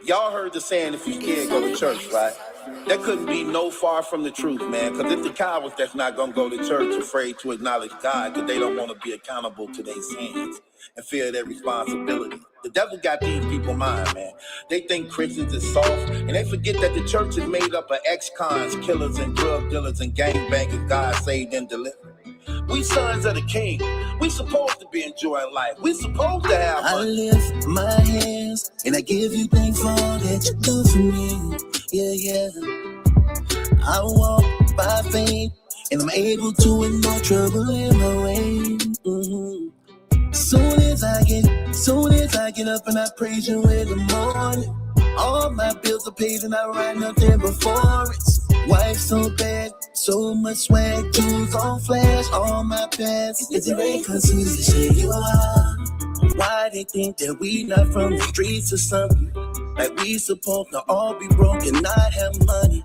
Y'all heard the saying, if you scared, go to church, right? That couldn't be no far from the truth, man. Because it's the cowards that's not going to go to church afraid to acknowledge God because they don't want to be accountable to their sins and feel their responsibility. The devil got these people mind, man. They think Christians is soft, and they forget that the church is made up of ex-cons, killers, and drug dealers, and gangbangers God saved and delivered. We sons of the king. We supposed to be enjoying life. We supposed to have fun. I lift my hands and I give you thanks for all that you do for me. Yeah, yeah. I walk by faith and I'm able to ignore trouble in my way. Mm-hmm. Soon as I get up and I praise you in the morning. All my bills are paid and I write nothing before it. Wife so bad, so much swag, jewels on flash, all my pants. Is it rain cause who they say you are? Why they think that we not from the streets or something? Like we supposed to all be broke and not have money.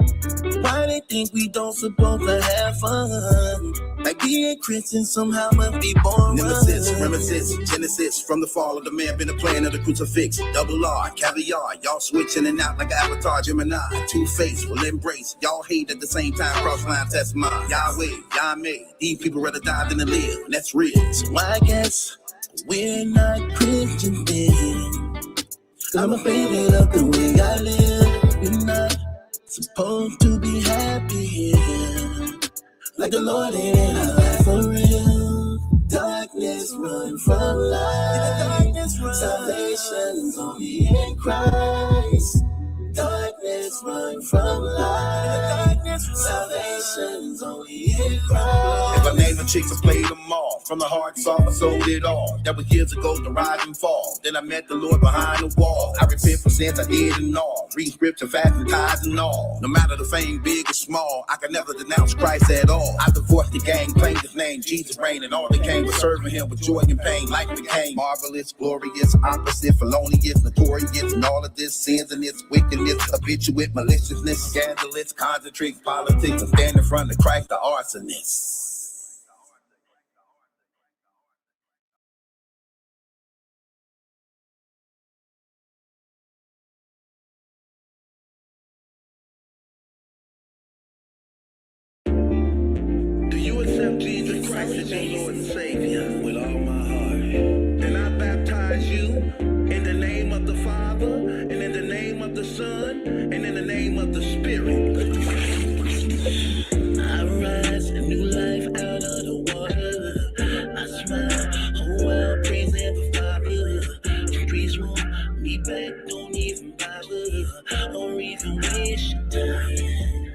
Why they think we don't supposed to have fun? Like being Christian somehow must be boring. Nemesis, reminisce, Genesis, from the fall of the man, been the plan of the crucifix. Double R, caviar, y'all switching in and out like an avatar, Gemini. Two-Face will embrace, y'all hate at the same time, cross lines, that's mine. Yahweh, Yahweh, these people rather die than to live, and that's real. So I guess we're not Christian then. I'm afraid of the way I live. We're not supposed to be happy here. Like the Lord ain't in our life for real. Darkness run from light. Salvation's only in Christ. Darkness run from light. Salvation's only in Christ. If I name the chicks, I played them all. From the heart, soft, I sold it all. That was years ago, the rise and fall. Then I met the Lord behind the wall. I repent for sins I did and all. Read scripture, fast and tithes and all. No matter the fame, big or small, I can never denounce Christ at all. I divorced the gang, claimed his name, Jesus reigned, and all they came was serving him with joy and pain. Life became marvelous, glorious, opposite, felonious, notorious, and all of this sins and this wickedness, habituate, maliciousness, scandalous, concentric, politics, and stand in front of Christ, the arsonist. Jesus Christ is your Lord and Savior with all my heart. And I baptize you in the name of the Father, and in the name of the Son, and in the name of the Spirit. I rise a new life out of the water. I smile, whole world praising the Father. The streets want me back, don't even bother, or even waste your time.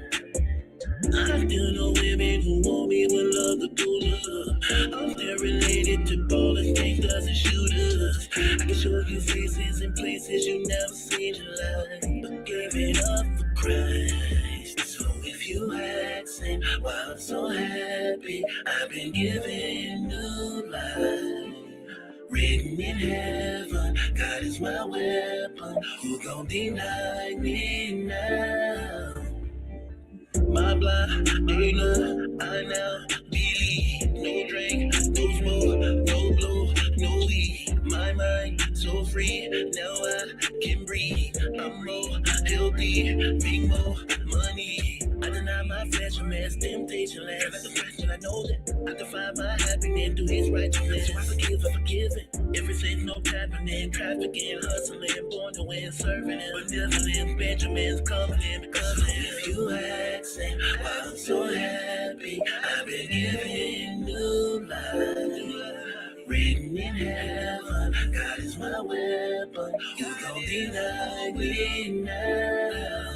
I still know women who want me with love to do love. I'm still related to ballers, gangsters, and shooters. I can show you faces and places you never seen in life, but gave it up for Christ. So if you ask asking why I'm so happy. I've been given new life. Written in heaven, God is my weapon. Who gon' deny me now? My blind, they know I now believe. No drink, no smoke, no blow, no weed. My mind so free, now I can breathe. I'm more healthy, make more money. I deny my flesh, I'm as temptation last. Like the question, I know that I can find my happiness through His righteousness. So I forgive, I'm forgiven. Everything's no happening, trafficking, hustling, born to win, serving, and benevolent Benjamin's coming in because if you asking why I'm so happy, I've been given new life. Written in heaven, God is my weapon. You gon' deny me now.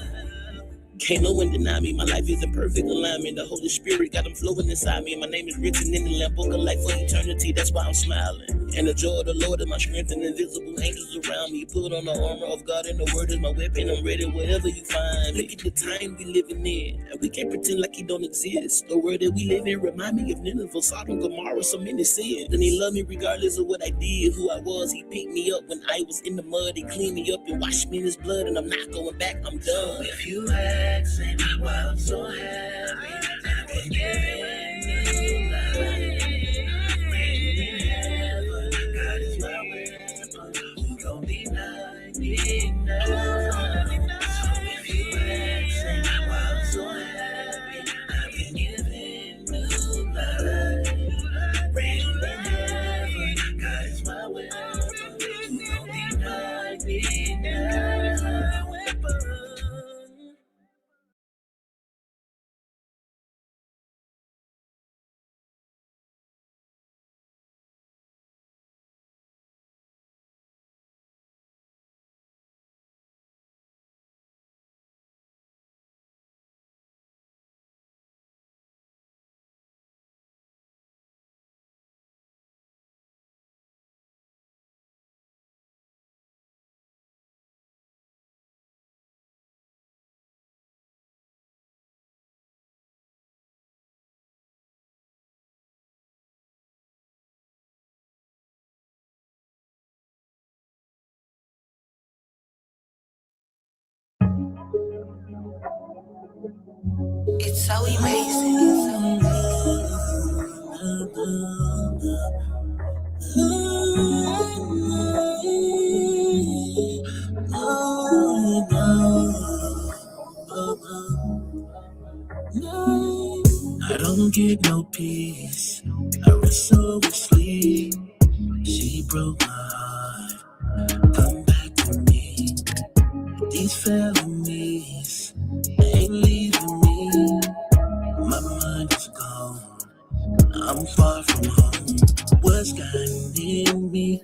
Can't no one deny me, my life is in perfect alignment. The Holy Spirit got them flowing inside me, and my name is written in the Lamb Book of Life for eternity. That's why I'm smiling. And the joy of the Lord is my strength, and invisible angels around me. Put on the armor of God, and the word is my weapon. I'm ready wherever you find. Look at the time we living in, and we can't pretend like He don't exist. The world that we live in remind me of Nineveh, Sodom, Gomorrah, so many sins. And He loved me regardless of what I did, who I was. He picked me up when I was in the mud. He cleaned me up and washed me in His blood, and I'm not going back. I'm done. If you asking why I'm so happy, I've been given new life. Written in heaven, God is my weapon. Who gon' deny me now? So if you asking why I'm so happy, I've been given new life. Written in heaven, God is my weapon. Who gon' deny me now? It's so amazing. I don't get no peace. I wrestle with sleep. She broke my heart. Come back to me. These felonies ain't leaving me. My mind is gone. I'm far from home. What's gotten in me?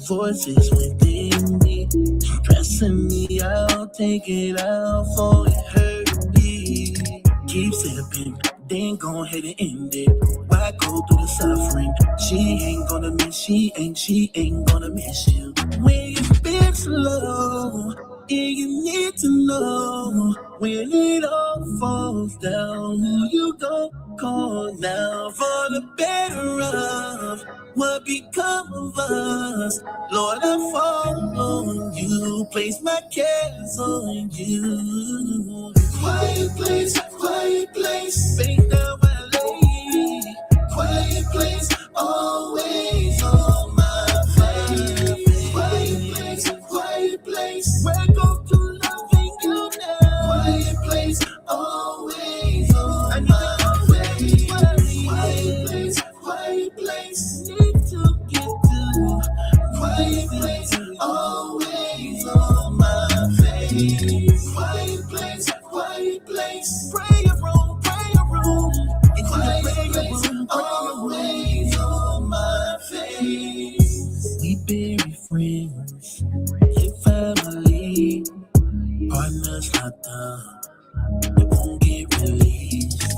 Voices within me, stressing me out. Take it out for it hurt me. Keep sipping, then go ahead and end it. Why go through the suffering? She ain't gonna miss. She ain't gonna miss you. When you've been slow, yeah, you need to know when it all falls down, who you gon' call now for the better of what become of us. Lord, I fall on you, place my cares on you. Quiet place, faith down my lady. Quiet place, always on my face. Quiet place, where go to loving you now. Quiet place, always on my face. Quiet place, need to get to. Quiet place, always on my face. Quiet place, prayer room. It's prayer room, always on my face. We bury friends and family, partners locked up, they won't get released.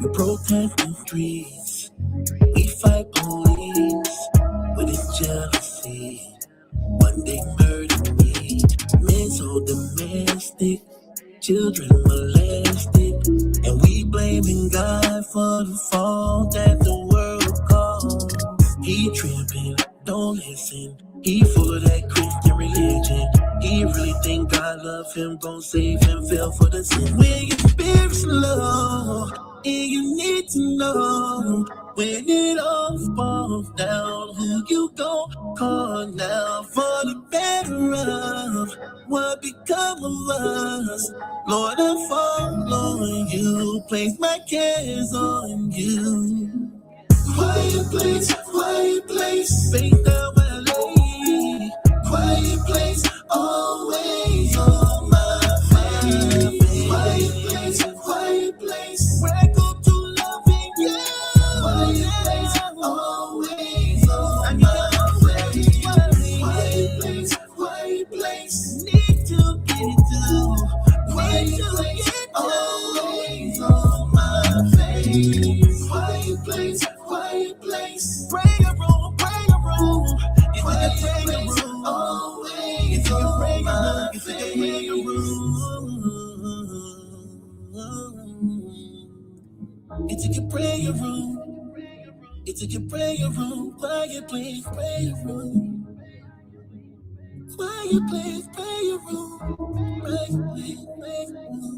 We protect the streets, we fight police, but it's jealousy. One day murder me, men so domestic, children molested, and we blaming God for the fall that the world caused. He tripping, don't listen. He full of that Christian religion. He really think God love him, gon' save him, fell for the sin. When your spirit's low, and you need to know when it all falls down, who you gon' call now for the better of what become of us. Lord, I'm following you, place my cares on you. Quiet place, faith that will lay. Quiet place, always on my mind. Quiet place, where I go to loving you. Quiet place, always on my way. Quiet place, need to get it through. Quiet place, always on my face. Quiet place, prayer room. It's like a prayer room. Always it's like a prayer room. It's like a prayer room. It's like a prayer room. It's like a prayer room. Quiet place, prayer room. Quiet place, prayer room. Quiet place, prayer room.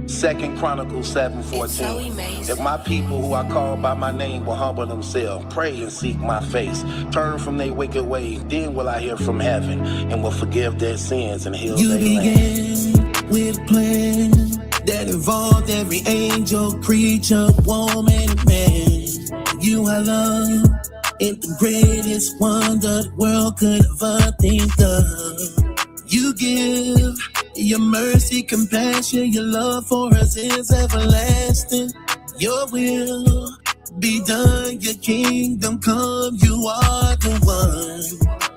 Second Chronicles 7:14. If my people who are called by my name will humble themselves, pray and seek my face, turn from their wicked ways, then will I hear from heaven and will forgive their sins and heal their land. You began with a plan that involved every angel, creature, woman, and man. You are love, and the greatest wonder the world could ever think of. You give your mercy, compassion, your love for us is everlasting. Your will be done, your kingdom come, you are the one.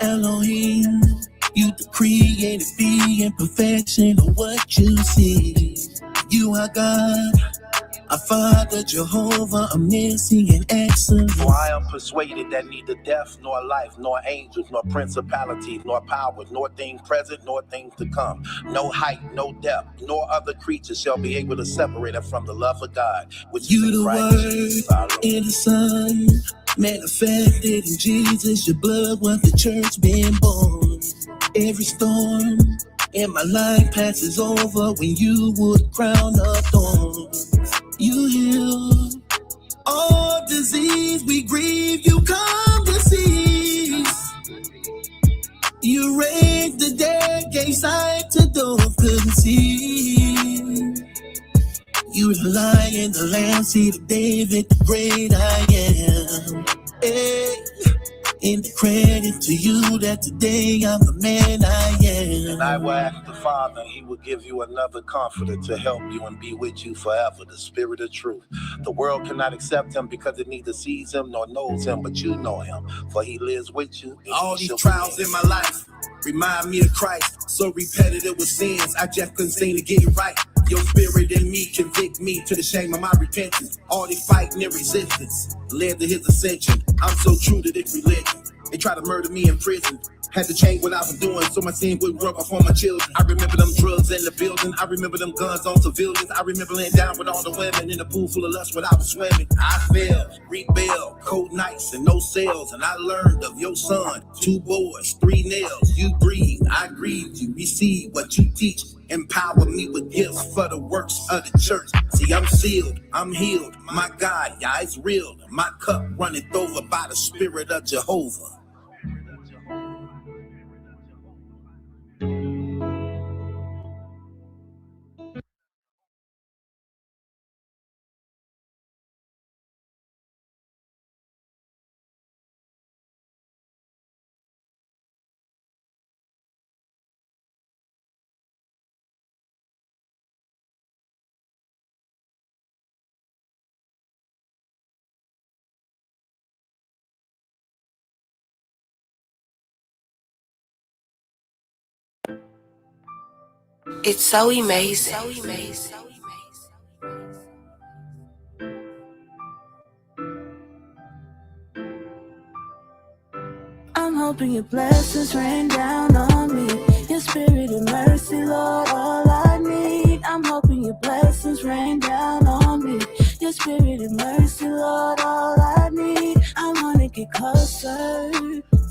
Elohim, you the created being, perfection of what you see. You are God, our Father, Jehovah, omniscient, excellent. For I am persuaded that neither death, nor life, nor angels, nor principalities, nor powers, nor things present, nor things to come, no height, no depth, nor other creature shall be able to separate us from the love of God, which you is in the Christ Word Jesus our Lord. in the Son, manifested in Jesus, your blood was the church being born. Every storm in my life passes over when you would crown of thorns. You heal all disease, we grieve, you come to see. You raised the dead, gave sight to those couldn't see. You the Lion, the Lamb, seed of David, the great I am. Hey. And the credit to you that today I'm the man I am. And I will ask the Father, and he will give you another comforter to help you and be with you forever, the Spirit of truth. The world cannot accept him because it neither sees him nor knows him, but you know him, for he lives with you. All these trials in my life remind me of Christ. So repetitive with sins, I just couldn't seem to get it right. Your spirit in me convict me to the shame of my repentance. All they fighting and resistance led to his ascension. I'm so true to this religion. They try to murder me in prison. Had to change what I was doing so my sin wouldn't rub off on my children. I remember them drugs in the building. I remember them guns on civilians. I remember laying down with all the women in the pool full of lust when I was swimming. I fell, rebelled, cold nights and no cells. And I learned of your son, 2 boys, 3 nails. You breathe, I grieve. You receive what you teach. Empower me with gifts for the works of the church. See, I'm sealed, I'm healed. My God, yeah, it's real. My cup runneth over by the Spirit of Jehovah. It's so amazing. hoping your blessings rain down on me. Your spirit and mercy, Lord, all I need. I'm hoping your blessings rain down on me. Your spirit and mercy, Lord, all I need. I wanna get closer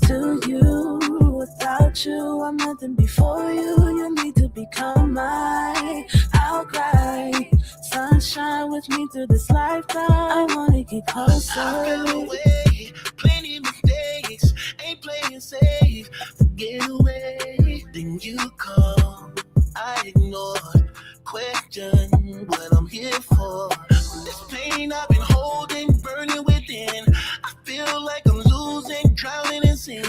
to you. Without you, I'm nothing before you. You need to become mine. I'll cry. Sunshine with me through this lifetime. I wanna get closer. I fell away, plenty mistakes, ain't playing safe. Get away, then you come. I ignored, question what I'm here for. This pain I've been holding, burning within. I feel like I'm losing, drowning in sin.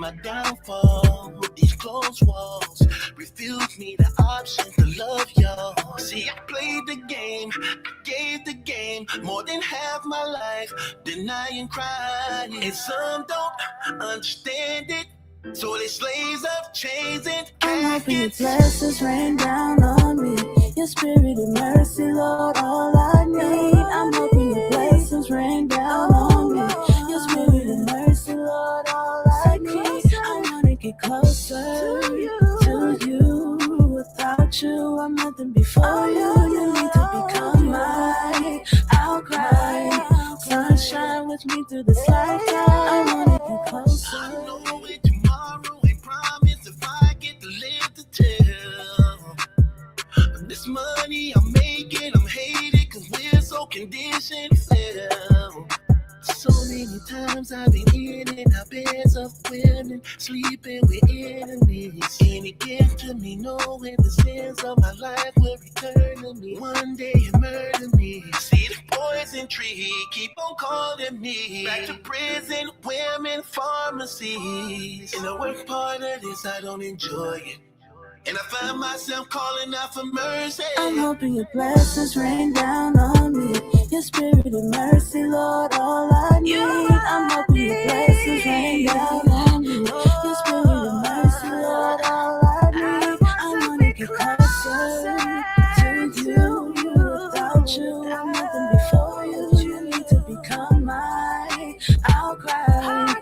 My downfall, these closed walls refuse me the option to love y'all. See, I played the game, I gave the game more than half my life, denying, crying. And some don't understand it, so they slaves of chains and I'm hoping your caskets. blessings rain down on me. Your spirit and mercy, Lord, all I need. I'm hoping your blessings rain down on me. Your spirit and mercy, Lord, all I need. I wanna get closer to you. Without you, I'm nothing before you. You need to become mine. I'll cry. Sunshine with me through this lifetime. I wanna get closer. I know it tomorrow ain't promised if I get to live to tell. This money I'm making, I'm hated cause we're so conditioned to sell. So many times I've been in and out beds of women, sleeping with enemies. Can it get to me knowing the sins of my life will return to me? One day you murder me. See the poison tree, keep on calling me back to prison, women, pharmacies. And the worst part of this, I don't enjoy it. And I find myself calling out for mercy. I'm hoping your blessings rain down on me. Your spirit and mercy, Lord, all I need. I'm hoping your blessings rain down on me. Your spirit and mercy, Lord, all I need. I wanna get closer to you. Without you, I'm nothing before you. You need to become mine. I'll cry.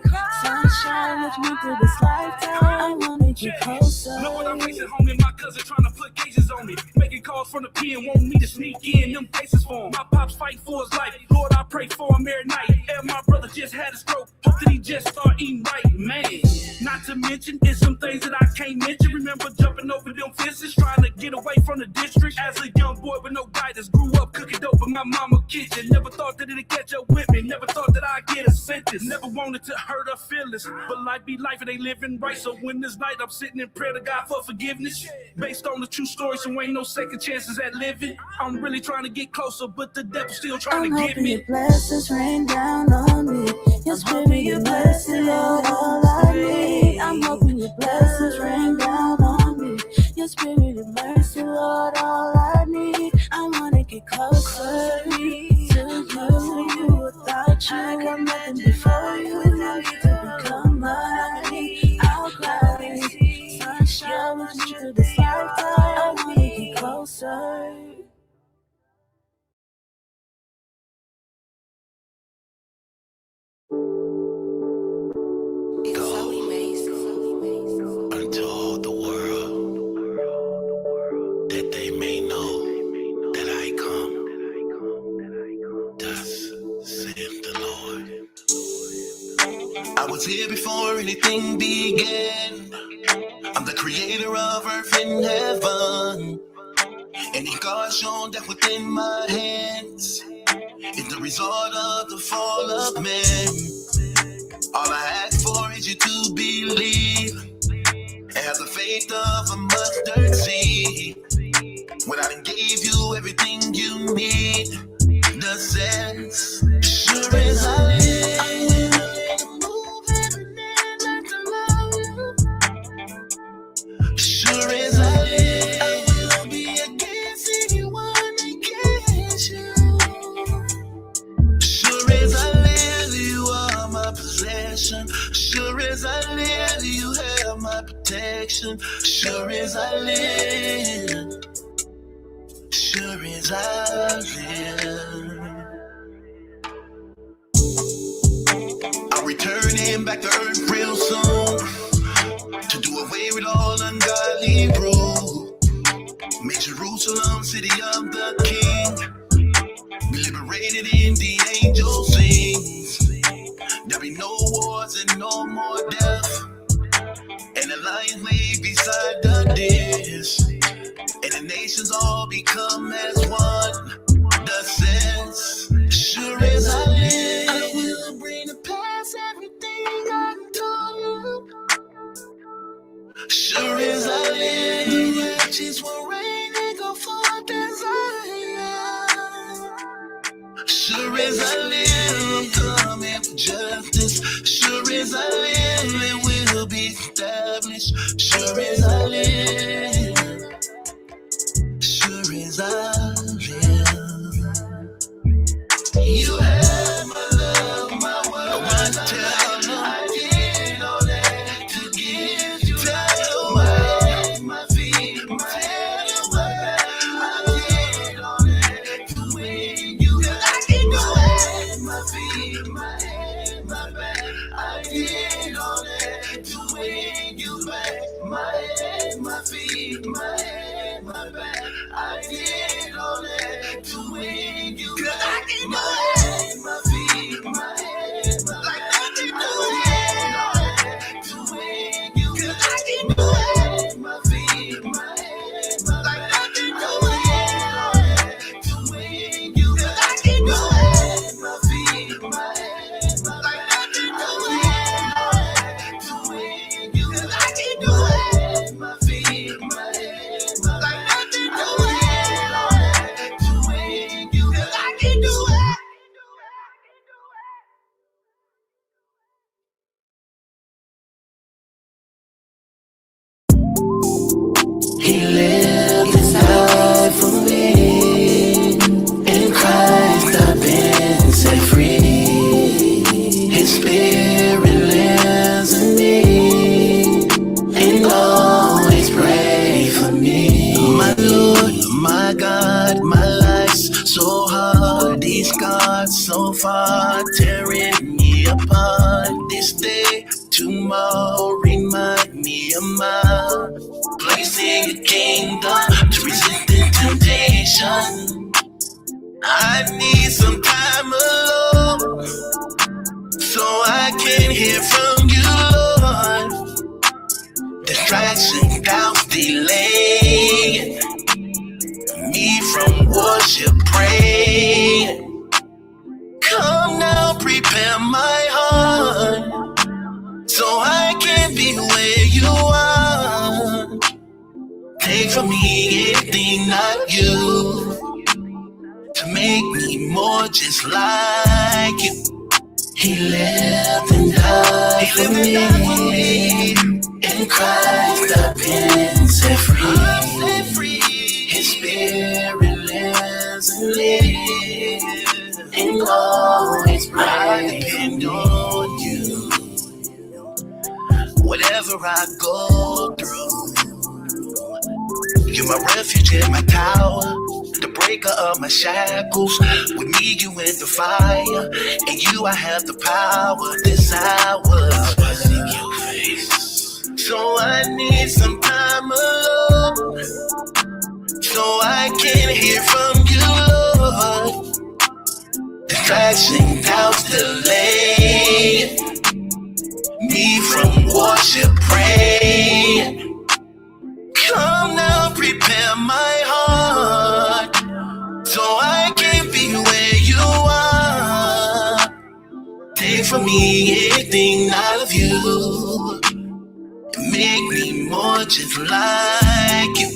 Sunshine with me through this lifetime. I wanna get closer. Know what I'm facing, homie? My cousin trying to put cases on me. Making calls from the pen, want me to sneak in them cases for him. My pops fight for his life. Lord, I pray for him every night. And my brother just had a stroke. Hope that he just start eating right, man. Not to mention, there's some things that I can't mention. Remember jumping over them fences, trying to get away from the district. As a young boy with no guidance, grew up cooking dope in my mama's kitchen. Never thought that it'd catch up with me. Never thought that I'd get a sentence. Never wanted to hurt her feelings. But life be life and they living right. So when this night I'm sitting in prayer to God for forgiveness, based on the true story, so ain't no second chances at living. I'm really trying to get closer, but the devil's still trying to get me. Your blessings rain down on me. Your spirit and mercy, Lord, all I need. I'm hoping your blessings rain down on me. Your spirit and mercy, Lord, all I need. I wanna get closer to you. Without you, I'm nothing before you. You need to become mine. I'll cry. Sunshine with me through this lifetime. I wanna get closer. Unto the world, that they may know that I come. Thus saith the Lord. I was here before anything began. I'm the creator of earth and heaven. Any God shown that within my hands is the result of the fall of man. All I ask for is you to believe. Have the faith of a mustard seed. When I done gave you everything you need, the sense, sure as I live, I'm willing to move heaven and earth to love. Sure as I live, I will be against anyone against you. Sure as I live, you are my possession. Sure as I live, you have my protection. Sure as I live, sure as I live. I'm returning back to earth real soon. city of the King. Be liberated in the angels' sings. There'll be no wars and no more death. And the lions lay beside the deers. And the nations all become as one. Thus says, sure as I live, I will bring to pass everything I told you. Sure as I live, the righteous will reign and go forth as I am. Sure as I live, I'm coming for justice. Sure as I live, it will be established. Sure as I live, sure as I live. You have my love, my word. I want to tell them I did all that to give you my feet, my head, and my back. I did all that to win you. I can go ahead, my feet, my head, my back. I did all that to win you back. My head, my feet, my head, my back. I did all that to win you back. I can go ahead, my feet, my head, my back. I did all that to win you back. I can go ahead, my feet, my head, my back. I did all that to win you back. I can go ahead, my feet, my head, my back. I did all that to win you back. I can go ahead, my feet, my head, my back. I did all that to win you back. I can do it. He lived his life for me. In Christ I've been set free. His spirit lives in me and always pray for me. My Lord, my God, my life's so hard. These scars so far tearing me apart. This day, tomorrow, remind me of my place in your kingdom to resist the temptation. I need some time alone so I can hear from you, Lord. Distraction, doubts, delay me from worship, pray. Come now, prepare my heart so I can be where you are. Take from me anything not you to make me more just like you. He lived and died for me. In Christ I've been set free. His spirit lives in me and always I depend on you. Whatever I go through, you're my refuge and my tower, the breaker of my shackles. With me you in the fire, and you I have the power this hour. So I need some time alone so I can hear from you, Lord. Distraction, doubts, delay me from worship, pray. Come now, prepare my heart so I can be where you are. Take from me anything not of you, make me more just like you.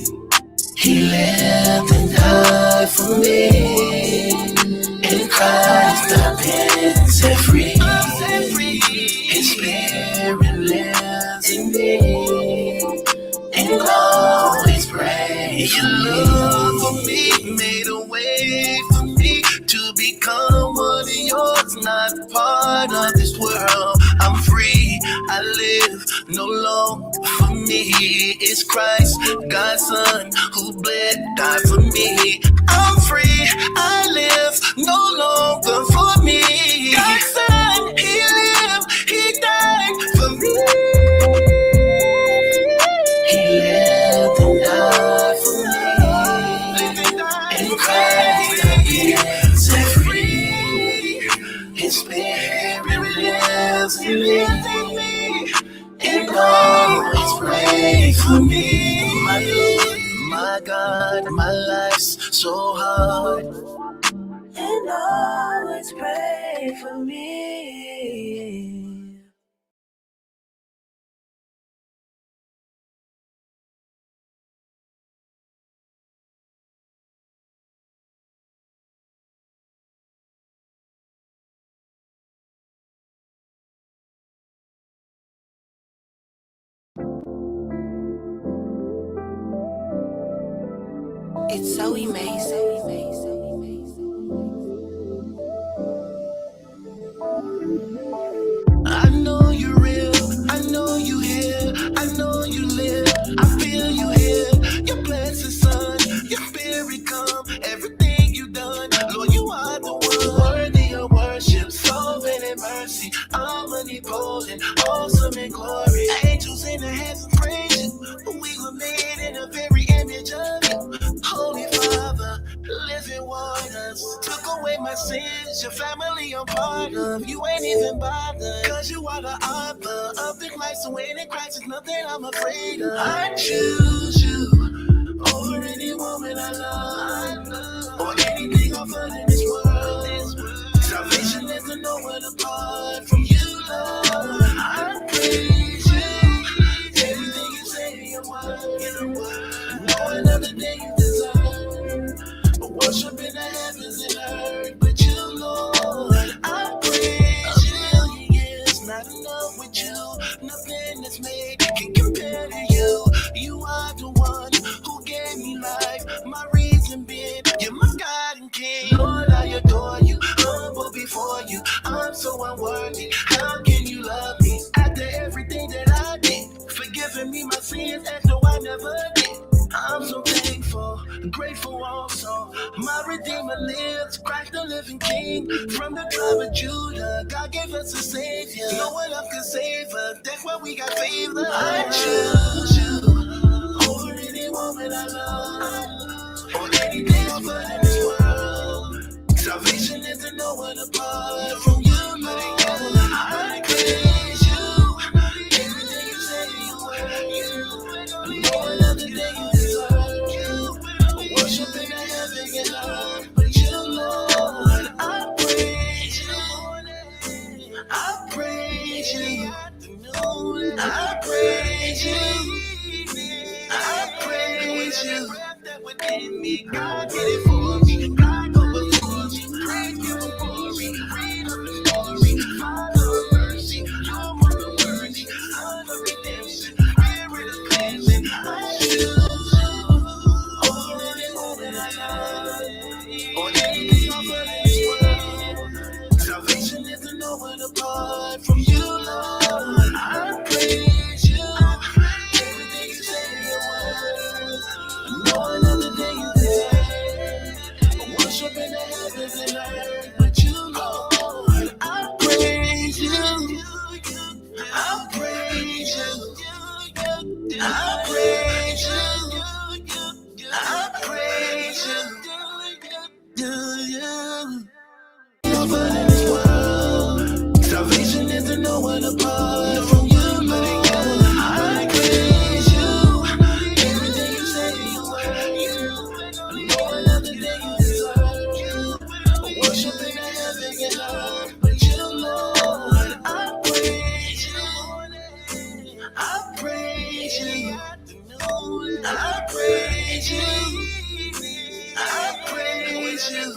He lived and died for me. In Christ I've been set free. His spirit lives in me and always pray. Your love for me made a way for me to become one of yours, not part of this world. I'm free, I live no longer for me. It's Christ, God's Son, who bled, died for me. I'm free, I live no longer for me. God's Son, He lived, He died for me. He lived and died for me. He lives in me and always pray for me. My Lord, my God, my life's so hard. And always pray for me. It's so amazing. I know you're real, I know you here, I know you live, I feel you here. Your blessed son, your spirit come, everything you done, Lord, you are the one worthy of worship, sovereign in mercy, omnipotent, awesome in glory. Angels in the heavens praise you, we were made in the very image of you. Holy Father, living waters, took away my sins, your family I'm part of, you ain't even bothered, cause you are the author of the life, so in Christ is nothing I'm afraid of. I choose you over any woman I love, or anything I've heard in this world. Salvation is to know it apart from you, Lord. I praise you, everything you say in your word, no another day you deserve. Worship in the heavens and earth, but you, Lord, I praise you. Yes, not enough with you, nothing that's made can compare to you. You are the one who gave me life, my reason being, you're my God and King. Lord, I adore you, humble before you, I'm so unworthy. How can you love me after everything that I did? Forgiving me my sins as though I never did. I'm so thankful, grateful also. My Redeemer lives, Christ the living King. From the tribe of Judah, God gave us a Savior. No one else can save us, that's why we got favor. I choose you over any woman I love, or anything I've heard in this world. Salvation is to know it apart from you, Lord. I praise you, everything you say you will. No another day you deserve. Worship in the heaven and earth, but you, Lord, I praise you. I praise you. I praise you. I praise you. Within me, God did it for me. God go before me. Praise you for me. Read of the story. Father of mercy. You're more than worthy. Son of redemption. Spirit of cleansing. I choose you over any woman I love, or anything I've heard in this world. Salvation is to know it apart from you, Lord. I praise you. Everything you say in your word. No another day you deserve. Worship in the heavens and earth, but you, Lord, I praise you. I praise you. I praise you. I praise you. Do you? Over in this world, salvation is to know it apart from you, Lord. I praise you. Everything you say you will. No another day you deserve. Worship in the heaven and earth, but you, Lord, I praise you. I praise you. I praise you. I praise you.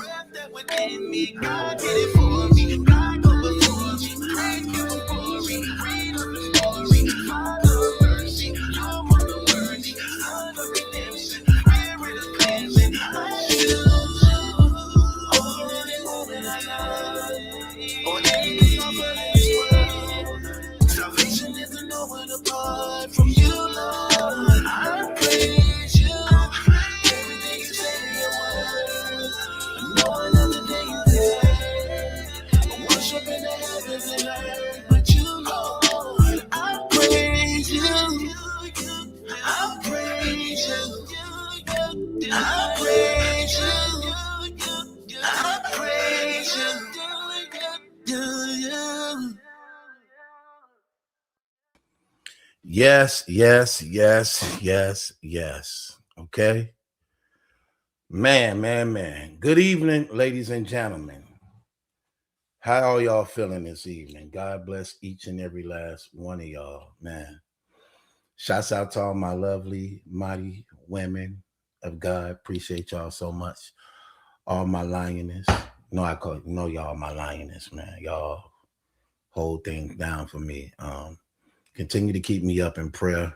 Within me, God did it for me. God go before me. Praise you for me. Read of the story. Father of mercy. You're more than worthy. Son of redemption. Spirit of cleansing. I choose you over any woman I love, or anything I've heard in this world. Salvation is to know it apart from you, Lord. I praise you. Everything you say in your word. No another day you deserve. Worship in the heavens and earth, but you, Lord, I praise you. I praise you. I praise you. I praise you. Yes, yes, yes, yes, yes. Okay. Man. Good evening, ladies and gentlemen. How are y'all feeling this evening? God bless each and every last one of y'all, man. Shouts out to all my lovely, mighty women of God. Appreciate y'all so much. All my lioness. Know y'all my lioness, man. Y'all hold things down for me. Continue to keep me up in prayer.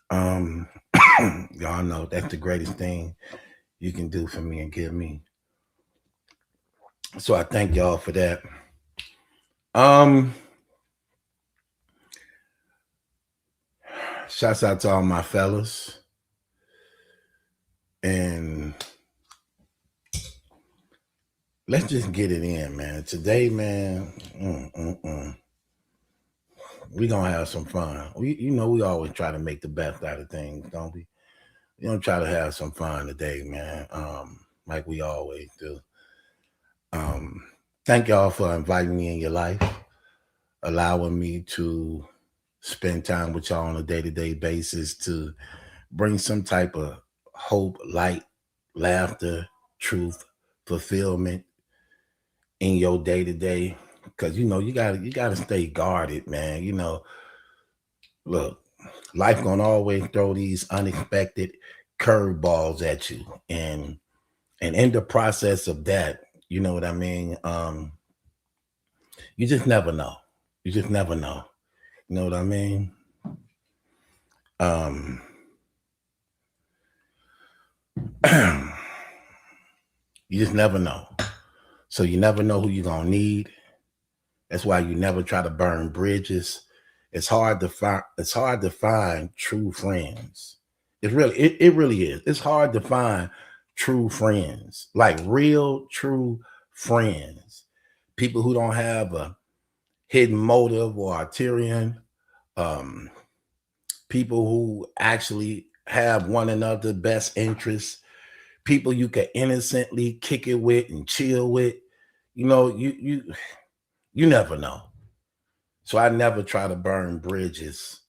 Y'all know that's the greatest thing you can do for me and give me. So I thank y'all for that. Shouts out to all my fellas. And let's just get it in, man. Today, man, we gonna have some fun. We always try to make the best out of things, don't we? We don't try to have some fun today, man. Like we always do. Thank y'all for inviting me in your life, allowing me to spend time with y'all on a day-to-day basis to bring some type of hope, light, laughter, truth, fulfillment in your day-to-day. Because you gotta stay guarded, man. Look, life gonna always throw these unexpected curveballs at you. And in the process of that, you know what I mean? You just never know. You just never know. You know what I mean? You just never know. So you never know who you're gonna need. That's why you never try to burn bridges. It's hard to find true friends. It really is. It's hard to find true friends, like real true friends. People who don't have a hidden motive or ulterior. People who actually have one another's best interests. People you can innocently kick it with and chill with. You never know. So I never try to burn bridges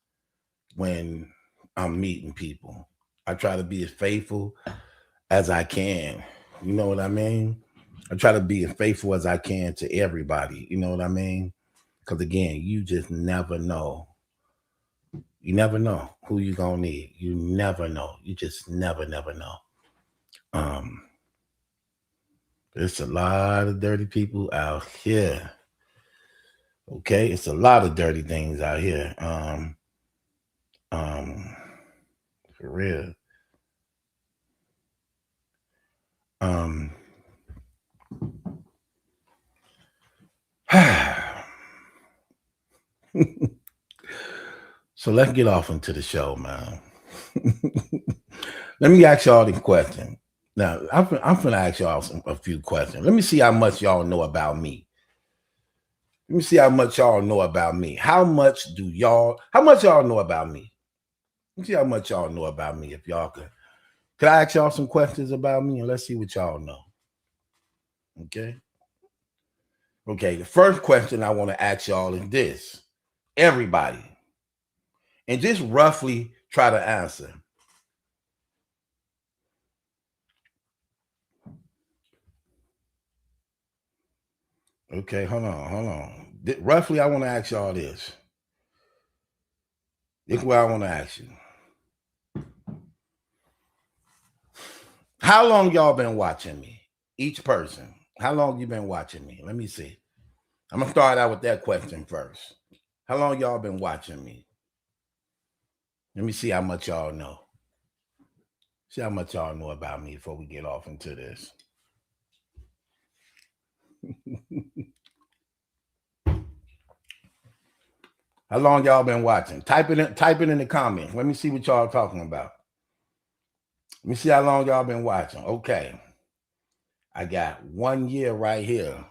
when I'm meeting people. I try to be as faithful as I can. You know what I mean? I try to be as faithful as I can to everybody. You know what I mean? Because again, you just never know. You never know who you're gonna need. You never know. You just never know. There's a lot of dirty people out here. Okay, it's a lot of dirty things out here. For real. So let's get off into the show, man. Let me ask y'all the question. Now, I'm gonna ask y'all a few questions. Let me see how much y'all know about me. Let me see how much y'all know about me. How much y'all know about me? Let me see how much y'all know about me. If y'all could I ask y'all some questions about me and let's see what y'all know. Okay. Okay, the first question I want to ask y'all is this. Everybody. And just roughly try to answer. Okay, hold on. Roughly, I want to ask y'all this. This is what I want to ask you. How long y'all been watching me? Each person. How long you been watching me? Let me see. I'm gonna start out with that question first. How long y'all been watching me? Let me see how much y'all know. See how much y'all know about me before we get off into this. How long y'all been watching? Type it in the comments. Let me see what y'all talking about. Let me see how long y'all been watching. Okay. I got 1 year right here.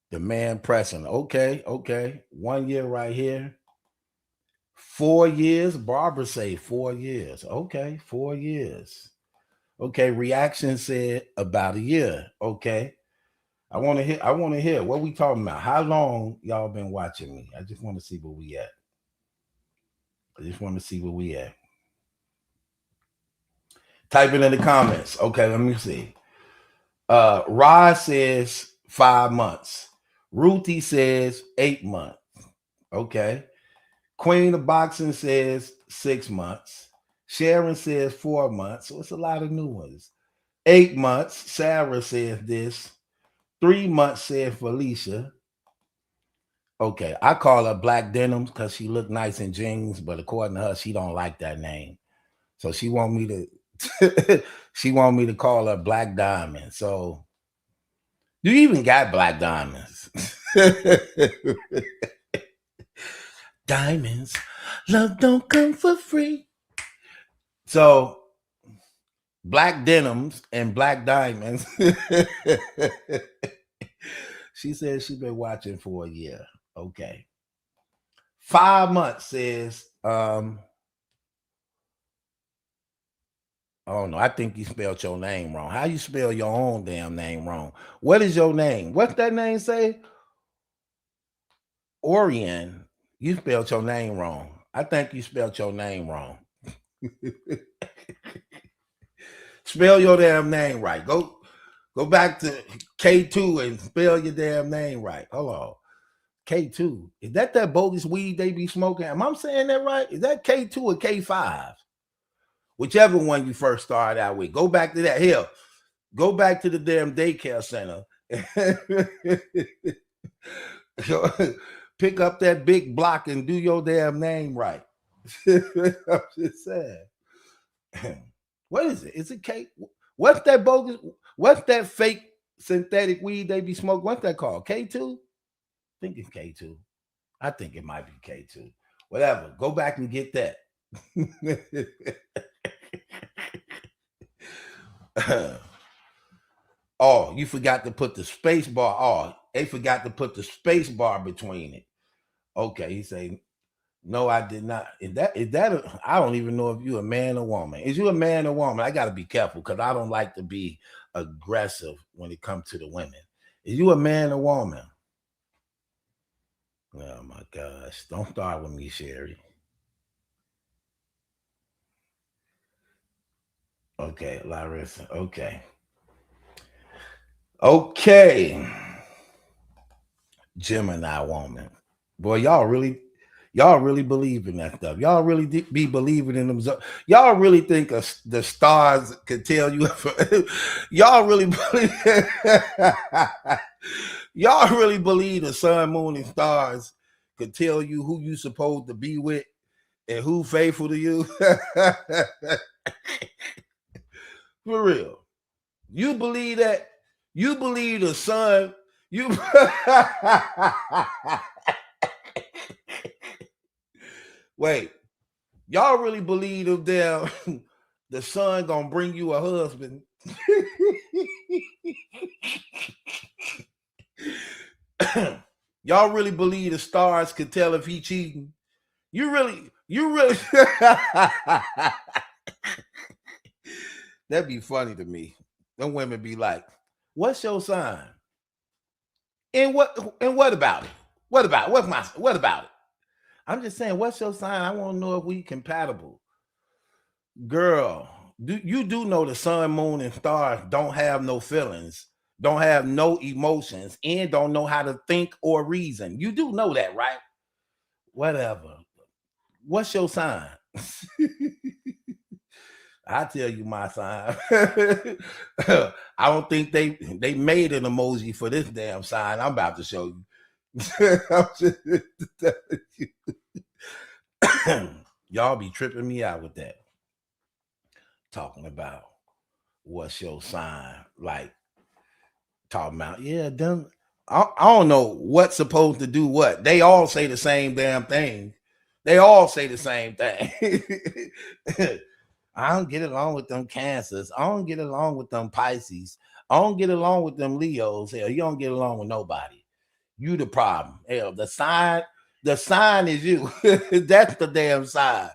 The man pressing. Okay. 1 year right here. 4 years. Barbara say 4 years. Okay, 4 years. Okay, reaction said about a year. Okay. I want to hear what we talking about. How long y'all been watching me? I just want to see where we at. I just want to see where we at. Type it in the comments. Okay, let me see. Rod says 5 months. Ruthie says 8 months. Okay. Queen of Boxing says 6 months. Sharon says 4 months. So it's a lot of new ones. 8 months. Sarah says this. 3 months says Felicia. Okay, I call her Black Denims because she looked nice in jeans, but according to her, she don't like that name. So she want me to she want me to call her Black Diamond. So you even got black diamonds. Diamonds, love don't come for free. So Black Denims and Black Diamonds. She says she's been watching for a year. Okay. 5 months says, oh no, I think you spelled your name wrong. How you spell your own damn name wrong? What is your name? What's that name say? Orion. You spelled your name wrong. I think you spelled your name wrong. Spell your damn name right. Go back to K2 and spell your damn name right. Hold on. K2. Is that bogus weed they be smoking? Am I saying that right? Is that K2 or K5? Whichever one you first started out with. Go back to that. Here. Go back to the damn daycare center. Pick up that big block and do your damn name right. I'm just saying. What is it? Is it K? What's that bogus? What's that fake synthetic weed they be smoking? What's that called? K2? I think it's K2. I think it might be K2. Whatever. Go back and get that. Oh, you forgot to put the space bar. Oh, they forgot to put the space bar between it. Okay, he say, no, I did not. Is that I don't even know if you're a man or woman. Is you a man or woman? I got to be careful because I don't like to be aggressive when it comes to the women. Is you a man or woman? Oh my gosh. Don't start with me, Sherry. Okay, Larissa. Okay. Okay. Gemini woman. Boy, y'all really believe in that stuff. Y'all really be believing in them. Y'all really think the stars could tell you. Y'all really believe. Y'all really believe the sun, moon, and stars could tell you who you supposed to be with and who faithful to you. For real. You believe that? You believe the sun? You wait. Y'all really believe them damn the sun gonna bring you a husband? Y'all really believe the stars could tell if he cheating? You really that'd be funny to me. Them women be like, what's your sign? And what about it? What about it? I'm just saying, what's your sign? I want to know if we compatible. Girl, you do know the sun, moon, and stars don't have no feelings, don't have no emotions, and don't know how to think or reason. You do know that, right? Whatever. What's your sign? I tell you my sign. I don't think they made an emoji for this damn sign I'm about to show you. Y'all be tripping me out with that. Talking about what's your sign, like talking about, yeah, them. I don't know what's supposed to do what. They all say the same damn thing. They all say the same thing. I don't get along with them Cancers. I don't get along with them Pisces. I don't get along with them Leos. Hell, you don't get along with nobody. You the problem. Hell, the sign is you. That's the damn sign.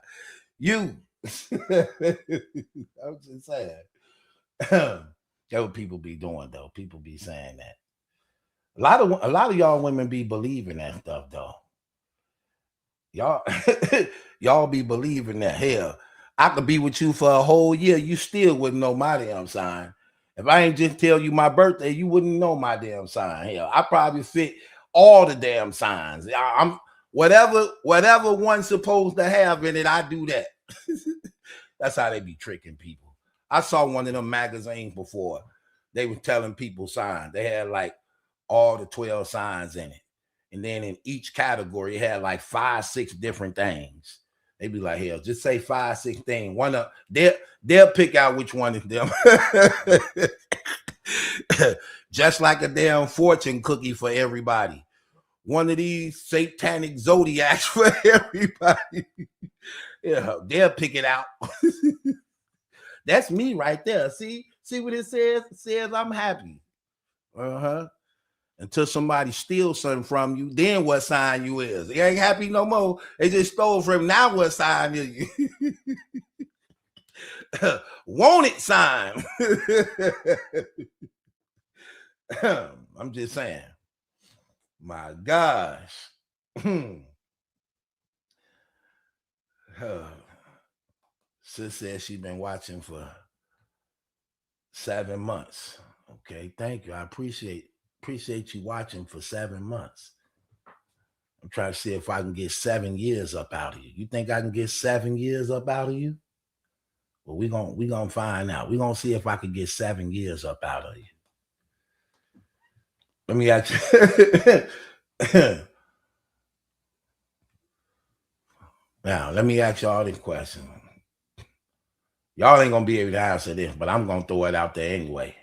You. I'm just saying. That's what people be doing, though. People be saying that. A lot of y'all women be believing that stuff, though. Y'all, y'all be believing that. Hell, I could be with you for a whole year. You still wouldn't know my damn sign. If I ain't just tell you my birthday, you wouldn't know my damn sign. Hell, I probably fit all the damn signs. I'm whatever one's supposed to have in it, I do that. That's how they be tricking people. I saw one of them magazines before. They were telling people signs. They had like all the 12 signs in it. And then in each category, it had like 5, 6 different things. They be like, hell, just say 5, 6 things. One of they'll pick out which one is them. Just like a damn fortune cookie for everybody. One of these satanic zodiacs for everybody. Yeah, they'll pick it out. That's me right there. See what it says? It says I'm happy. Until somebody steals something from you, then what sign you is? You ain't happy no more. They just stole from him. Now what sign is you? Want it sign. I'm just saying. My gosh. Sis says she's been watching for 7 months. Okay, thank you. I appreciate you watching for 7 months. I'm trying to see if I can get 7 years up out of you. You think I can get 7 years up out of you? Well, we gonna find out. We're gonna see if I can get 7 years up out of you. Let me ask you. Now, let me ask y'all this question. Y'all ain't gonna be able to answer this, but I'm gonna throw it out there anyway.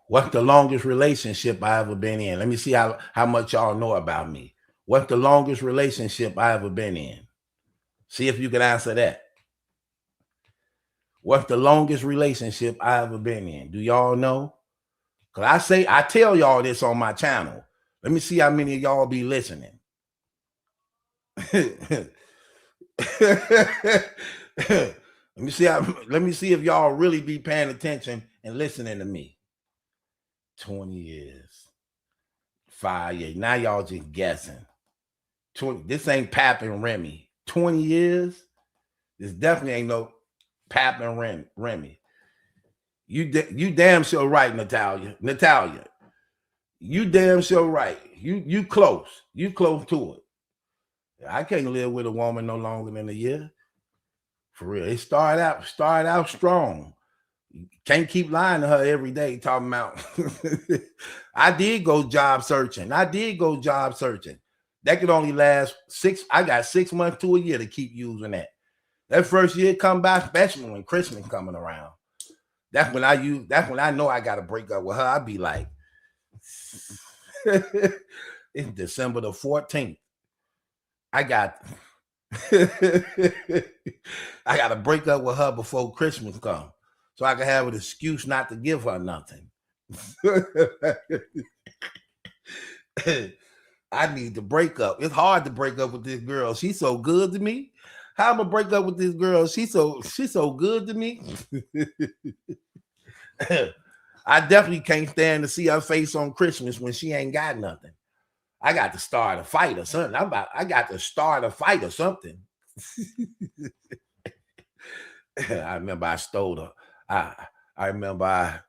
What's the longest relationship I ever been in? Let me see how much y'all know about me. What's the longest relationship I ever been in? See if you can answer that. What's the longest relationship I ever been in? Do y'all know? Because I tell y'all this on my channel. Let me see how many of y'all be listening. Let me see if y'all really be paying attention and listening to me. 20 years, 5 years. Now y'all just guessing. This ain't Pap and Remy. 20 years. This definitely ain't no Pap and Remy. You damn sure right, Natalia. You damn sure right. You close. You close to it. I can't live with a woman no longer than a year. For real. It started out strong. Can't keep lying to her every day talking about I did go job searching. That could only last 6. I got 6 months to a year to keep using that. That first year come by, especially when Christmas coming around. That's when I know I gotta break up with her. I'd be like, it's December the 14th. I gotta break up with her before Christmas comes. So I can have an excuse not to give her nothing. I need to break up. It's hard to break up with this girl. She's so good to me. How am I break up with this girl? She's so good to me. I definitely can't stand to see her face on Christmas when she ain't got nothing. I got to start a fight or something. I got to start a fight or something. I remember I stole her. I remember I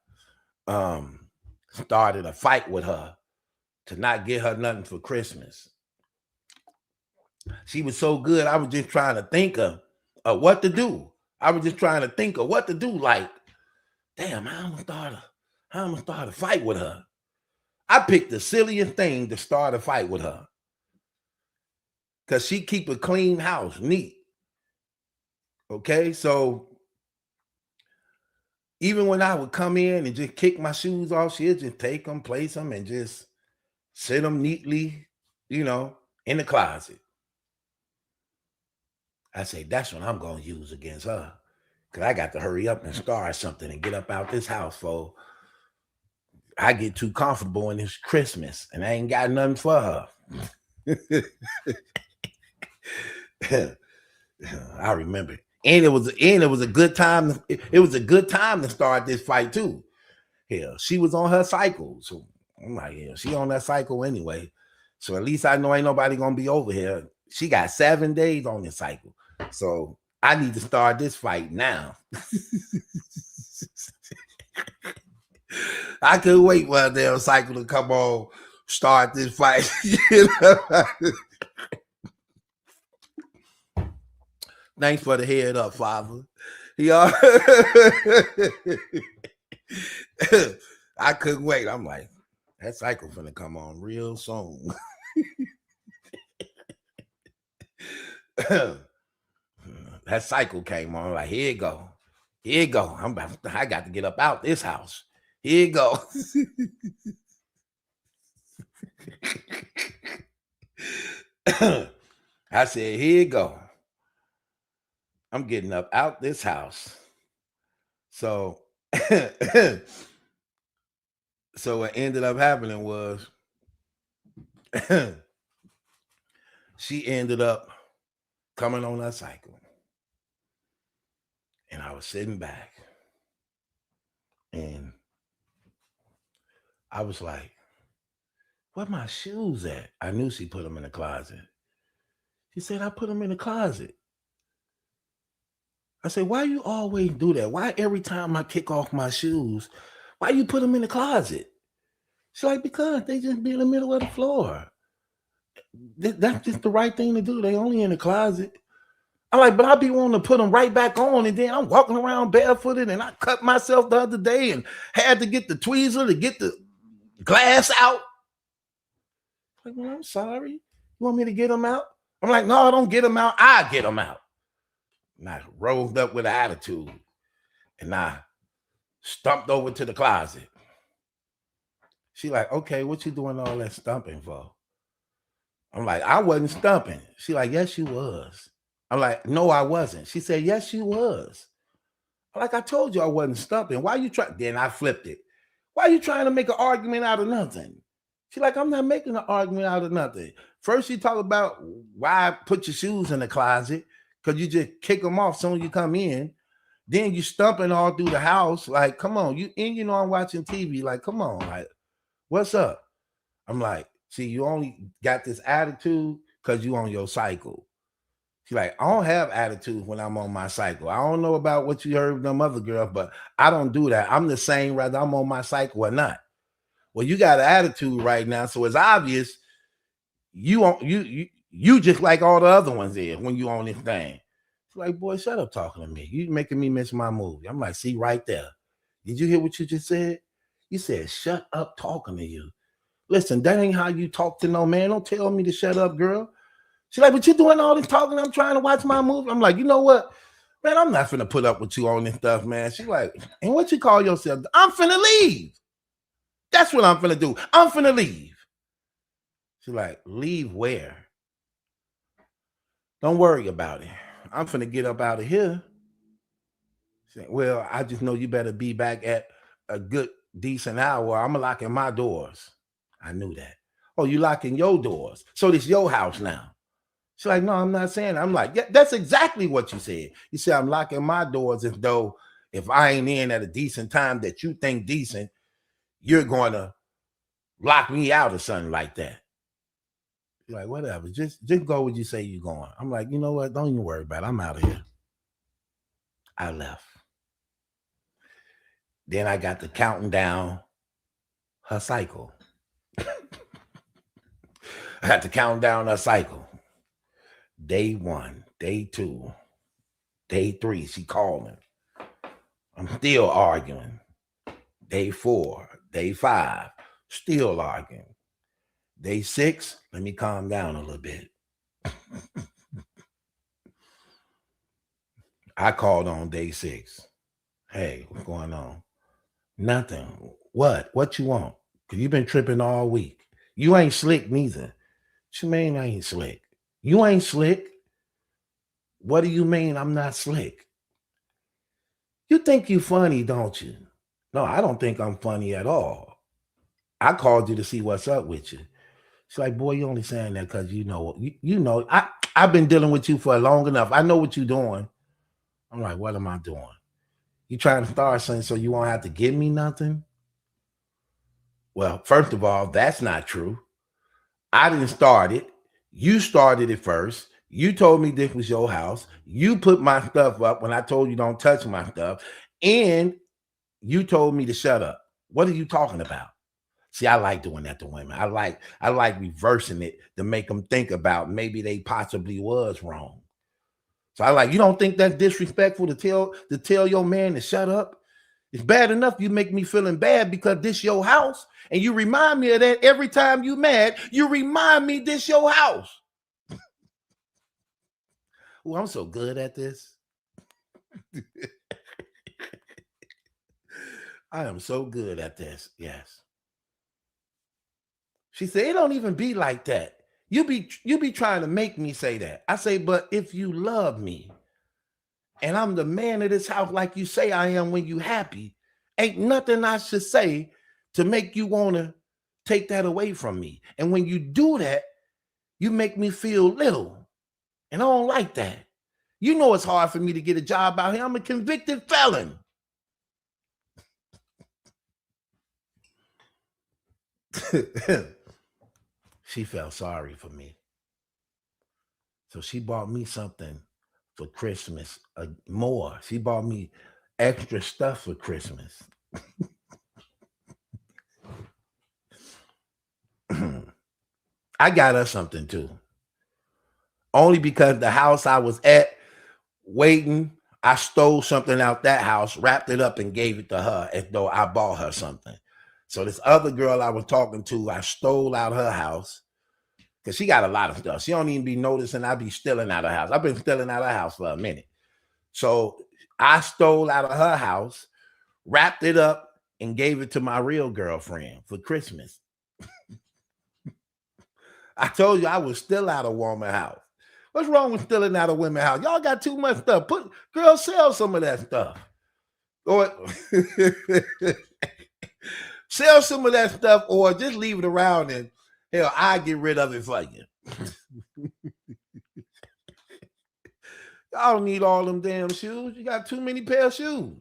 started a fight with her to not get her nothing for Christmas. She was so good. I was just trying to think of what to do. Like, damn, I'm gonna start a fight with her. I picked the silliest thing to start a fight with her. Because she keep a clean house, neat. Okay, so even when I would come in and just kick my shoes off, she'd just take them, place them, and just sit them neatly, in the closet. I say, that's what I'm going to use against her. Because I got to hurry up and start something and get up out this house, for I get too comfortable in this Christmas and I ain't got nothing for her. I remember. And it was a good time. It was a good time to start this fight too. Hell, she was on her cycle. So I'm like, yeah, she on that cycle anyway. So at least I know ain't nobody gonna be over here. She got 7 days on this cycle. So I need to start this fight now. I couldn't wait for a damn cycle to come on, start this fight. Thanks for the head up, Father. I couldn't wait. I'm like, that cycle finna come on real soon. That cycle came on. Like, here you go. Here you go. I got to get up out this house. Here you go. I said, here you go. I'm getting up out this house. So, so what ended up happening was she ended up coming on that cycle. And I was sitting back. And I was like, where my shoes at? I knew she put them in the closet. She said, I put them in the closet. I said, why you always do that? Why every time I kick off my shoes, why you put them in the closet? She's like, because they just be in the middle of the floor. That's just the right thing to do. They only in the closet. I'm like, but I be wanting to put them right back on, and then I'm walking around barefooted, and I cut myself the other day and had to get the tweezer to get the glass out. I'm like, well, I'm sorry. You want me to get them out? I'm like, no, don't get them out. I get them out. And I rolled up with an attitude, and I stumped over to the closet. She like, okay, what you doing all that stumping for? I'm like, I wasn't stumping. She like, yes, you was. I'm like, no, I wasn't. She said, yes, you was. I'm like, I told you I wasn't stumping. Why you trying? Then I flipped it. Why are you trying to make an argument out of nothing? She's like, I'm not making an argument out of nothing. First, you talk about why put your shoes in the closet, because you just kick them off soon as you come in. Then you stumping all through the house. Like, come on. You know I'm watching TV. Like, come on. Like, what's up? I'm like, see, you only got this attitude because you on your cycle. She's like, I don't have attitude when I'm on my cycle. I don't know about what you heard from them other girls, but I don't do that. I'm the same whether I'm on my cycle or not. Well, you got an attitude right now, so it's obvious you just like all the other ones is when you on this thing. She's like, boy, shut up talking to me. You making me miss my movie. I'm like, see right there. Did you hear what you just said? You said, shut up talking to you. Listen, that ain't how you talk to no man. Don't tell me to shut up, girl. She's like, but you doing all this talking. I'm trying to watch my movie. I'm like, you know what? Man, I'm not finna put up with you on this stuff, man. She's like, and what you call yourself? I'm finna leave. That's what I'm finna do. I'm finna leave. She's like, leave where? Don't worry about it. I'm finna get up out of here. She's like, well, I just know you better be back at a good, decent hour. I'm locking my doors. I knew that. Oh, you locking your doors. So this your house now. She's like, no, I'm not saying that. I'm like, yeah, that's exactly what you said. You said I'm locking my doors as though if I ain't in at a decent time that you think decent, you're going to lock me out or something like that. You're like, whatever. Just go where you say you're going. I'm like, you know what? Don't even worry about it. I'm out of here. I left. Then I got to counting down her cycle. I had to count down her cycle. Day 1, day 2, day 3, she calling. I'm still arguing. Day 4, day 5, still arguing. Day 6, let me calm down a little bit. I called on day 6. Hey, what's going on? Nothing. What? What you want? Because you've been tripping all week. You ain't slick neither. What you mean I ain't slick? You ain't slick. What do you mean I'm not slick? You think you funny, don't you? No, I don't think I'm funny at all. I called you to see what's up with you. She's like, boy, you only saying that because you know, I've been dealing with you for long enough. I know what you're doing. I'm like, what am I doing? You trying to start something so you won't have to give me nothing? Well, first of all, that's not true. I didn't start it. You started it first. You told me this was your house. You put my stuff up when I told you don't touch my stuff. And you told me to shut up. What are you talking about? See, I like doing that to women. I like reversing it to make them think about maybe they possibly was wrong. So I like, you don't think that's disrespectful to tell your man to shut up? It's bad enough you make me feeling bad because this your house, and you remind me of that every time you mad. You remind me this your house. Oh, I'm so good at this. I am so good at this. Yes. She said, it don't even be like that. You be trying to make me say that. I say, but if you love me and I'm the man of this house like you say I am when you happy, ain't nothing I should say to make you want to take that away from me. And when you do that, you make me feel little. And I don't like that. You know it's hard for me to get a job out here. I'm a convicted felon. She felt sorry for me. So she bought me something for Christmas, more. She bought me extra stuff for Christmas. I got her something too. Only because the house I was at waiting, I stole something out that house, wrapped it up and gave it to her as though I bought her something. So this other girl I was talking to, I stole out her house because she got a lot of stuff. She don't even be noticing I be stealing out of her house. I've been stealing out of her house for a minute. So I stole out of her house, wrapped it up, and gave it to my real girlfriend for Christmas. I told you I was still out of woman's house. What's wrong with stealing out of women's house? Y'all got too much stuff. Girls, sell some of that stuff. Or sell some of that stuff, or just leave it around and hell, I get rid of it for you. Y'all don't need all them damn shoes. You got too many pair of shoes.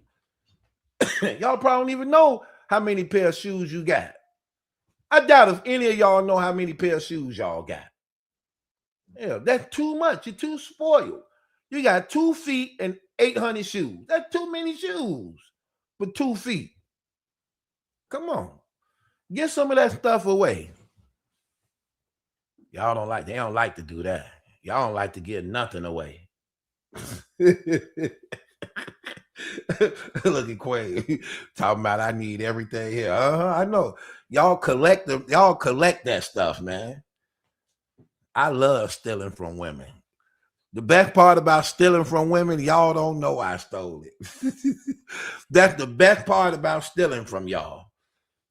Y'all probably don't even know how many pair of shoes you got. I doubt if any of y'all know how many pair of shoes y'all got. Yeah, that's too much. You're too spoiled. You got 2 feet and 800 shoes. That's too many shoes for 2 feet. Come on. Get some of that stuff away. They don't like to do that. Y'all don't like to give nothing away. Look at Quay talking about I need everything here. I know. Y'all collect that stuff, man. I love stealing from women. The best part about stealing from women, y'all don't know I stole it. That's the best part about stealing from y'all.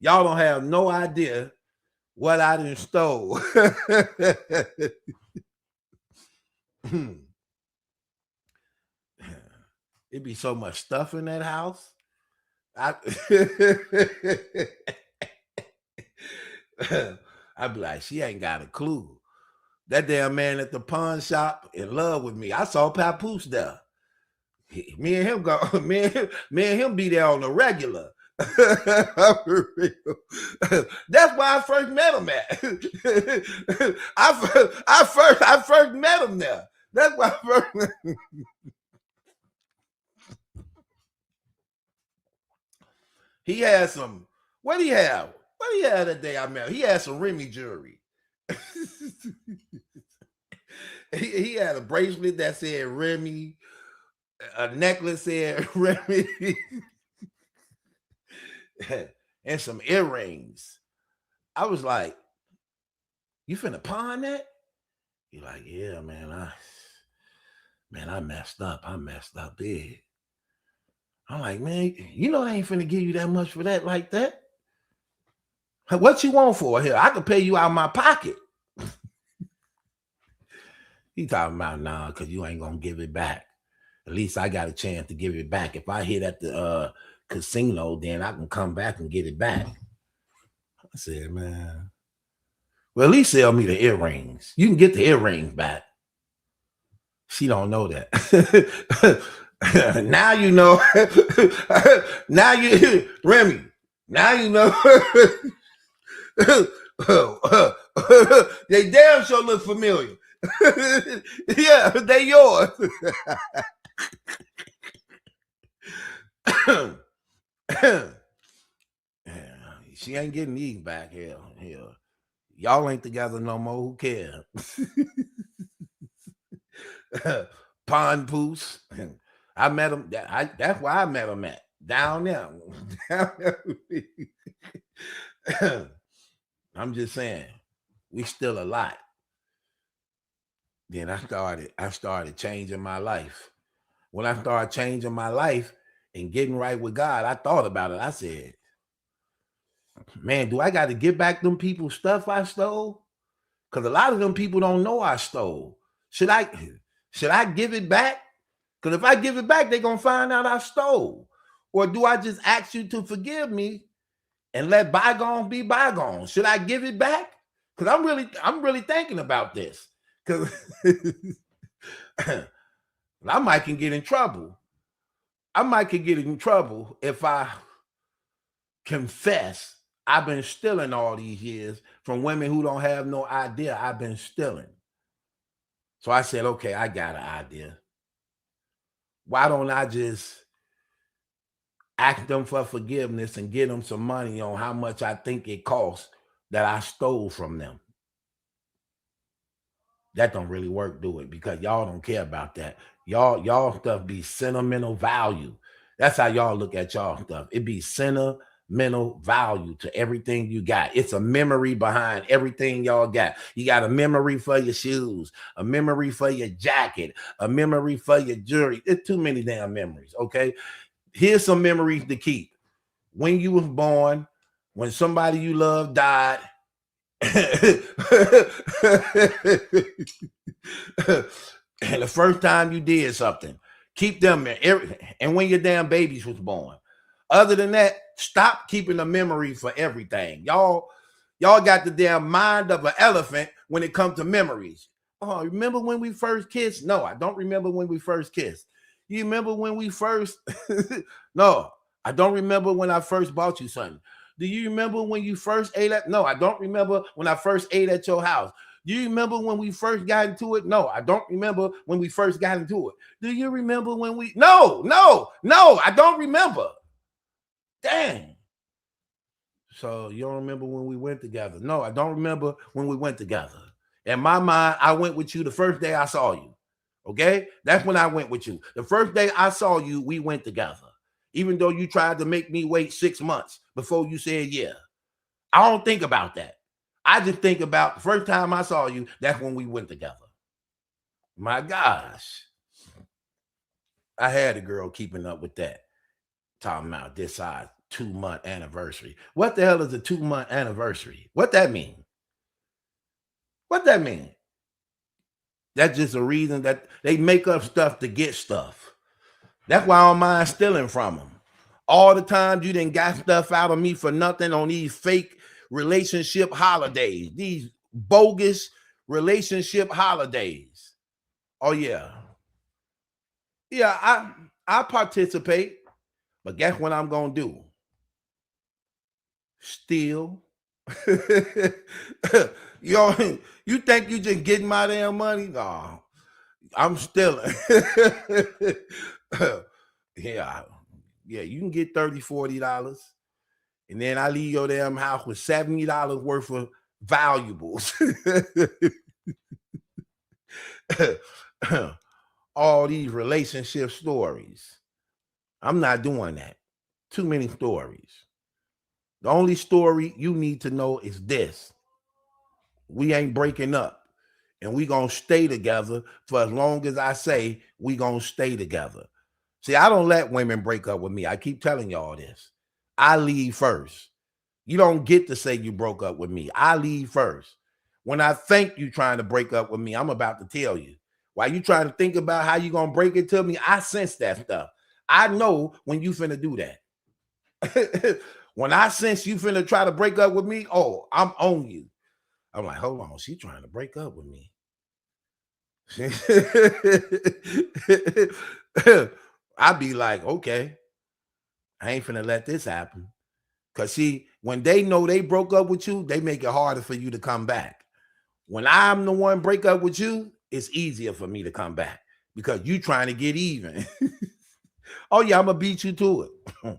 Y'all don't have no idea what I done stole. It'd be so much stuff in that house. I'd be like, she ain't got a clue. That damn man at the pawn shop in love with me. I saw Papoose there. Me and him be there on the regular. That's why I first met him at. I first met him there. That's why I first. He had some. What did he have? What did he have that day I met him? He had some Remy jewelry. He had a bracelet that said Remy, a necklace said Remy, and some earrings. I was like, "You finna pawn that?" He like, "Yeah, man. I messed up. I messed up big." I'm like, "Man, you know I ain't finna give you that much for that like that. What you want for it? Here, I can pay you out of my pocket." He talking about, nah, because you ain't gonna give it back. At least I got a chance to give it back. If I hit at the casino, then I can come back and get it back. I said, man, well, at least sell me the earrings. You can get the earrings back. She don't know that. Now you know. Now you, Remy, now you know. They damn sure look familiar. Yeah, they yours. She ain't getting these back here. Y'all ain't together no more. Who cares? Pond Poos. I met him. That's why I met him at down there. I'm just saying, we still a lot. Then I started changing my life. When I started changing my life and getting right with God, I thought about it. I said, man, do I got to get back them people's stuff I stole? Because a lot of them people don't know I stole. Should I give it back? Because if I give it back, they're going to find out I stole. Or do I just ask you to forgive me and let bygones be bygones? Should I give it back? Because I'm really thinking about this. Because I might can get in trouble. I might can get in trouble if I confess I've been stealing all these years from women who don't have no idea I've been stealing. So I said, okay, I got an idea. Why don't I just ask them for forgiveness and get them some money on how much I think it costs that I stole from them? That don't really work, do it? Because y'all don't care about that. Y'all stuff be sentimental value. That's how y'all look at y'all stuff. It be sentimental value to everything you got. It's a memory behind everything y'all got. You got a memory for your shoes, a memory for your jacket, a memory for your jewelry. It's too many damn memories, okay? Here's some memories to keep. When you was born, when somebody you love died, and the first time you did something, keep them there. And when your damn babies was born. Other than that, stop keeping a memory for everything. Y'all got the damn mind of an elephant when it comes to memories. Oh, remember when we first kissed? No, I don't remember when we first kissed. You remember when we first? No, I don't remember when I first bought you something. Do you remember when you first ate at? No, I don't remember when I first ate at your house. Do you remember when we first got into it? No, I don't remember when we first got into it. Do you remember when we? No, I don't remember. Dang. So you don't remember when we went together? No, I don't remember when we went together. In my mind, I went with you the first day I saw you. Okay? That's when I went with you. The first day I saw you, we went together. Even though you tried to make me wait 6 months before you said yeah. I don't think about that. I just think about the first time I saw you, that's when we went together. My gosh. I had a girl keeping up with that. Talking about this size 2-month anniversary. What the hell is a 2-month anniversary? What that mean? What that mean? That's just a reason that they make up stuff to get stuff. That's why I don't mind stealing from them. All the time you done got stuff out of me for nothing on these fake relationship holidays, these bogus relationship holidays. Oh yeah. Yeah, I participate, but guess what I'm gonna do? Steal. You think you just getting my damn money? No, I'm stealing. Yeah, you can get $30, $40, and then I leave your damn house with $70 worth of valuables. All these relationship stories. I'm not doing that. Too many stories. The only story you need to know is this. We ain't breaking up. And we gonna stay together for as long as I say we gonna stay together. See, I don't let women break up with me. I keep telling y'all this. I leave first. You don't get to say you broke up with me. I leave first. When I think you trying to break up with me, I'm about to tell you. While you trying to think about how you gonna break it to me, I sense that stuff. I know when you finna do that. When I sense you finna try to break up with me, oh, I'm on you. I'm like, hold on, she trying to break up with me. I'd be like, okay, I ain't finna let this happen. Because see, when they know they broke up with you, they make it harder for you to come back. When I'm the one break up with you, it's easier for me to come back because you trying to get even. Oh yeah, I'm gonna beat you to it.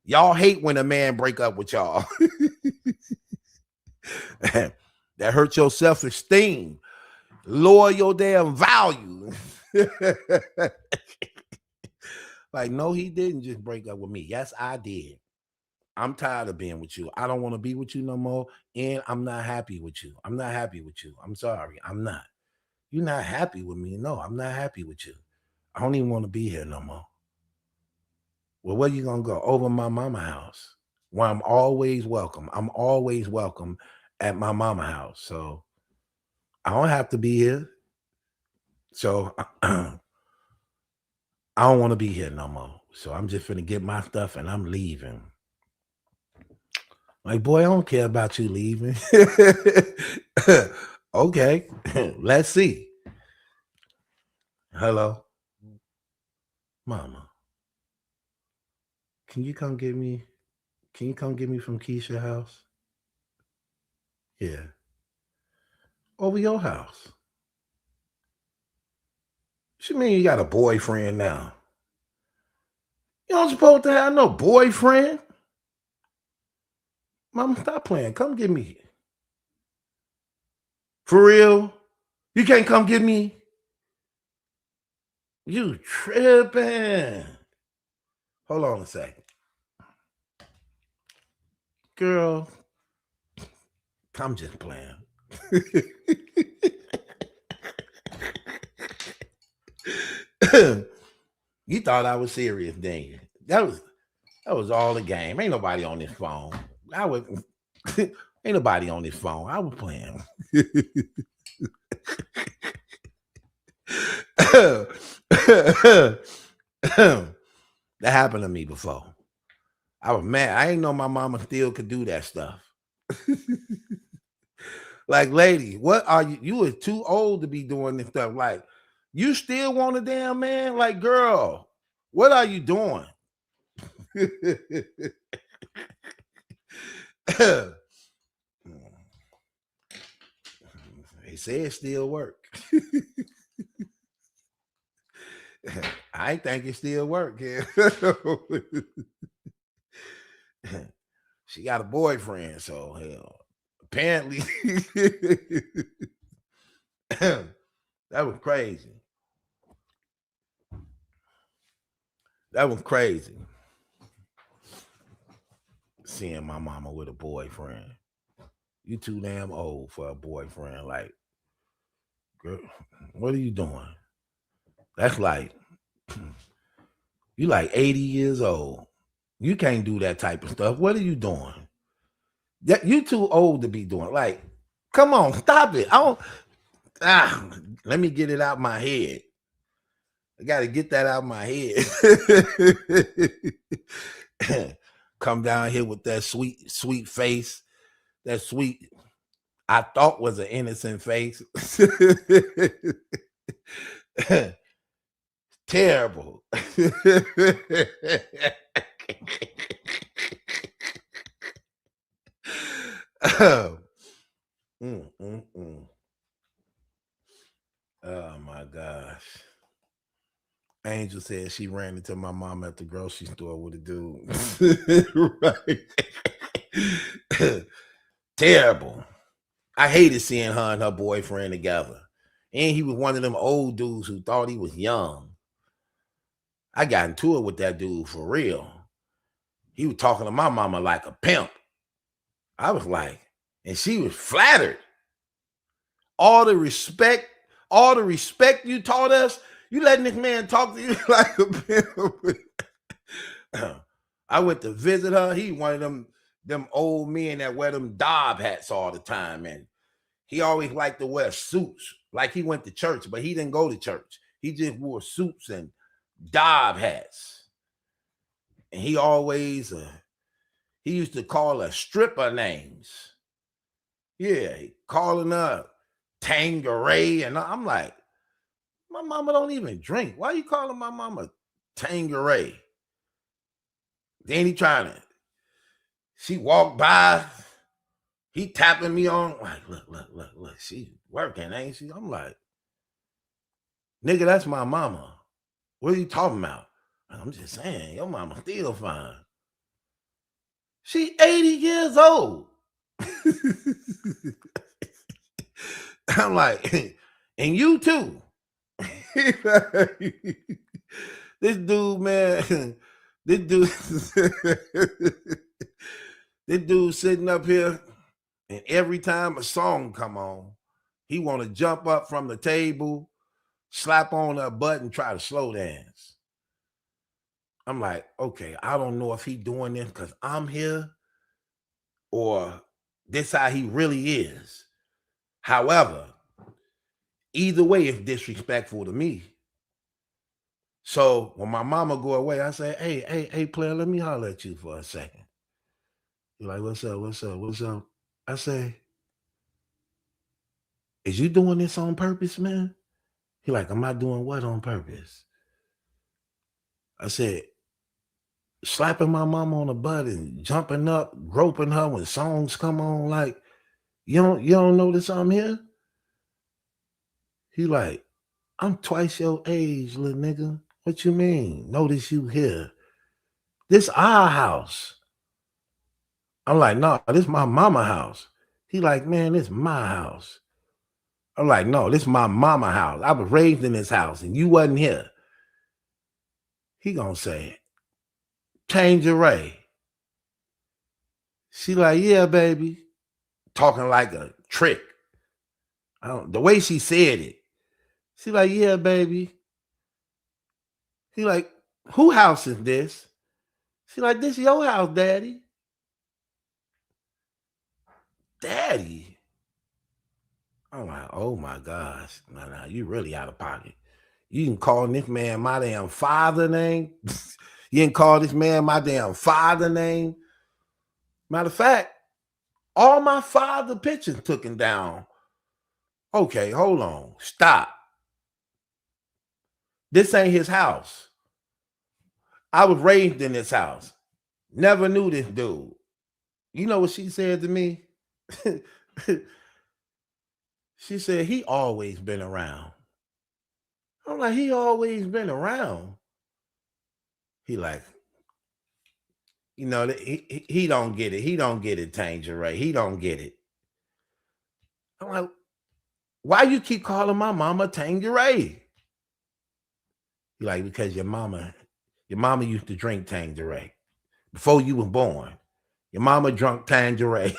Y'all hate when a man break up with y'all. That hurt your self-esteem. Lower your damn value. Like, no, he didn't just break up with me. Yes, I did. I'm tired of being with you. I don't want to be with you no more. And I'm not happy with you. I'm not happy with you. I'm sorry. I'm not. You're not happy with me. No, I'm not happy with you. I don't even want to be here no more. Well, where you gonna go? Over my mama house, where I'm always welcome. I'm always welcome at my mama house. So I don't have to be here. So I don't want to be here no more. So I'm just finna get my stuff and I'm leaving. Like, boy, I don't care about you leaving. Okay, let's see. Hello, mama. Can you come get me? Can you come get me from Keisha's house? Yeah. Over your house. What you mean you got a boyfriend now? You don't supposed to have no boyfriend. Mama, stop playing. Come get me. For real? You can't come get me? You tripping. Hold on a second. Girl, I'm just playing. You thought I was serious, didn't you? That was all a game. Ain't nobody on this phone. Ain't nobody on this phone. I was playing. That happened to me before. I was mad. I ain't know my mama still could do that stuff. Like, lady, what are you? You are too old to be doing this stuff. Like, you still want a damn man? Like, girl, what are you doing? They say it still work. I think it still work. Yeah. She got a boyfriend, so hell, apparently that was crazy. That was crazy. Seeing my mama with a boyfriend. You too damn old for a boyfriend. Like, girl, what are you doing? That's like, you like 80 years old. You can't do that type of stuff. What are you doing? You too old to be doing. Like, come on, stop it. Let me get it out my head. I got to get that out my head. Come down here with that sweet, sweet face. That sweet, I thought was an innocent face. Terrible. Oh my gosh. Angel said she ran into my mom at the grocery store with a dude. Right. Terrible. I hated seeing her and her boyfriend together. And he was one of them old dudes who thought he was young. I got into it with that dude for real. He was talking to my mama like a pimp. I was like, and she was flattered. All the respect you taught us, you letting this man talk to you like a pimp. I went to visit her. He one of them old men that wear them Dob hats all the time, and he always liked to wear suits, like he went to church, but he didn't go to church. He just wore suits and Dob hats. And he always, he used to call her stripper names. Yeah, calling her Tangeray. And I'm like, my mama don't even drink. Why are you calling my mama Tangeray? Then he she walked by, he tapping me on, like, look. she working, ain't she? I'm like, nigga, that's my mama. What are you talking about? I'm just saying, your mama still fine. She 80 years old. I'm like, and you too. This dude, man, this dude, this dude sitting up here, and every time a song come on, he want to jump up from the table, slap on a button, try to slow dance. I'm like, okay, I don't know if he doing this because I'm here or this how he really is. However, either way, it's disrespectful to me. So when my mama go away, I say, hey, player, let me holler at you for a second. You're like, what's up? I say, is you doing this on purpose, man? He like, am I doing what on purpose? I said, slapping my mama on the butt and jumping up, groping her when songs come on, like, you don't notice I'm here? He like, I'm twice your age, little nigga. What you mean? Notice you here. This our house. I'm like, no, this my mama house. He like, man, this my house. I'm like, no, this my mama house. I was raised in this house and you wasn't here. He gonna say, change your Ray. She like, yeah, baby. Talking like a trick. The way she said it. She like, yeah, baby. He like, who house is this? She like, this your house, daddy. Daddy? I'm like, oh my gosh. Nah, you really out of pocket. You can call this man my damn father name. You didn't call this man my damn father name. Matter of fact, all my father pictures took him down. Okay, hold on. Stop. This ain't his house. I was raised in this house. Never knew this dude. You know what she said to me? She said, he always been around. I'm like, he always been around. He like, you know, he don't get it. He don't get it, Tangeray. He don't get it. I'm like, why you keep calling my mama Tangeray? He like, because your mama used to drink Tangeray before you were born. Your mama drunk Tangeray.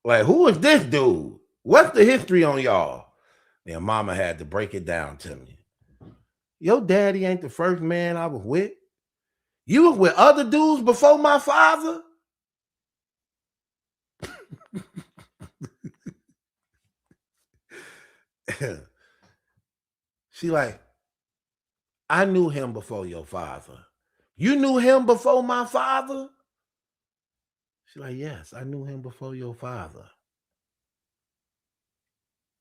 Like, who is this dude? What's the history on y'all? Then mama had to break it down to me. Your daddy ain't the first man I was with. You was with other dudes before my father? She like, I knew him before your father. You knew him before my father? She like, yes, I knew him before your father.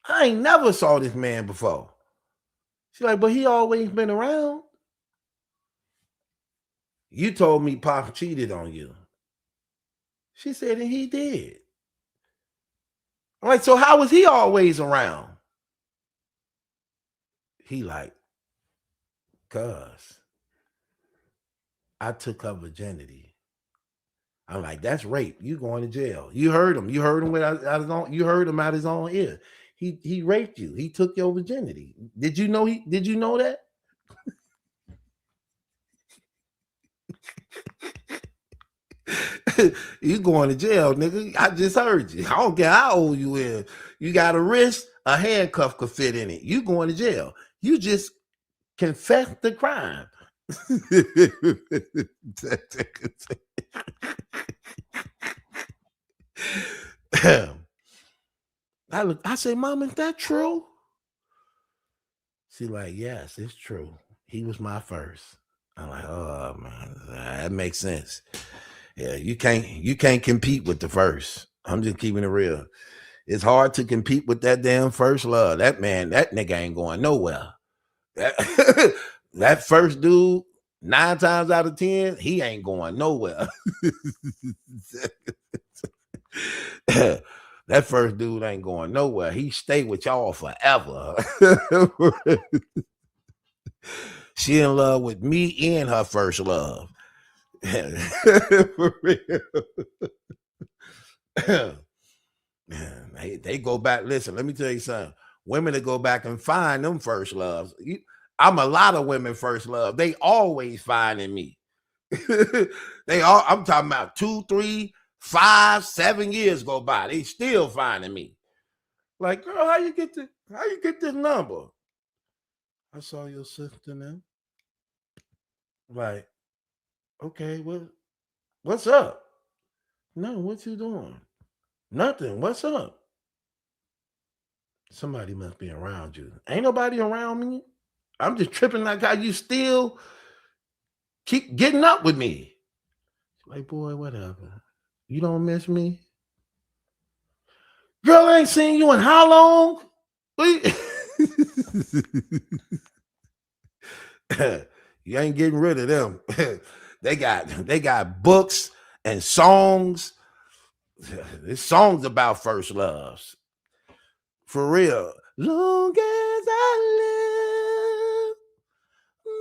I ain't never saw this man before. She like, but he always been around. You told me Pop cheated on you. She said, and he did. I'm like, so how was he always around? He like, cuz I took her virginity. I'm like, that's rape. You going to jail. You heard him. You heard him you heard him out his own ear. He raped you. He took your virginity. Did you know that? You going to jail, nigga. I just heard you. I don't care how old you is. You got a wrist, a handcuff could fit in it. You going to jail. You just confessed the crime. I say, Mom, is that true? She like, yes, it's true. He was my first. I'm like, oh man, that makes sense. Yeah, you can't compete with the first. I'm just keeping it real. It's hard to compete with that damn first love. That nigga ain't going nowhere. That first dude, 9 times out of 10, he ain't going nowhere. That first dude ain't going nowhere. He stay with y'all forever. She in love with me and her first love. For real. They go back. Listen, let me tell you something. Women that go back and find them first loves. I'm a lot of women first love. They always finding me. I'm talking about 2, 3, 5, 7 years go by. They still finding me. Like, girl, how you get this number? I saw your sister now. Like, okay, what's up? No, what you doing? Nothing. What's up? Somebody must be around you. Ain't nobody around me. I'm just tripping like how you still keep getting up with me. Like, boy, whatever. You don't miss me? Girl, I ain't seen you in how long? You ain't getting rid of them. They got books and songs. There's songs about first loves. For real. Long as I live,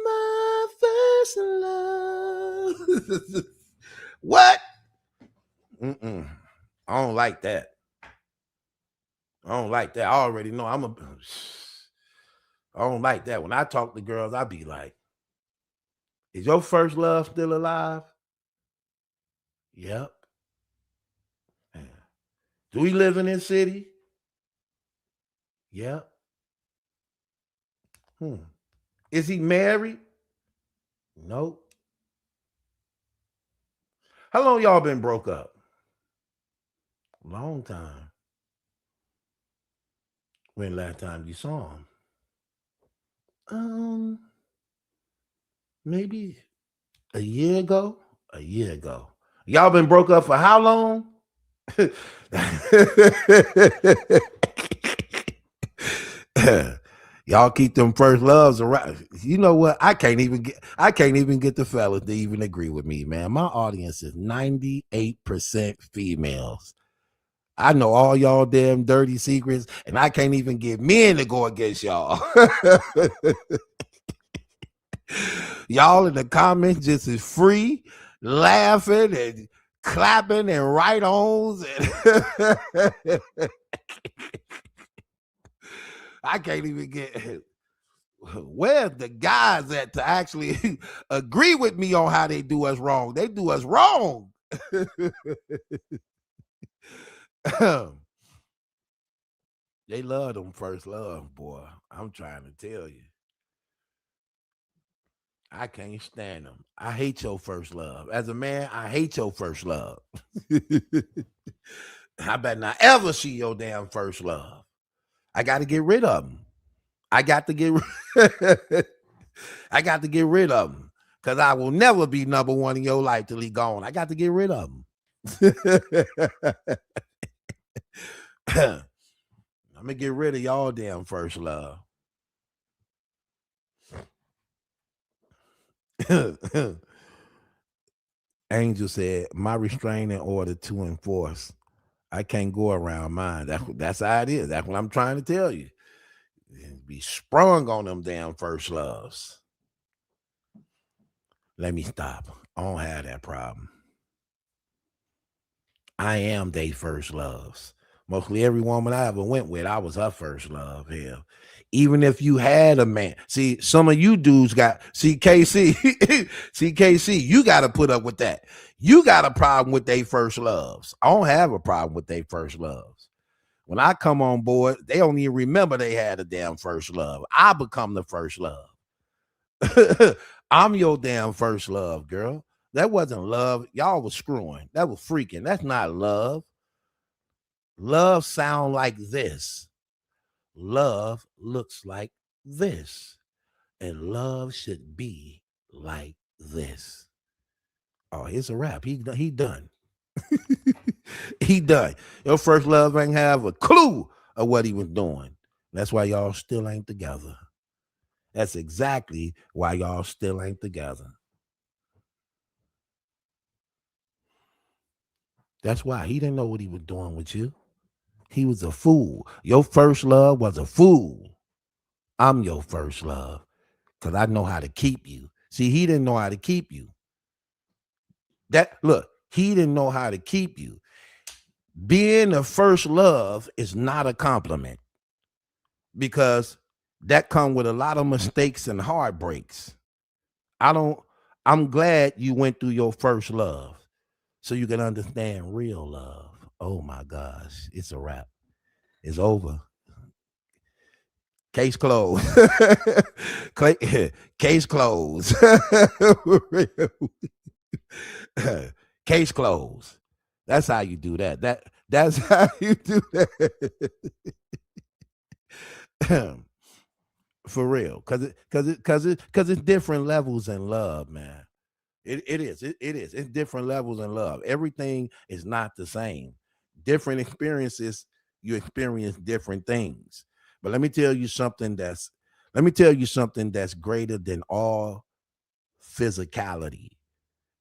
my first love. What? I don't like that. I don't like that. I already know I don't like that. When I talk to girls, I be like, is your first love still alive? Yep. Do we live in this city? Yep. Is he married? Nope. How long y'all been broke up? Long time. When last time you saw him? Maybe a year ago. Y'all been broke up for how long? Y'all keep them first loves around. You know what? I can't even get the fellas to even agree with me, man. My audience is 98% females. I know all y'all damn dirty secrets, and I can't even get men to go against y'all. Y'all in the comments just is free, laughing and clapping and right-ons. And I can't even get... Where's the guys at to actually agree with me on how they do us wrong? They do us wrong. They love them first love, boy. I'm trying to tell you. I can't stand them. I hate your first love. As a man, I hate your first love. I better not ever see your damn first love. I got to get rid of them. I got to get rid of them because I will never be number one in your life till he gone. I got to get rid of them. I'm going to get rid of y'all damn first love. Angel said, my restraining order to enforce. I can't go around mine. That's how it is. That's what I'm trying to tell you. Be sprung on them damn first loves. Let me stop. I don't have that problem. I am they first loves. Mostly every woman I ever went with, I was her first love. Hell, even if you had a man. See, some of you dudes KC, you got to put up with that. You got a problem with they first loves. I don't have a problem with they first loves. When I come on board, they don't even remember they had a damn first love. I become the first love. I'm your damn first love, girl. That wasn't love. Y'all was screwing. That was freaking. That's not love. Love sound like this. Love looks like this. And love should be like this. Oh, it's a wrap. He done. He done. Your first love ain't have a clue of what he was doing. That's why y'all still ain't together. That's exactly why y'all still ain't together. That's why he didn't know what he was doing with you. He was a fool. Your first love was a fool. I'm your first love because I know how to keep you. See, he didn't know how to keep you. He didn't know how to keep you. Being a first love is not a compliment because that comes with a lot of mistakes and heartbreaks. I'm glad you went through your first love so you can understand real love. Oh my gosh, it's a wrap. It's over. Case closed. Case closed. Case closed. That's how you do that. That's how you do that. For real. Cause it's different levels in love, man. It is. It's different levels in love. Everything is not the same. Different experiences, you experience different things. But let me tell you something that's greater than all physicality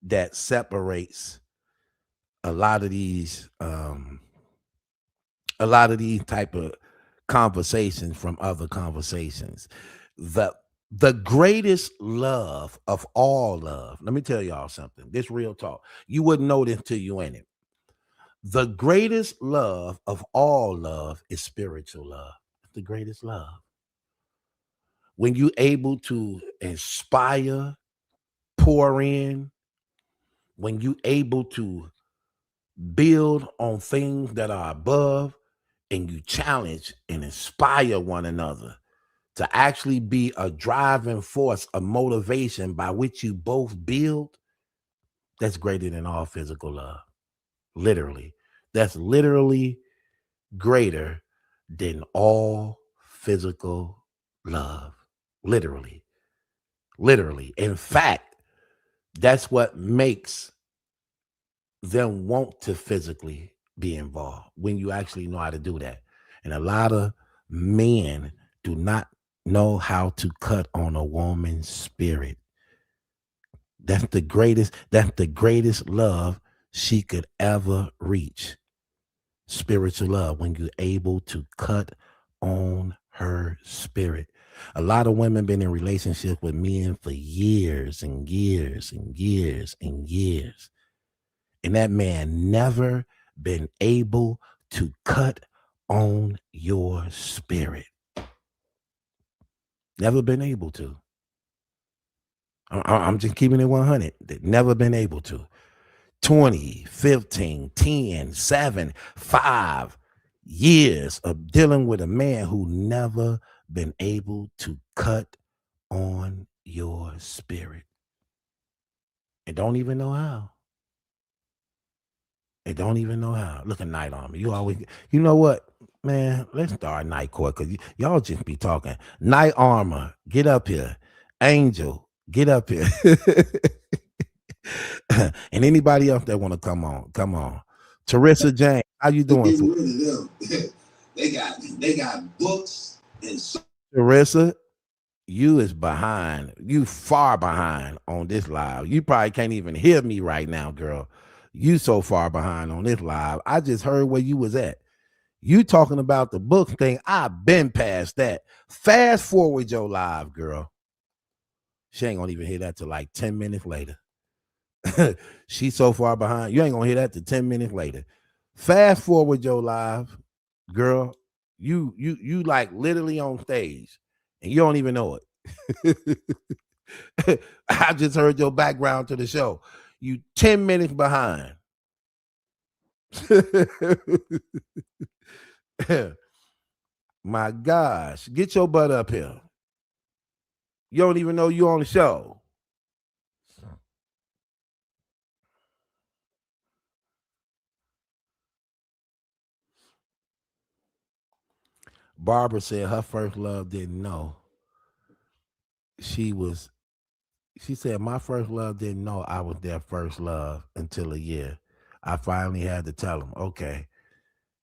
that separates a lot of these type of conversations from other conversations. The greatest love of all love. Let me tell y'all something. This real talk. You wouldn't know this till you in it. The greatest love of all love is spiritual love. It's the greatest love. When you're able to inspire, pour in, when you're able to build on things that are above, and you challenge and inspire one another to actually be a driving force, a motivation by which you both build, that's greater than all physical love. Literally. That's literally greater than all physical love. Literally. In fact, that's what makes them want to physically be involved when you actually know how to do that. And a lot of men do not know how to cut on a woman's spirit. That's the greatest love she could ever reach. Spiritual love, when you're able to cut on her spirit. A lot of women been in relationships with men for years and years and years and years. And that man never been able to cut on your spirit. Never been able to. I'm just keeping it 100. They've never been able to. 20, 15, 10, 7, 5 years of dealing with a man who never been able to cut on your spirit. And don't even know how. Look at Night Armor. You always, you know what, man? Let's start Night Court because y'all just be talking. Night Armor, get up here. Angel, get up here. And anybody else that want to come on. Teresa Jane, how you doing? They got books and Teresa, you is behind. You far behind on this live. You probably can't even hear me right now, girl. You so far behind on this live. I just heard where you was at. You talking about the book thing. I've been past that. Fast forward your live, girl. She ain't gonna even hear that till like 10 minutes later. She's so far behind. You ain't gonna hear that till 10 minutes later. Fast forward your live, girl. You like literally on stage and you don't even know it. I just heard your background to the show. You 10 minutes behind. My gosh, get your butt up here. You don't even know you on the show. Barbara said her first love didn't know. She said, my first love didn't know I was their first love until a year. I finally had to tell them, okay,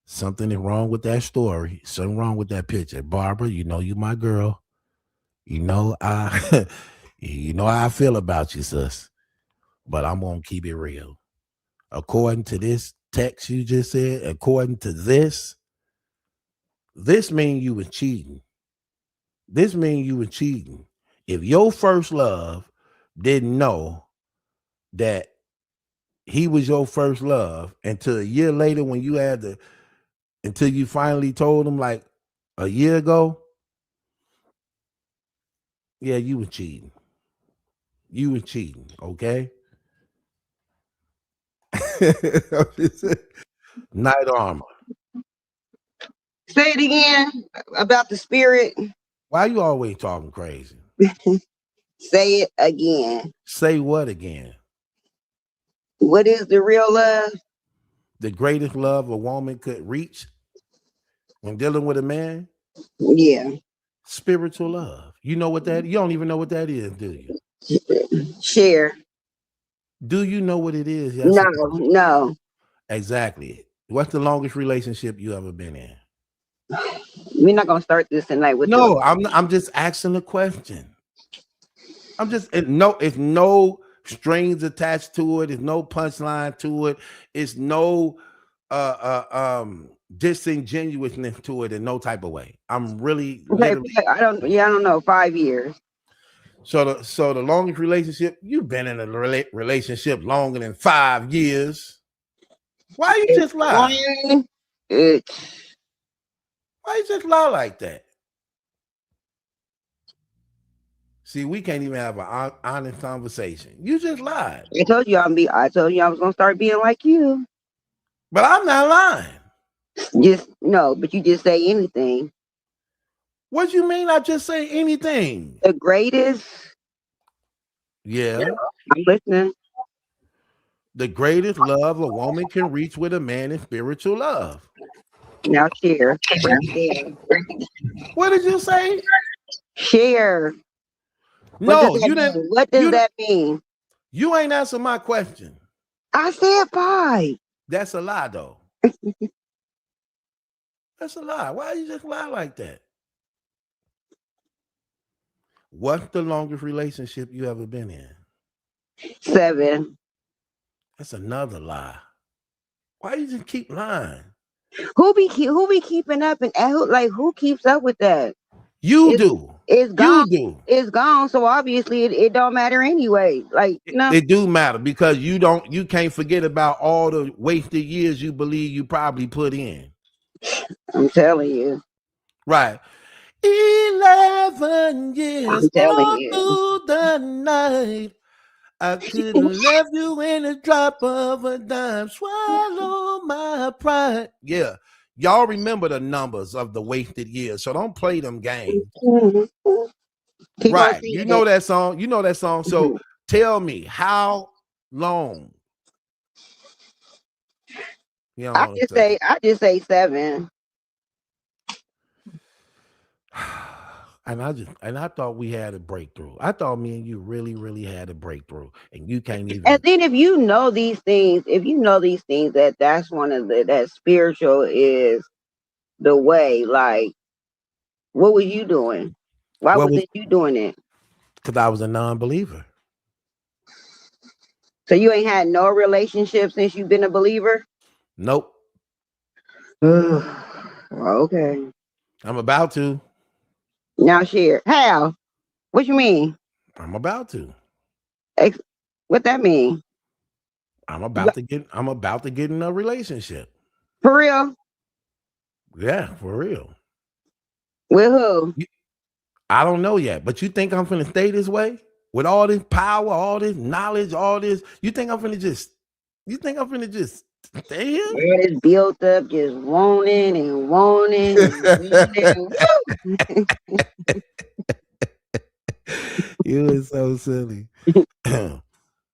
something is wrong with that story. Something wrong with that picture. Barbara, you know you my girl. You know I you know how I feel about you, sis. But I'm gonna keep it real. According to this text you just said, according to this means you was cheating. This means you were cheating. If your first love didn't know that he was your first love until a year later when you had to, until you finally told him like a year ago, yeah, you were cheating. You were cheating, okay? Night armor. Say it again about the spirit. Why you always talking crazy? Say it again. Say what again? What is the real love? The greatest love a woman could reach when dealing with a man? Yeah. Spiritual love. You know what that? You don't even know what that is, do you? Share. Do you know what it is? Yes. No. Exactly. What's the longest relationship you ever been in? We're not gonna start this tonight with No, I'm just asking a question. I'm just it's no strings attached to it. There's no punchline to it. It's no disingenuousness to it in no type of way. I'm really literally. I don't know. 5 years. So the longest relationship you've been in a relationship longer than 5 years. Why you just lie? Why you just lie like that? See, we can't even have an honest conversation. You just lied. I told you I was gonna start being like you. But I'm not lying. Just no, but you just say anything. What you mean I just say anything? The greatest. Yeah. I'm listening. The greatest love a woman can reach with a man is spiritual love. Now share. What did you say? Share. No, you didn't. What does that mean? You ain't answer my question. I said 5. That's a lie, though. That's a lie. Why you just lie like that? What's the longest relationship you ever been in? 7. That's another lie. Why you just keep lying? Who be keeping up and who keeps up with that? You do. It's gone. You do. It's gone. So obviously it don't matter anyway. Like no. It do matter because you can't forget about all the wasted years you believe you probably put in. I'm telling you. Right. 11 years all you. through the night. I could have left you in a drop of a dime. Swallow my pride. Yeah. Y'all remember the numbers of the wasted years, so don't play them games. Right. You know that song. You know that song. So tell me, how long? I just say 7. And I thought we had a breakthrough. I thought me and you really, really had a breakthrough, and you can't even. And then if you know these things, that's one of that spiritual is the way. Like, what were you doing? Why wasn't you doing it? Because I was a non-believer. So you ain't had no relationship since you've been a believer? Nope. Okay. I'm about to. Now share. How? What you mean? I'm about to. What that mean? I'm about to get in a relationship. For real? Yeah, for real. With who? I don't know yet, but you think I'm finna stay this way? With all this power, all this knowledge, all this, you think I'm finna just stay here? It's built up, just wanting and wanting and wanting. You is so silly.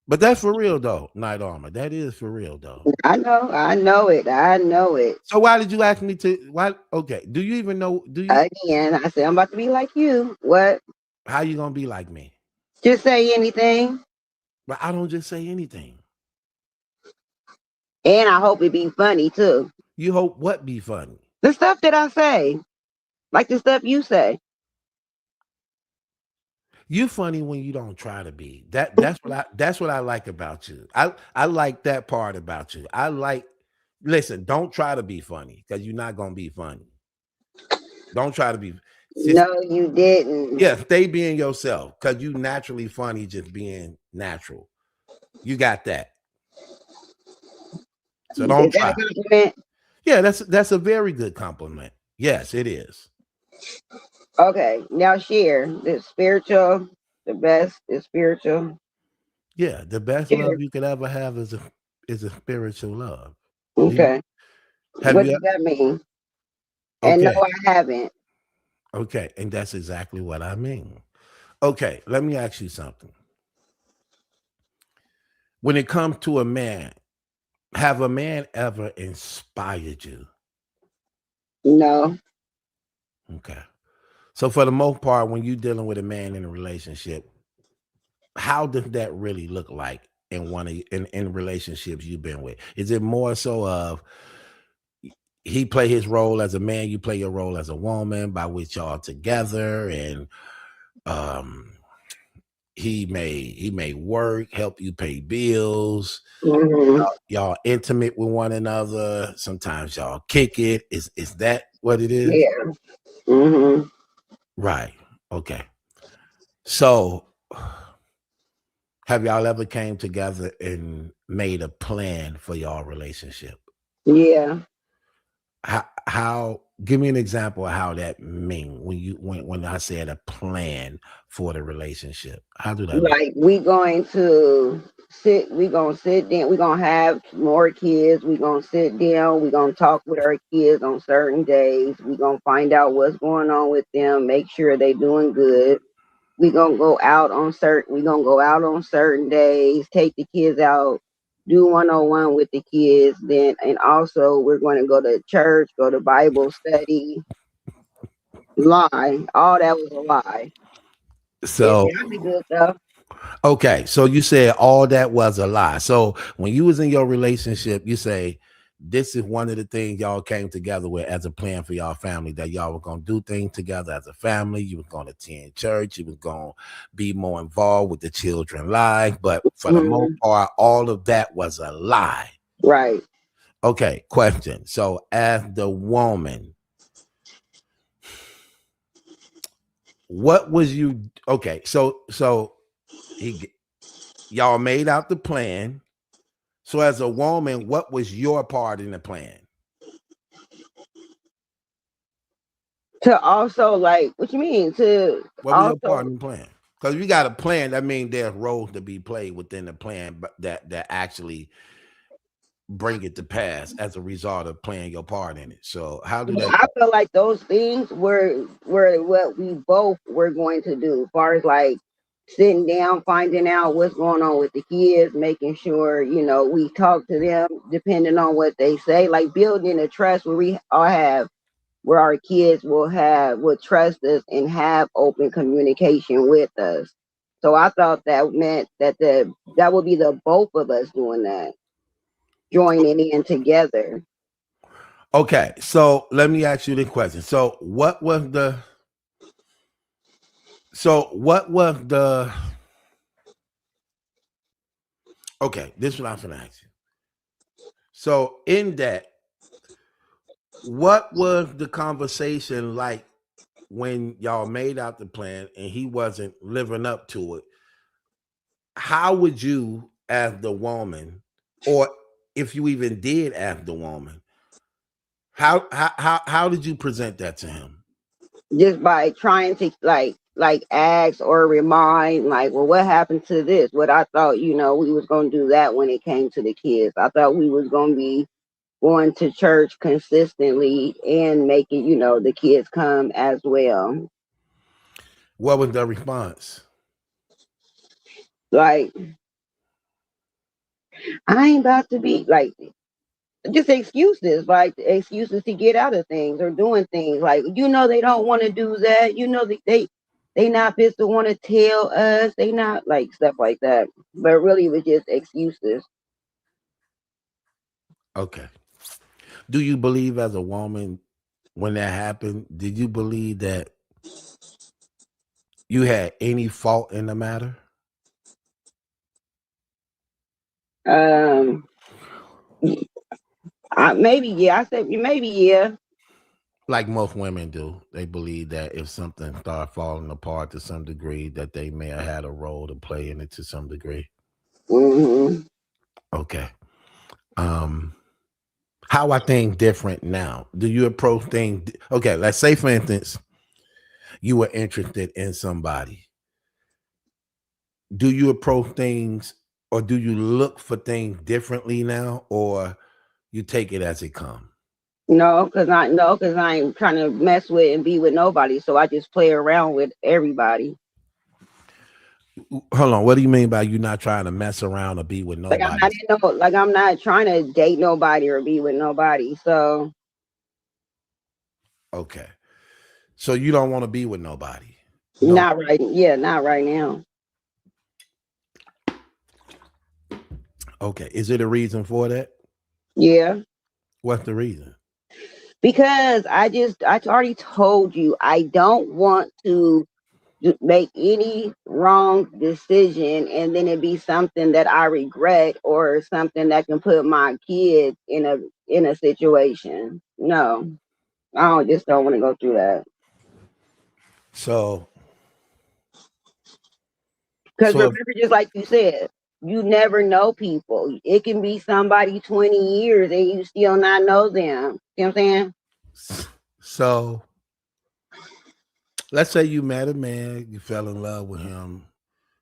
But that's for real though, Night Armor. That is for real though. I know it. So why did you ask me to? Why? Okay. Do you even know? Do you? Again, I said I'm about to be like you. What? How you gonna be like me? Just say anything. But I don't just say anything. And I hope it be funny too. You hope what be funny? The stuff that I say, like the stuff you say. You funny when you don't try to be. That's what I like about you. I like that part about you. I like Listen, don't try to be funny because you're not gonna be funny. Don't try to be. Just, No, you didn't. yeah, stay being yourself because you naturally funny just being natural. You got that. So don't Is that try. a compliment? Yeah, that's a very good compliment. Yes, it is. Okay, now share the spiritual. The best is spiritual. Yeah, the best Share. love you could ever have is a spiritual love. Do you Okay. have What you does that mean? And no, okay, I haven't. okay, and that's exactly what I mean. Okay, let me ask you something. When it comes to a man, have a man ever inspired you? No. Okay. So for the most part, when you're dealing with a man in a relationship, how does that really look like in in relationships you've been with? Is it more so of he play his role as a man, you play your role as a woman, by which y'all together, and um he may work, help you pay bills, Hmm. y'all intimate with one another, sometimes y'all kick it. Is that what it is? Yeah. Hmm. Right. Okay. So have y'all ever came together and made a plan for y'all relationship? Yeah. How give me an example of how that mean when I said a plan for the relationship. How do that look? Like we gonna sit down, we gonna have more kids, we gonna sit down, we gonna talk with our kids on certain days, we gonna find out what's going on with them, make sure they doing good. We gonna go out on certain days, take the kids out, do 101 with the kids, then and also we're gonna go to church, go to Bible study. Lie. All that was a lie. It So sounded good though. okay, so you said all that was a lie. So when you was in your relationship, you say this is one of the things y'all came together with as a plan for y'all family, that y'all were gonna do things together as a family. You were gonna attend church. You were gonna be more involved with the children life. But for the most Mhm. part, all of that was a lie. Right. Okay, question. So as the woman, what was you okay? So he y'all made out the plan. So as a woman, what was your part in the plan? To also like, what you mean? To What was your part also, in the plan? Because if you got a plan, that means there's roles to be played within the plan, but that actually bring it to pass as a result of playing your part in it. So how do that I go? feel like those things were what we both were going to do. As far as like sitting down, finding out what's going on with the kids, making sure we talk to them, depending on what they say, like building a trust where we all have where our kids will trust us and have open communication with us. So I thought that meant that would be the both of us doing that, joining in together. Okay, so let me ask you the question. What was the okay, this is what I'm gonna ask you. So in that, what was the conversation like when y'all made out the plan and he wasn't living up to it? How would you, as the woman, or if you even did as the woman, how did you present that to him? Just by trying to like ask or remind, like, well, what happened to this? What I thought, we was gonna do that when it came to the kids. I thought we was gonna be going to church consistently and making, the kids come as well. What was the response? Like, I ain't about to be like just excuses, like excuses to get out of things or doing things. Like, they don't want to do that. They not supposed to want to tell us. They not like stuff like that. But really, it was just excuses. Okay. Do you believe as a woman when that happened, did you believe that you had any fault in the matter? Um, Maybe, yeah. I said maybe, yeah. Like most women do. They believe that if something start falling apart to some degree, that they may have had a role to play in it to some degree. Mm-hmm. Okay. How are things different now? Do you approach things? Okay, let's say for instance, you were interested in somebody. Do you approach things or do you look for things differently now, or you take it as it comes? Cause I ain't trying to mess with and be with nobody. So I just play around with everybody. Hold on. What do you mean by you not trying to mess around or be with Like I'm nobody? not like I'm not trying to date nobody or be with nobody. So Okay. So you don't want to be with nobody. No. not right. Yeah, not right now. Okay. Is it a reason for that? Yeah. What's the reason? Because I already told you I don't want to make any wrong decision and then it be something that I regret or something that can put my kids in a situation. No, I just don't want to go through that. So Because so remember, just like you said, you never know people. It can be somebody 20 years and you still not know them. You know what I'm saying? so let's say you met a man, you fell in love with him,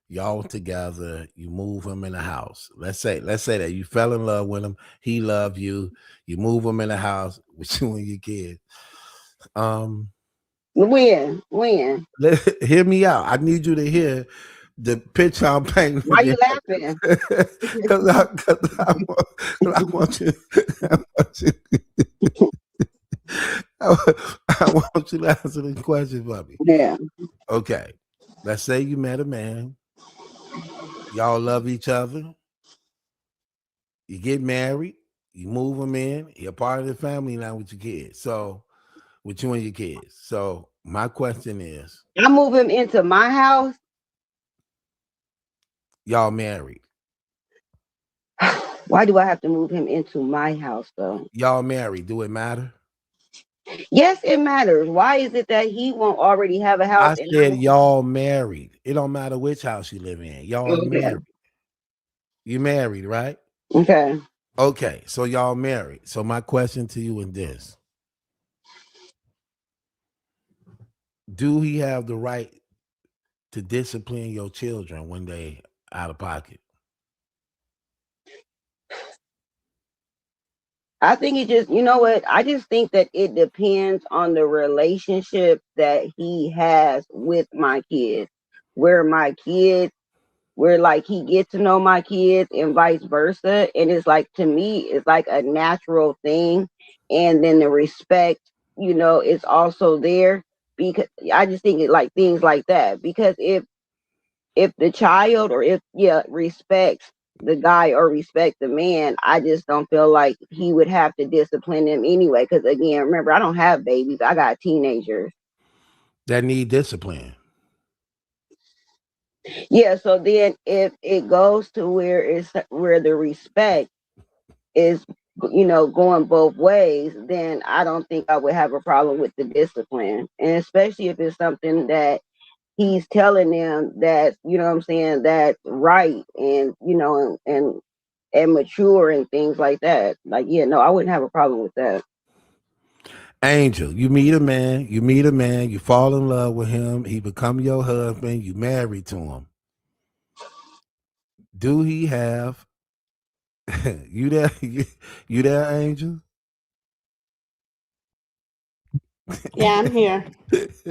y'all together, you move him in the house. Let's say that you fell in love with him, he loved you, you move him in the house with you and your kid. Um When? Hear me out. I need you to hear the picture I'm painting for Why you. you laughing? Cause I want you, I want you, I want you to answer this question for me. Yeah. Okay. Let's say you met a man, y'all love each other, you get married, you move him in, you're part of the family now with your kids. So with you and your kids. So my question is, I move him into my house. y'all married. Why do I have to move him into my house though? Y'all married. Do it matter? Yes, it matters. Why is it that he won't already have a house I and I said y'all married. It don't matter which house you live in. Y'all won't? Okay. married. You married, right? Okay. Okay, so y'all married. So my question to you is this: do he have the right to discipline your children when they out of pocket? I think it just, you know what? I just think that it depends on the relationship that he has with my kids. Where my kids, where like he gets to know my kids and vice versa. And it's like, to me, it's like a natural thing. And then the respect, it's also there because I just think it like things like that. Because if the child or if respects the guy or respect the man, I just don't feel like he would have to discipline them anyway. Because again, remember, I don't have babies, I got teenagers. That need discipline. Yeah, so then if it goes to where the respect is going both ways, then I don't think I would have a problem with the discipline, and especially if it's something that he's telling them that, what I'm saying, that's right, and and mature and things like that. Like, yeah, no, I wouldn't have a problem with that. Angel, you meet a man, you fall in love with him, he become your husband, you married to him. Do he have you there? You there, Angel? Yeah, I'm here. Did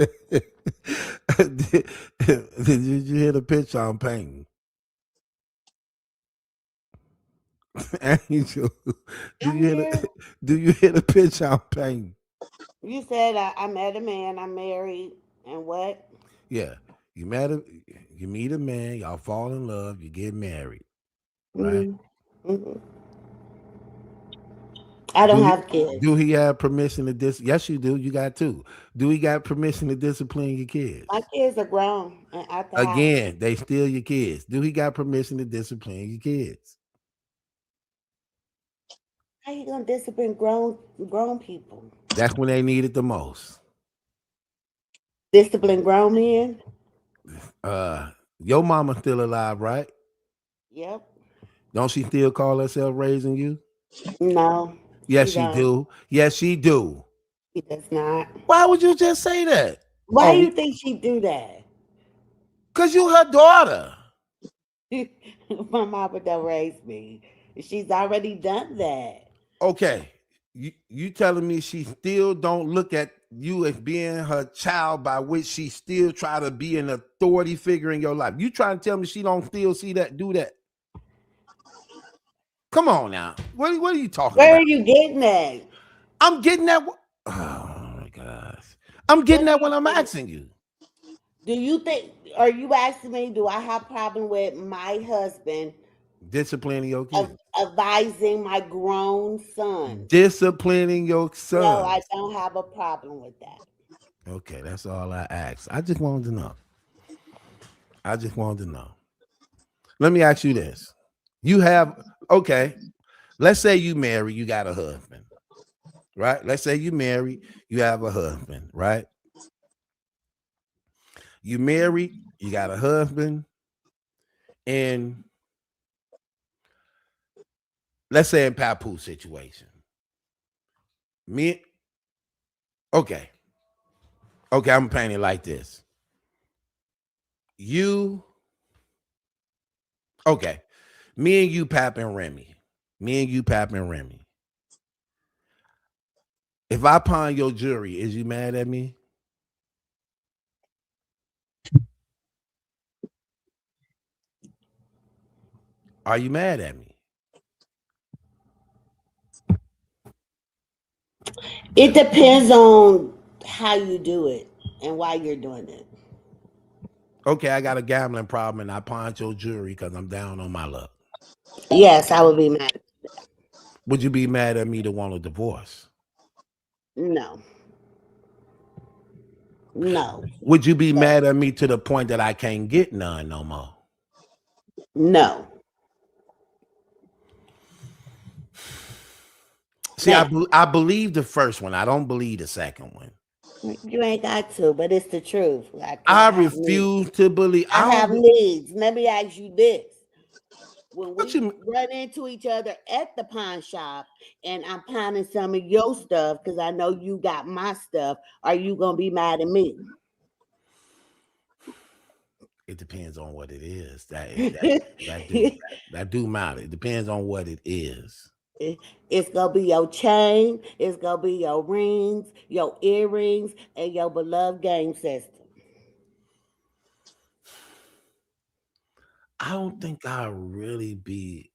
you hear the picture I'm painting? Angel, do I'm you hear here. the do you hear the picture I'm painting? You said I met a man, I'm married, and what? Yeah. You met a you meet a man, y'all fall in love, you get married, right? hmm hmm I Do don't he have kids. do he have permission to yes you do, you got two. Do he got permission to discipline your My kids? kids are grown and at the house. Again, they still your kids. Do he got permission to discipline your kids? How you gonna discipline grown people? That's when they need it the most. Discipline grown men? Uh, your mama still alive, right? Yep. Don't she still call herself raising you? No, Yes, she she don't. do. Yes, she do. She does not. Why would you just say that? Why Oh, you think she do that? because you her daughter. My mama don't raise me. She's already done that. Okay. You telling me she still don't look at you as being her child by which she still try to be an authority figure in your life. You trying to tell me she don't still see that, do that? Come on now. What are you talking Where about? are you getting at? I'm getting that. Oh my gosh. I'm What getting are that you when I'm getting? asking you. Do you think? Are you asking me? Do I have problem with my husband Disciplining your kids. advising my grown son? Disciplining your No, I sons. don't have a problem with that. Okay, that's all I asked. I just wanted to know. I just wanted to know. Let me ask you this. You have, okay, let's say you marry, you got a husband, right? Let's say you marry, you have a husband, right? You married, you got a husband, and let's say in Papoose situation. Me, okay, okay, I'm painting like this. You, okay, me and you, Pap and Remy. Me and you, Pap and Remy. If I pawn your jewelry, is you mad at me? Are you mad at me? It depends on how you do it and why you're doing it. Okay, I got a gambling problem and I pawned your jewelry because I'm down on my luck. Yes, I would be mad. Would you be mad at me to want a divorce? No, no, Would you be mad at me to the point that I can't get none no more? no. See, Now, I believe the first one. I don't believe the second one. you ain't got to, but it's the truth. Because I I have needs. refuse to believe. I I have don't. needs. Let me ask you this. When What we you? run into each other at the pawn shop and I'm pawning some of your stuff because I know you got my stuff, are you going to be mad at me? It depends on what it is. That do matter. It depends on what it is. It's gonna be your chain, it's gonna be your rings, your earrings, and your beloved game system. I don't think I'll really be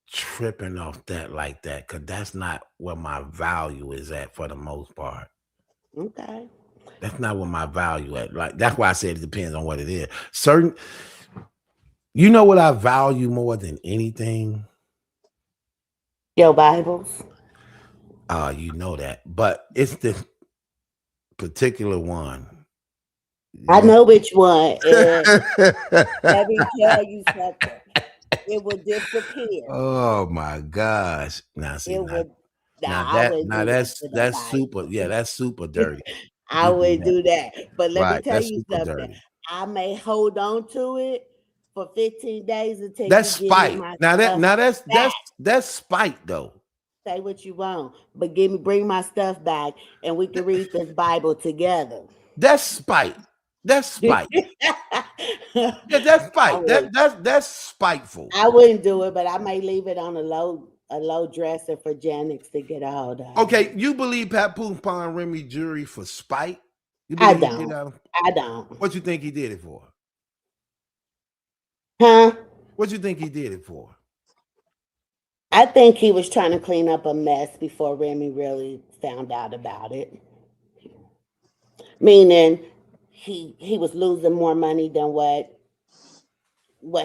tripping off that like that because that's not where my value is at for the most part. Okay. That's not what my value at. Like that's why I said it depends on what it is. Certain, you know what I value more than anything. Your Bibles. You know that, but it's the particular one. I You know which one. And know. let me tell you something. It would disappear. Oh my gosh! Now see, It would. now Nah, I that wouldn't now do that that's to that's nobody. super. Yeah, that's super dirty. I You do would that, do that. But let me right? tell That's you super something. dirty. I may hold on to it for 15 days until That's you give me spite. my Now that stuff now that's back. that's that's spite though. Say what you want, but bring my stuff back, and we can read this Bible together. That's spite. That's spite. I Yeah, that's spite. would. That's spiteful. I wouldn't do it, but I may leave it on a low dresser for Janice to get a hold of. Okay, you believe Pat Poon Remy jury for spite? You I believe he did don't. that? I don't. What you think he did it for? Huh? What you think he did it for? I think he was trying to clean up a mess before Remy really found out about it. Meaning, he was losing more money than what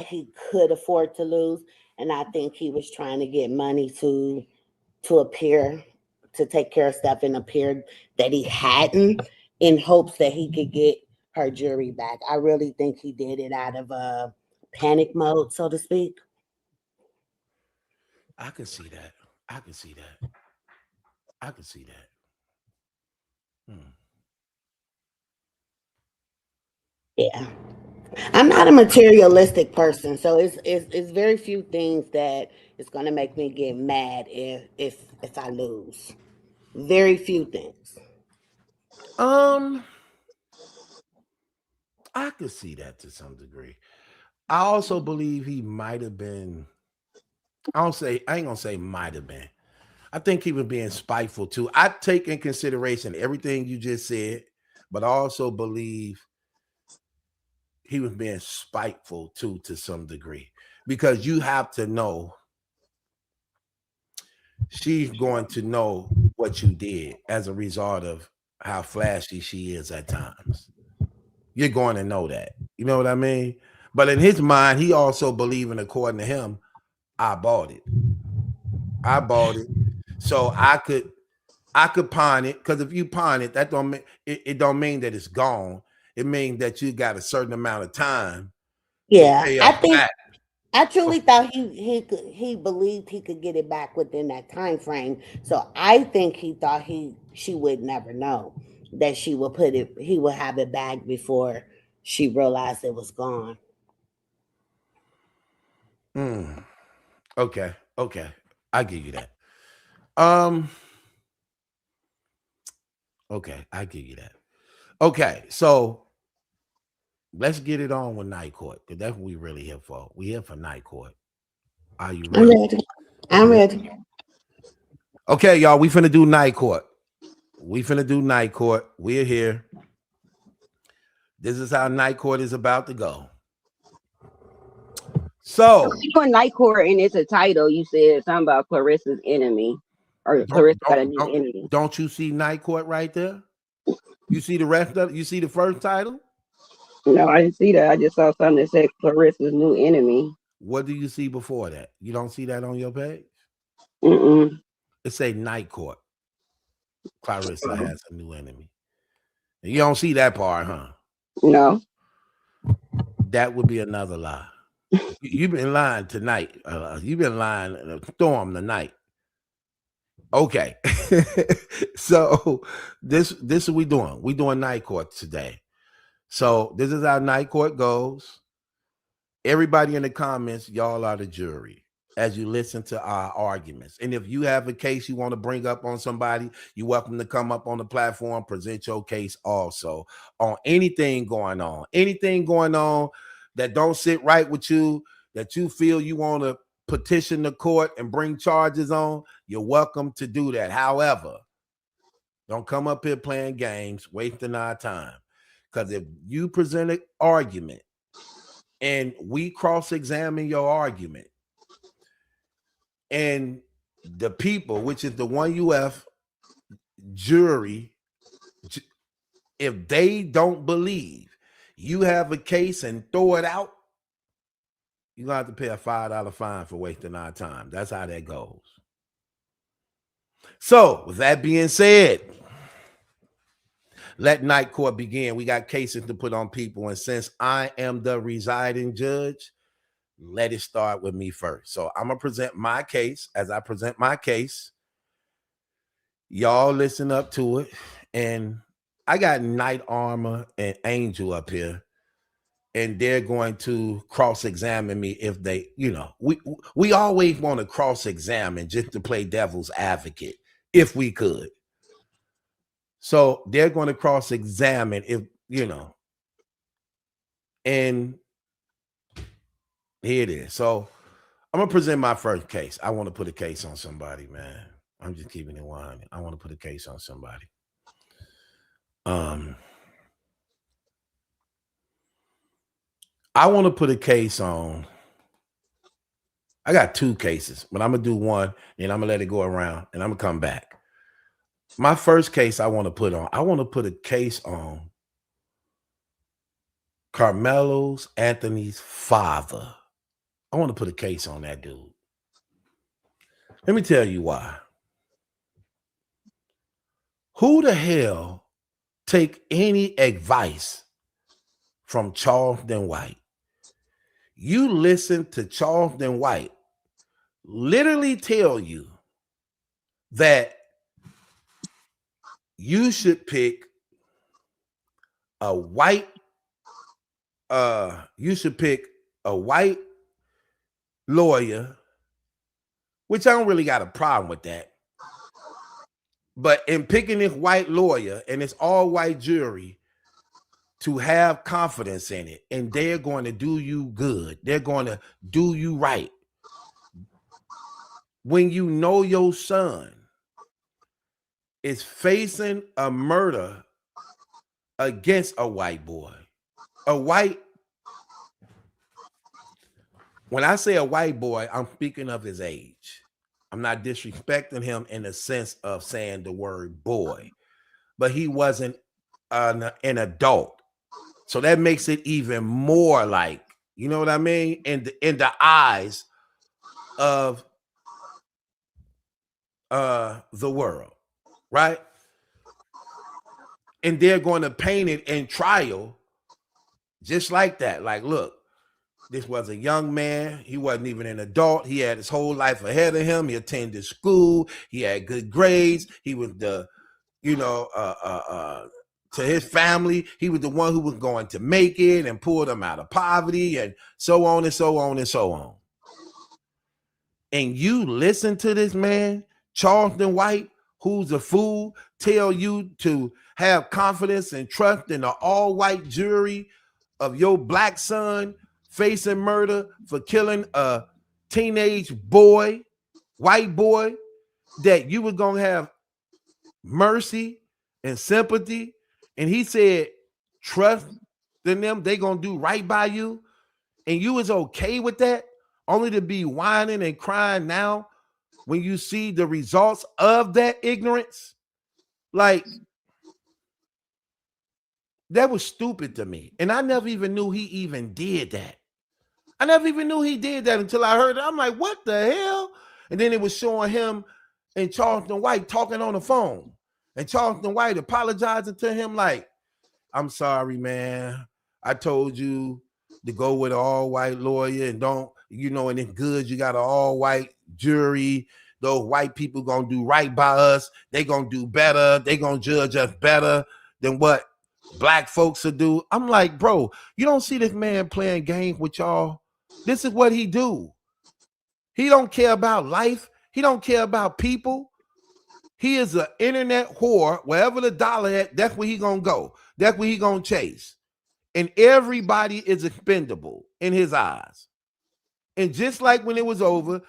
he could afford to lose, and I think he was trying to get money to appear to take care of stuff and appear that he hadn't in hopes that he could get her jewelry back. I really think he did it out of a panic mode, so to speak. I can see that. I can see that. I can see that. Yeah. I'm not a materialistic person, so it's very few things that is gonna make me get mad if I lose. Very few things. I could see that to some degree. I also believe he might have been. I ain't gonna say might have been. I think he was being spiteful too. I take in consideration everything you just said, but I also believe he was being spiteful too to some degree, because you have to know she's going to know what you did as a result of how flashy she is at times. You're going to know that. You know what I mean? But in his mind, he also believing, according to him, I bought it. I bought it. So I could pawn it, because if you pawn it, that don't mean it don't mean that it's gone. It means that you got a certain amount of time to Yeah, pay I us think back. I truly thought he believed he could get it back within that time frame. So I think he thought she would never know that he would have it back before she realized it was gone. Okay, okay, I give you that. Um, okay, I give you that. Okay, so let's get it on with night court, because that's what we really here for. We here for night court. Are you I'm ready? ready. I'm ready. Okay, y'all, we finna do night court. We finna do night court. We're here. This is how night court is about to go. So You on Night Court and it's a title. You said something about Claressa's enemy, or don't Claressa got a don't new don't enemy. don't you see night court right there? You see the rest of it? You see the first title? No, I didn't see that. I just saw something that said Claressa's new enemy. What do you see before that? You don't see that on your page? Mm-mm. It say night court. Claressa has a new enemy. You don't see that part, huh? No. That would be another lie. You've been lying tonight. You've been lying storm tonight. Okay. So this is we doing. We doing night court today. So this is how night court goes. Everybody in the comments, y'all are the jury as you listen to our arguments. And if you have a case you want to bring up on somebody, you're welcome to come up on the platform, present your case also on anything going on that don't sit right with you, that you feel you want to petition the court and bring charges on. You're welcome to do that. However, don't come up here playing games, wasting our time. Because if you present an argument and we cross-examine your argument, and the people, which is the 1UF jury, if they don't believe you have a case and throw it out, you're going to have to pay a $5 fine for wasting our time. That's how that goes. So, with that being said, let night court begin. We got cases to put on people, and since I am the residing judge, let it start with me first. So I'm going to present my case. As I present my case, y'all listen up to it. And I got Knight Armor and Angel up here, and they're going to cross-examine me if they, we always want to cross-examine just to play devil's advocate, if we could. So they're going to cross-examine if, and here it is. So I'm going to present my first case. I want to put a case on somebody, man. I'm just keeping it 100. I want to put a case on somebody. I want to put a case on. I got 2 cases, but I'm going to do one and I'm going to let it go around and I'm going to come back. My first case I want to put a case on Carmelo Anthony's father. I want to put a case on that dude. Let me tell you why. Who the hell take any advice from Charleston White? You listen to Charleston White literally tell you that you should pick a white lawyer, which I don't really got a problem with that. But in picking this white lawyer and it's all white jury, to have confidence in it, and they're going to do you good. They're going to do you right. When you know your son is facing a murder against a white boy, when I say a white boy, I'm speaking of his age. I'm not disrespecting him in the sense of saying the word boy, but he wasn't an adult. So that makes it even more like, you know what I mean? In the eyes of the world, right? And they're going to paint it in trial just like that. Like, look, this was a young man. He wasn't even an adult. He had his whole life ahead of him. He attended school. He had good grades. He was to his family, he was the one who was going to make it and pull them out of poverty and so on and so on and so on. And you listen to this man, Charleston White, who's a fool, tell you to have confidence and trust in the all-white jury of your black son facing murder for killing a teenage boy, white boy, that you were going to have mercy and sympathy. And he said, trust in them, they going to do right by you. And you was okay with that, only to be whining and crying now when you see the results of that ignorance. Like, that was stupid to me. And I never even knew he even did that. I never even knew he did that until I heard it. I'm like, what the hell? And then it was showing him and Charleston White talking on the phone. And Charleston White apologizing to him like, I'm sorry, man. I told you to go with an all-white lawyer and don't, and it's good you got an all-white jury. Those white people going to do right by us. They going to do better. They going to judge us better than what black folks will do. I'm like, bro, you don't see this man playing games with y'all? This is what he do. He don't care about life. He don't care about people. He is an internet whore. Wherever the dollar at, that's where he gonna go. That's where he gonna chase. And everybody is expendable in his eyes. And just like when it was over,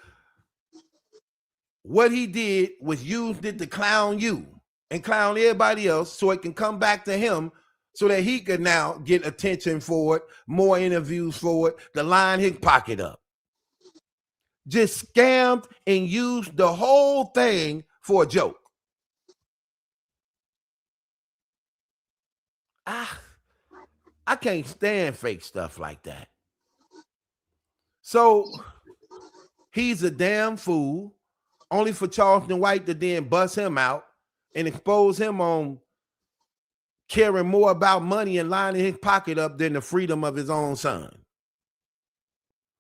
what he did was used it to clown you and clown everybody else so it can come back to him so that he could now get attention for it, more interviews for it, to line his pocket up. Just scammed and used the whole thing for a joke. I can't stand fake stuff like that. So he's a damn fool, only for Charleston White to then bust him out and expose him on caring more about money and lining his pocket up than the freedom of his own son.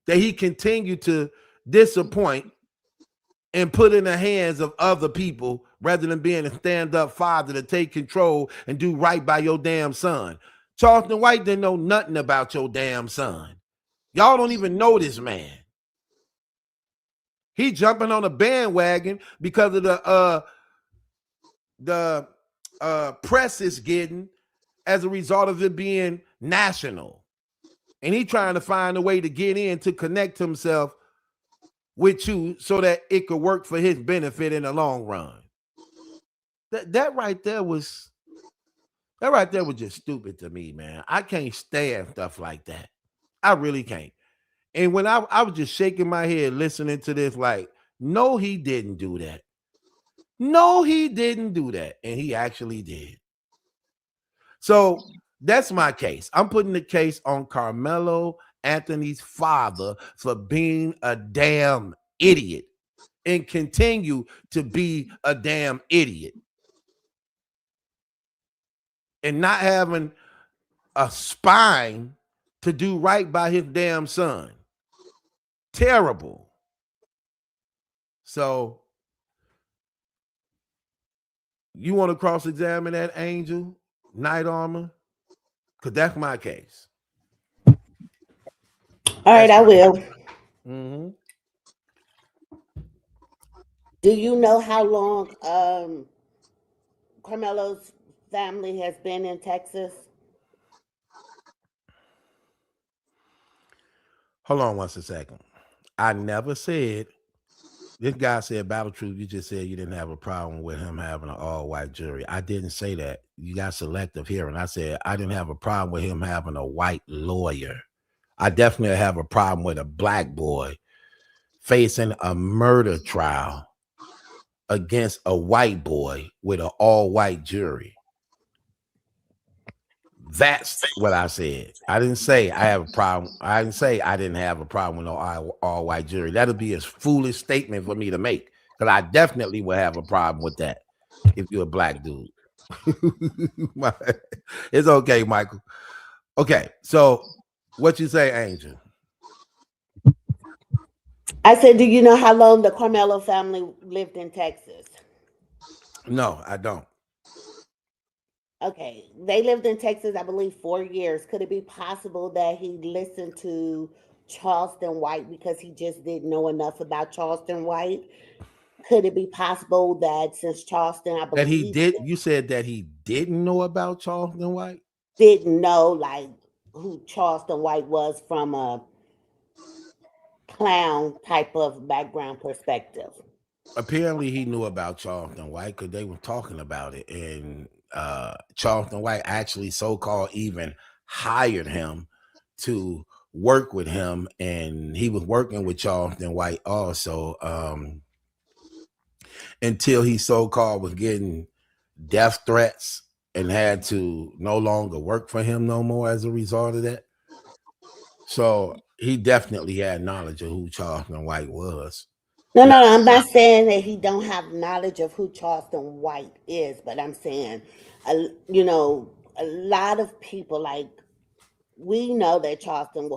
That he continued to disappoint and put in the hands of other people rather than being a stand-up father to take control and do right by your damn son. Charleston White didn't know nothing about your damn son. Y'all don't even know this man. He jumping on a bandwagon because of the press is getting as a result of it being national. And he trying to find a way to get in to connect himself with you so that it could work for his benefit in the long run. That right there was just stupid to me, man. I can't stand stuff like that. I really can't. And when I was just shaking my head listening to this, like, no, he didn't do that. No, he didn't do that. And he actually did. So that's my case. I'm putting the case on Carmelo Anthony's father for being a damn idiot and continue to be a damn idiot and not having a spine to do right by his damn son. Terrible. So You want to cross-examine that angel, Night Armor? Because that's my case. All right, I will. Mm-hmm. Do you know how long Carmelo's family has been in Texas? Hold on one second. I never said, this guy said, Battle Truth, you just said you didn't have a problem with him having an all-white jury. I didn't say that. You got selective hearing. I said I didn't have a problem with him having a white lawyer. I definitely have a problem with a black boy facing a murder trial against a white boy with an all-white jury. That's what I said. I didn't say I have a problem. I didn't say I didn't have a problem with no all-white jury. That'll be a foolish statement for me to make, because I definitely would have a problem with that if you're a black dude. It's okay, Michael. Okay, so what you say, Angel? I said, do you know how long the Carmelo family lived in Texas? No, I don't. Okay, they lived in Texas, I believe, 4 years. Could it be possible that he listened to Charleston White because he just didn't know enough about Charleston White? Could it be possible that since Charleston, I That he believe, did, you said that he didn't know about Charleston White? didn't know like who Charleston White was from a clown type of background perspective? Apparently he knew about Charleston White because they were talking about it, and Charleston White actually so-called even hired him to work with him, and he was working with Charleston White also until he so-called was getting death threats and had to no longer work for him no more as a result of that. So he definitely had knowledge of who Charleston White was. No, I'm not saying that he don't have knowledge of who Charleston White is, but I'm saying, you know, a lot of people, like, we know that Charleston,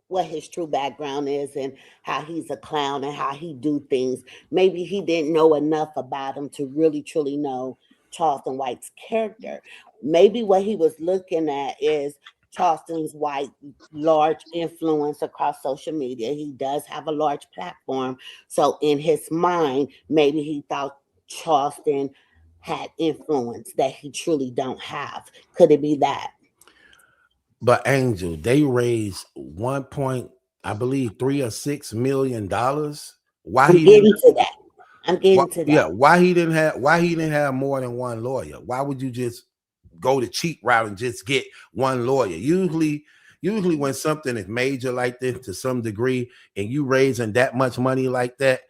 what his true background is and how he's a clown and how he do things. Maybe he didn't know enough about him to really, truly know Charleston White's character. Maybe what he was looking at is Charleston White's large influence across social media. He does have a large platform. So in his mind, maybe he thought Charleston had influence that he truly don't have. Could it be that? But Angel, they raised I believe $3 or $6 million. Why I'm he getting didn't? to that. I'm getting to that. Yeah, why he didn't have? Why he didn't have more than one lawyer? Why would you just go the cheap route and just get one lawyer? Usually when something is major like this to some degree, and you raising that much money like that,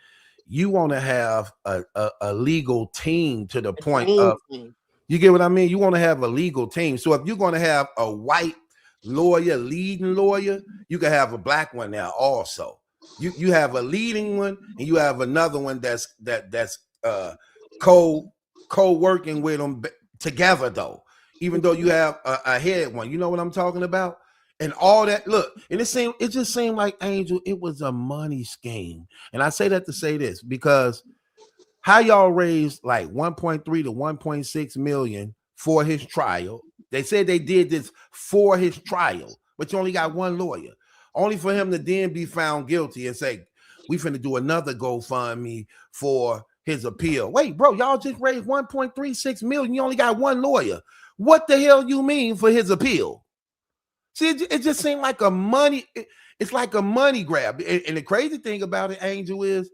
you want to have a legal team to the point of. You get what I mean? You want to have a legal team. So if you're going to have a white lawyer, leading lawyer, you can have a black one there also. You have a leading one, and you have another one that's co-working with them together, though. Even though you have a head one, you know what I'm talking about, and all that. Look, and it just seemed like, Angel, it was a money scheme. And I say that to say this because how y'all raised like 1.3 to 1.6 million for his trial. They said they did this for his trial, but you only got one lawyer, only for him to then be found guilty and say, we finna do another GoFundMe for his appeal. Wait, bro, y'all just raised 1.36 million. You only got one lawyer. What the hell you mean for his appeal? See, it just seemed like a money, it's like a money grab. And the crazy thing about it, Angel, is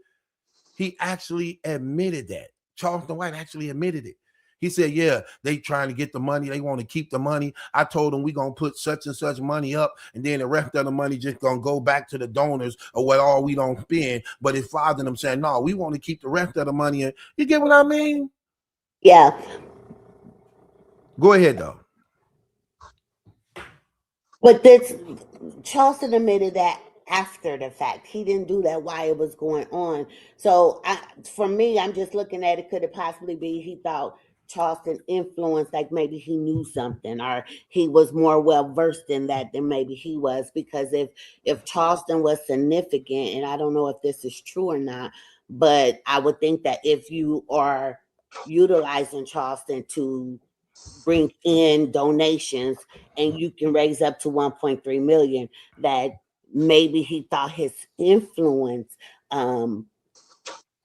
he actually admitted that. Charleston White actually admitted it. He said, yeah, they trying to get the money. They want to keep the money. I told them we're going to put such and such money up, and then the rest of the money just going to go back to the donors or what all we don't spend. But his father and them saying, no, we want to keep the rest of the money. In. You get what I mean? Yeah. Go ahead, though. But this, Charleston admitted that after the fact. He didn't do that while it was going on. So for me, I'm just looking at it. Could it possibly be he thought Charleston influenced, like maybe he knew something or he was more well versed in that than maybe he was? Because if Charleston was significant, and I don't know if this is true or not, but I would think that if you are utilizing Charleston to bring in donations, and you can raise up to 1.3 million. That maybe he thought his influence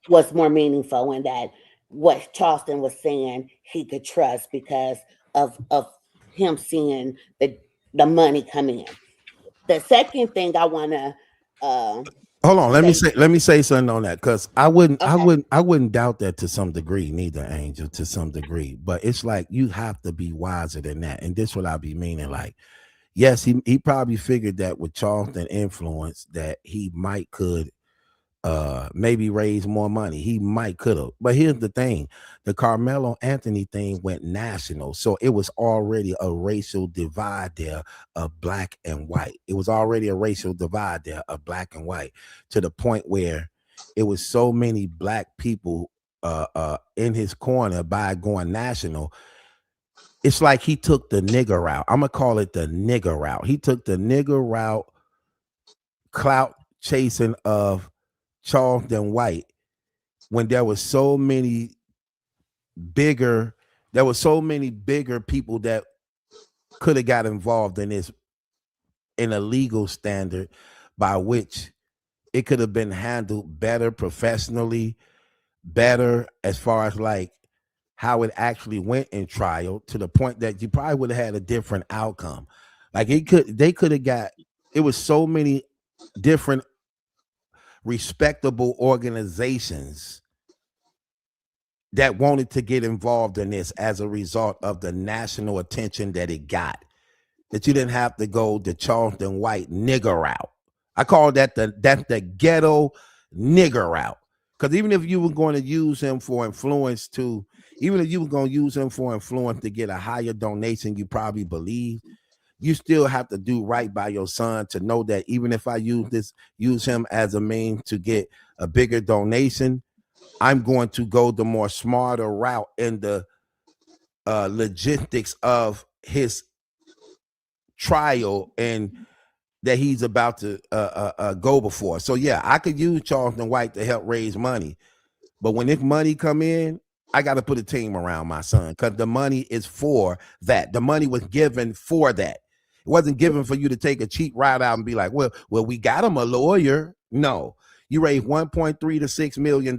was more meaningful, and that what Charleston was saying he could trust because of him seeing the money come in. The second thing I want to hold on, let say, me say something on that, because I wouldn't okay, I wouldn't doubt that to some degree, neither, Angel, to some degree, but it's like you have to be wiser than that, and this what I be meaning. Like, yes, he probably figured that with Charleston influence that he might could maybe raise more money. He might could have. But here's the thing. The Carmelo Anthony thing went national. So it was already a racial divide there of black and white. It was already a racial divide there of black and white, to the point where it was so many black people in his corner by going national. It's like he took the nigger route. I'm gonna call it the nigger route. He took the nigger route, clout chasing of Charleston White, when there were so many bigger people that could have got involved in this, in a legal standard by which it could have been handled better, professionally, better as far as like how it actually went in trial, to the point that you probably would have had a different outcome. Like they could have got, it was so many different respectable organizations that wanted to get involved in this as a result of the national attention that it got, that you didn't have to go the Charleston White nigger route. I call that the ghetto nigger route. Because even if you were going to use him for influence to, even if you were going to use him for influence to get a higher donation, you probably believe, you still have to do right by your son, to know that even if I use him as a means to get a bigger donation, I'm going to go the more smarter route in the logistics of his trial and that he's about to go before. So yeah, I could use Charleston White to help raise money, but when this money come in, I got to put a team around my son, because the money is for that. The money was given for that. It wasn't given for you to take a cheap ride out and be like, well, we got him a lawyer. No, you raised $1.3 to $6 million.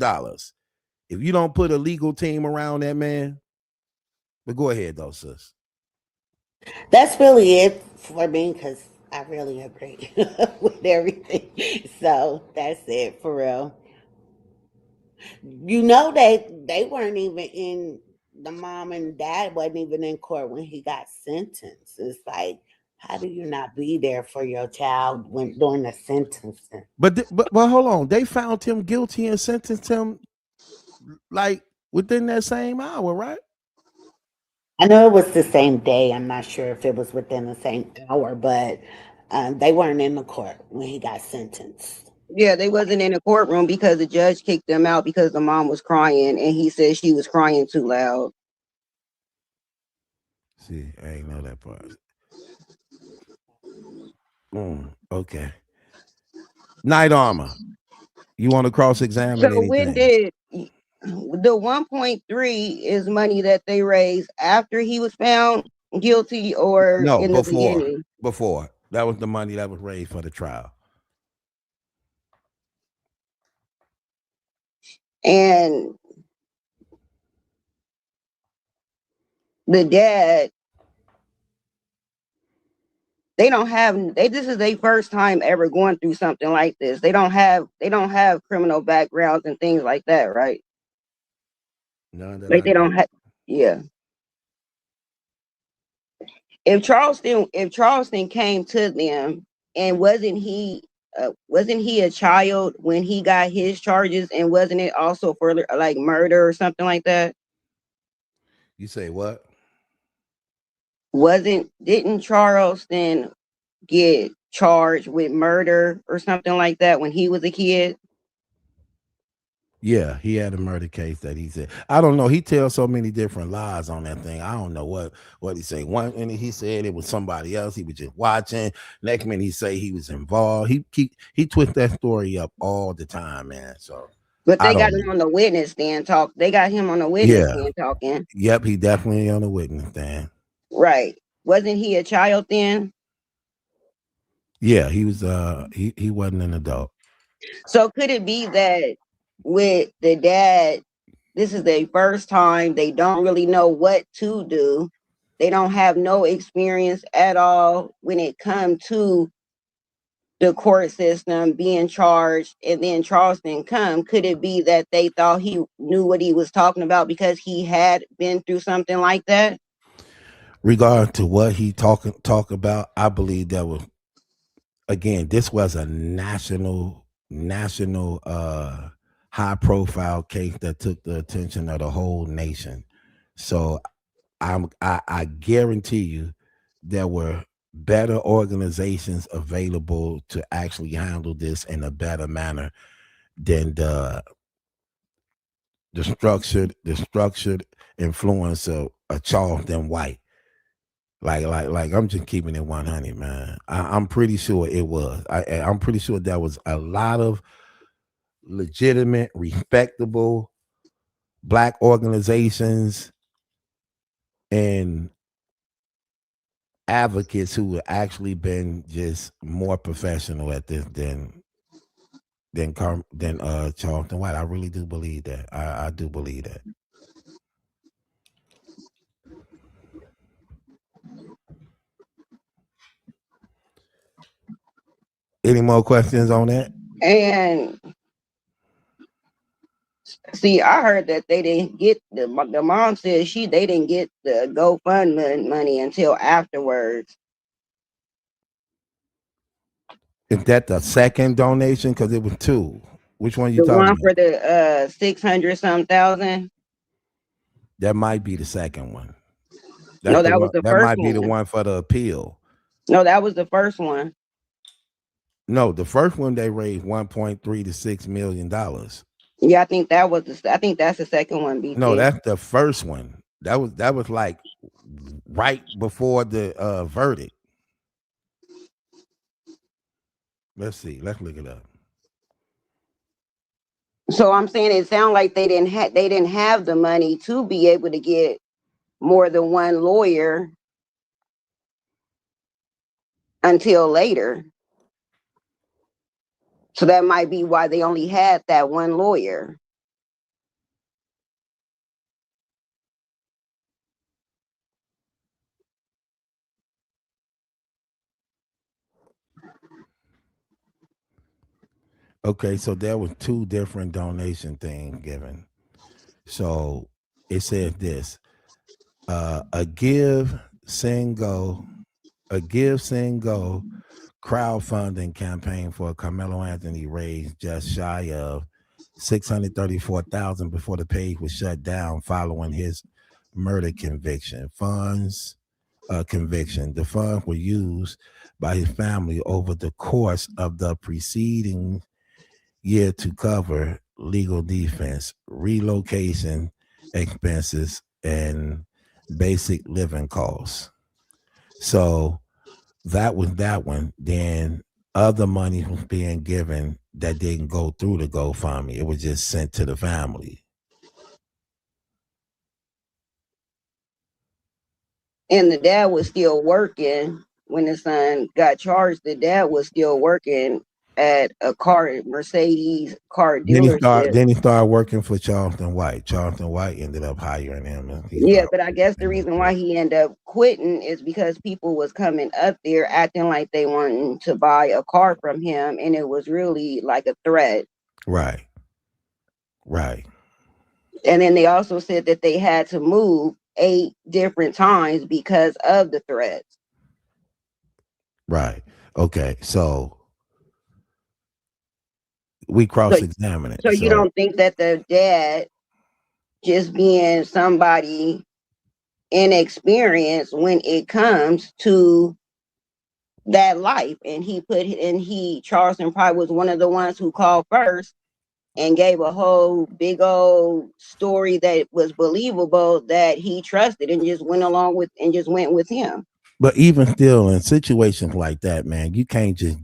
If you don't put a legal team around that man, but go ahead though, sis. that's really it for me because I really agree with everything. So that's it for real. You know they weren't even in, the mom and dad wasn't even in court when he got sentenced. It's like, how do you not be there for your child when during the sentencing? But hold on, they found him guilty and sentenced him like within that same hour, right? I know it was the same day. I'm not sure if it was within the same hour, but they weren't in the court when he got sentenced. Yeah, they wasn't in the courtroom because the judge kicked them out because the mom was crying, and he said she was crying too loud. See, I ain't know that part. Okay. Night Armor, you want to cross-examine So when anything? did the 1.3 is money that they raised after he was found guilty or No, in the beginning? before. That was the money that was raised for the trial. And the dad, this is their first time ever going through something like this. They don't have criminal backgrounds and things like that, right? None that Like I they know. don't have, yeah. If Charleston came to them, and wasn't he a child when he got his charges, and wasn't it also for like murder or something like that? You say what? Didn't Charleston get charged with murder or something like that when he was a kid? Yeah, he had a murder case that he said. I don't know. He tells so many different lies on that thing. I don't know what he say. One minute he said it was somebody else. He was just watching. Next minute he say he was involved. He twists that story up all the time, man. So But I they got don't him know. on the witness stand talk. They got him on the witness Yeah. stand talking. Yep, he definitely on the witness stand. Right. Wasn't he a child then? Yeah, he was he wasn't an adult. So could it be that with the dad, this is their first time, they don't really know what to do. They don't have no experience at all when it comes to the court system being charged, and then Charleston come. Could it be that they thought he knew what he was talking about because he had been through something like that? Regard to what he talk about, I believe that was, again, this was a national high profile case that took the attention of the whole nation. So I guarantee you there were better organizations available to actually handle this in a better manner than the structured influence of Charleston White. Like I'm just keeping it 100, man. I'm pretty sure it was. I'm pretty sure there was a lot of legitimate, respectable black organizations and advocates who have actually been just more professional at this than Charleston White. I really do believe that. I do believe that. Any more questions on that? And see, I heard that they didn't get the mom said they didn't get the GoFundMe money until afterwards. Is that the second donation? Because it was two. Which one you The talking one about? for the 600 some thousand. That might be the second one. That's No, the that was one. the That first might be the one. one for the appeal. No, that was the first one. No, the first one they raised $1.3 to $6 million. Yeah, I think I think that's the second one, No, BT. that's the first one. That was like right before the verdict. Let's see. Let's look it up. So I'm saying it sounds like they didn't have the money to be able to get more than one lawyer until later. So that might be why they only had that one lawyer. Okay, so there was two different donation things given. So it says this: a send go crowdfunding campaign for Carmelo Anthony raised just shy of $634,000 before the page was shut down following his murder conviction. The funds were used by his family over the course of the preceding year to cover legal defense, relocation expenses, and basic living costs. So that was that one. Then other money was being given that didn't go through the GoFundMe. It was just sent to the family. And the dad was still working when the son got charged. The dad was still working at a Mercedes car Then he dealership. started. Then he started working for Charleston White. Charleston White ended up hiring him, and he Yeah, started. but I guess the reason why he ended up quitting is because people was coming up there acting like they wanted to buy a car from him, and it was really like a threat. Right. And then they also said that they had to move 8 different times because of the threats. Right. Okay. So we cross-examine it. So you don't think that the dad just being somebody inexperienced when it comes to that life, and Charleston probably was one of the ones who called first and gave a whole big old story that was believable, that he trusted and just went with him. But even still, in situations like that, man, you just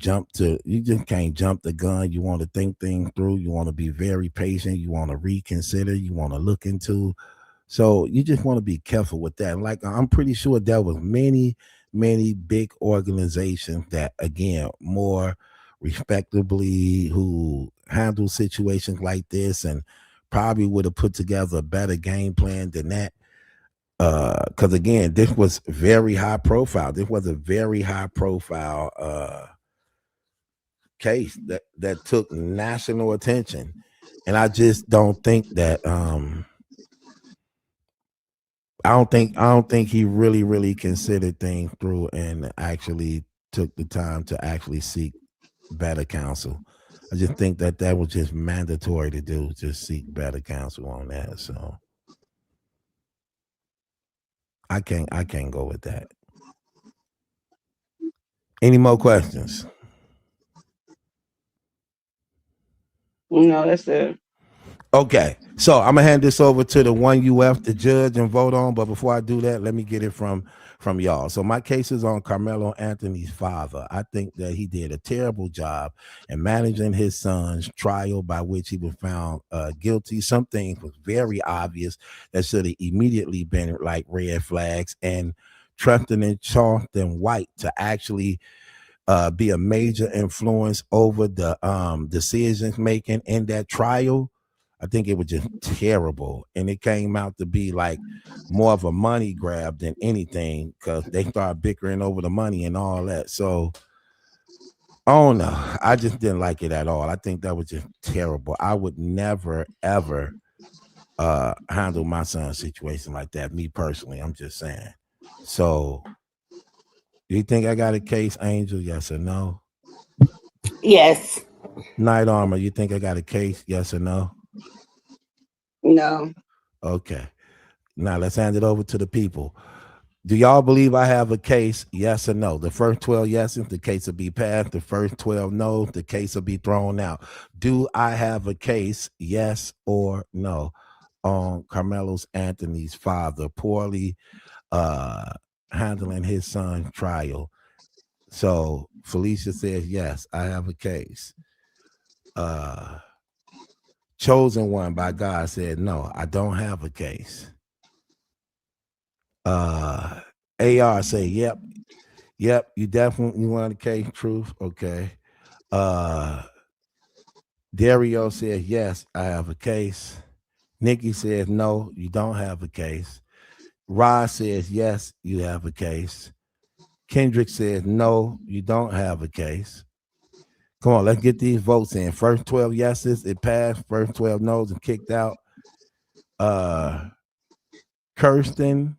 can't jump the gun. You want to think things through. You want to be very patient. You want to reconsider. You want to look into. So you just want to be careful with that. Like I'm pretty sure there was many big organizations that, again, more respectably, who handle situations like this and probably would have put together a better game plan than that. Because again, this was very high profile. This was a very high profile case that took national attention, and I just don't think that. I don't think he really considered things through and actually took the time to actually seek better counsel. I just think that was just mandatory to do, just seek better counsel on that. So I can't go with that. Any more questions? No, that's it. Okay, so I'm gonna hand this over to the one UF to judge and vote on. But before I do that, let me get it from y'all. So my case is on Carmelo Anthony's father. I think that he did a terrible job in managing his son's trial, by which he was found guilty. Some things was very obvious that should have immediately been like red flags, and trusting in Charlton White to actually be a major influence over the decisions making in that trial. I think it was just terrible, and it came out to be like more of a money grab than anything, because they started bickering over the money and all that. So, oh no, I just didn't like it at all. I think that was just terrible. I would never ever handle my son's situation like that. Me personally, I'm just saying. So, do you think I got a case, Angel? Yes or no? Yes. Night Armor, you think I got a case? Yes or no? No. Okay. Now let's hand it over to the people. Do y'all believe I have a case? Yes or no? The first 12 yeses, the case will be passed. The first 12 no's, the case will be thrown out. Do I have a case? Yes or no? On Carmelo Anthony's father poorly uh handling his son's trial. So Felicia says, yes, I have a case. Uh Chosen One by God said, no, I don't have a case. AR say, yep, you definitely want a case. Truth, okay. Uh Dario says, yes, I have a case. Nikki says, no, you don't have a case. Rod says, yes, you have a case. Kendrick says, no, you don't have a case. Come on, let's get these votes in. First 12 yeses, it passed. First 12 no's and kicked out. Kirsten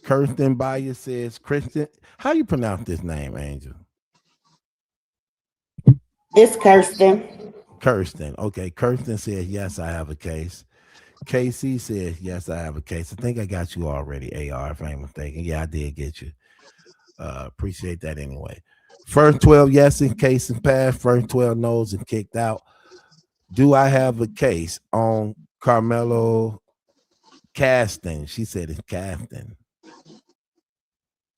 Bayer says, Kristen, how you pronounce this name, Angel? It's Kirsten. Kirsten. Okay, Kirsten says, yes, I have a case. KC says, yes, I have a case. I think I got you already, AR, if I ain't mistaken. Yeah, I did get you. Appreciate that anyway. First 12 yeses, case and passed. First 12 no's and kicked out. Do I have a case on Carmelo Caston? She said it's Caston.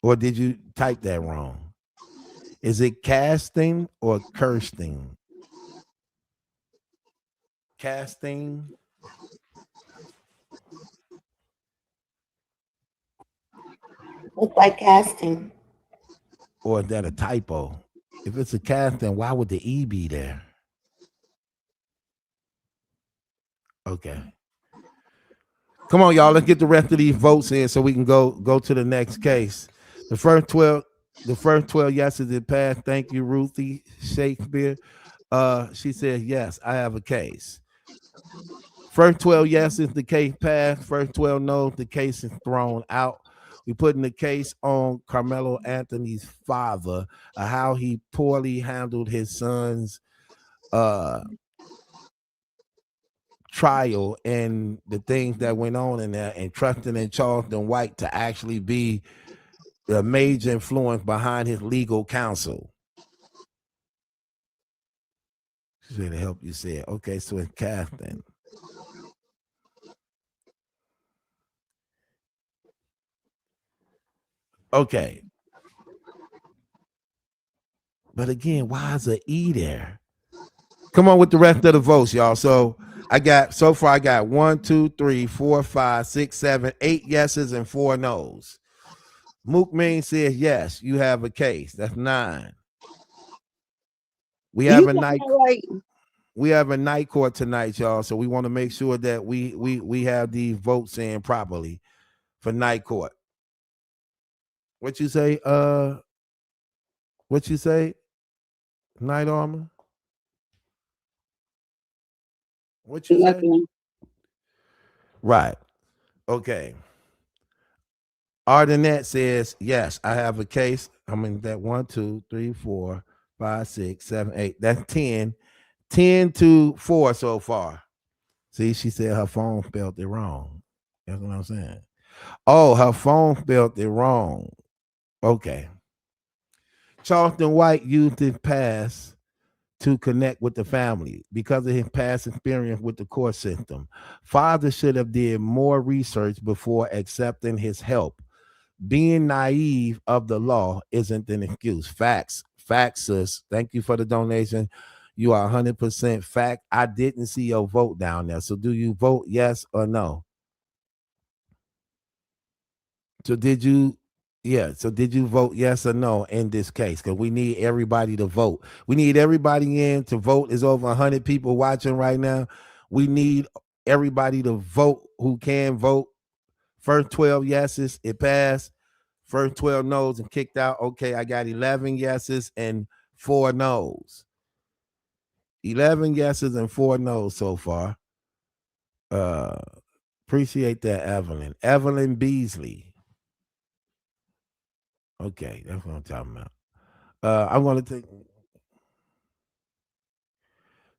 Or did you type that wrong? Is it casting or Kirsting? Casting? Looks like casting. Or is that a typo? If it's a casting, why would the E be there? Okay. Come on, y'all. Let's get the rest of these votes in so we can go to the next case. The first 12 yeses it passed. Thank you, Ruthie Shakespeare. She said, yes, I have a case. First 12 yeses, the case passed. First 12 no's, the case is thrown out. We putting the case on Carmelo Anthony's father, how he poorly handled his son's trial and the things that went on in there, and trusting in Charlton White to actually be the major influence behind his legal counsel. She said to help you say it. Okay, so it's Catherine. Okay. But again, why is a E there? Come on with the rest of the votes, y'all. So I got 1, 2, 3, 4, 5, 6, 7, 8 yeses and 4 no's. Mook Mean says yes, you have a case. That's 9. We have a night. We have a night court tonight, y'all. So we want to make sure that we have these votes in properly for night court. What you say? What you say? Night Armor? What you say? Right. Okay. Ardenette says, yes, I have a case. I mean, that 1, 2, 3, 4, 5, 6, 7, 8. That's 10. 10 to 4 so far. See, she said her phone spelled it wrong. That's what I'm saying. Oh, her phone spelled it wrong. Okay. Charleston White used his past to connect with the family because of his past experience with the court system. Father should have did more research before accepting his help. Being naive of the law isn't an excuse. Facts, sis. Thank you for the donation. You are 100% fact. I didn't see your vote down there. So do you vote yes or no? So did you vote yes or no in this case? Because we need everybody to vote. We need everybody in to vote. There's over 100 people watching right now. We need everybody to vote who can vote. First 12 yeses, it passed. First 12 no's and kicked out. Okay, I got 11 yeses and 4 no's. 11 yeses and 4 no's so far. Appreciate that, Evelyn. Evelyn Beasley. Okay, that's what I'm talking about. I'm going to take.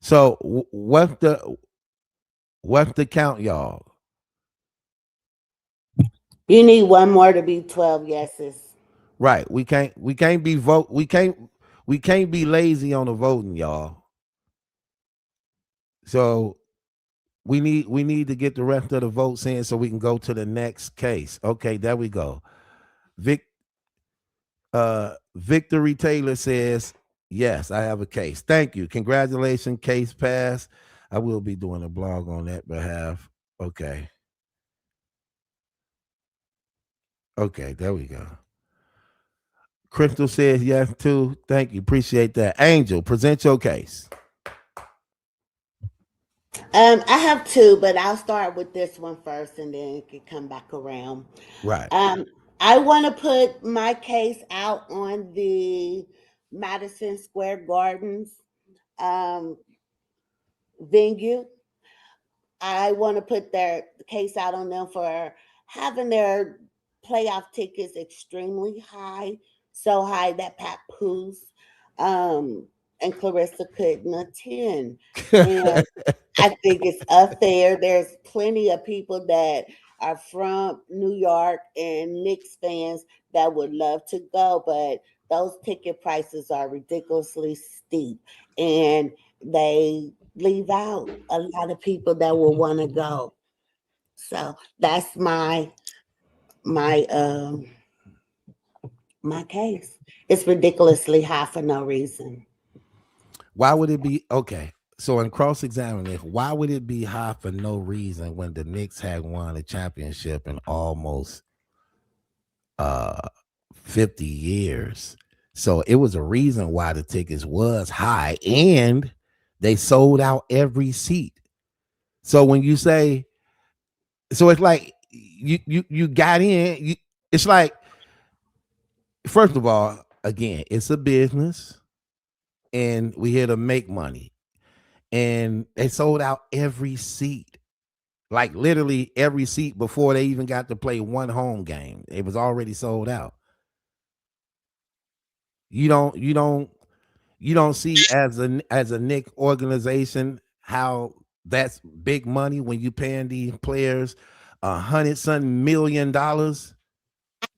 So what's the count, y'all? You need one more to be 12 yeses. Right. We can't be lazy on the voting, y'all. So we need to get the rest of the votes in so we can go to the next case. Okay, there we go. Victory Taylor says, yes, I have a case. Thank you. Congratulations, case passed. I will be doing a blog on that behalf. Okay. Okay, there we go. Crystal says yes too. Thank you. Appreciate that. Angel, present your case. I have 2, but I'll start with this one first and then it can come back around. Right. I want to put my case out on the Madison Square Gardens venue. I want to put their case out on them for having their playoff tickets extremely high, so high that Pat Poos and Claressa couldn't attend. And I think it's unfair. There's plenty of people that are from New York and Knicks fans that would love to go, but those ticket prices are ridiculously steep, and they leave out a lot of people that will want to go. So that's my case. It's ridiculously high for no reason. Why would it be okay? So in cross-examining, why would it be high for no reason when the Knicks had won a championship in almost 50 years? So it was a reason why the tickets was high and they sold out every seat. So when you say, so it's like you got in, it's like, first of all, again, it's a business and we here to make money. And they sold out every seat, like literally every seat before they even got to play one home game. It was already sold out. You don't see as a Knick organization how that's big money when you paying these players $100-something million. Can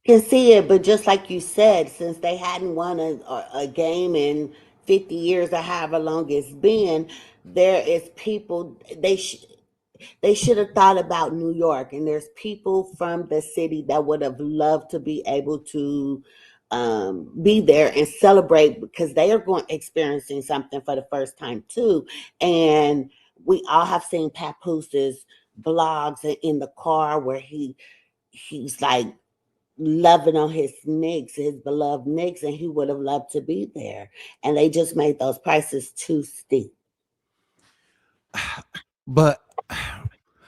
see it, but just like you said, since they hadn't won a game in 50 years or however long it's been, there is people they should have thought about New York, and there's people from the city that would have loved to be able to be there and celebrate, because they are experiencing something for the first time too. And we all have seen Papooses blogs in the car where he's like loving on his beloved Knicks, and he would have loved to be there. And they just made those prices too steep. But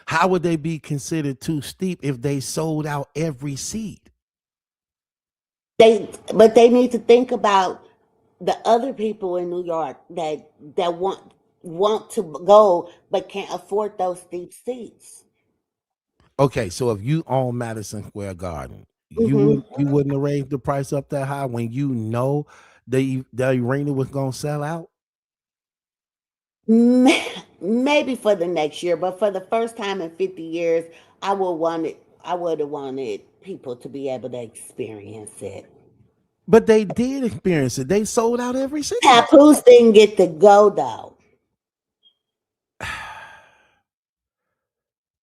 how would they be considered too steep if they sold out every seat? But they need to think about the other people in New York that want to go but can't afford those steep seats. Okay, so if you own Madison Square Garden, Mm-hmm. you wouldn't have raised the price up that high when you know the arena was gonna sell out? Maybe for the next year, but for the first time in 50 years, I would have wanted people to be able to experience it. But they did experience it. They sold out every seat. Papoose didn't get to go though.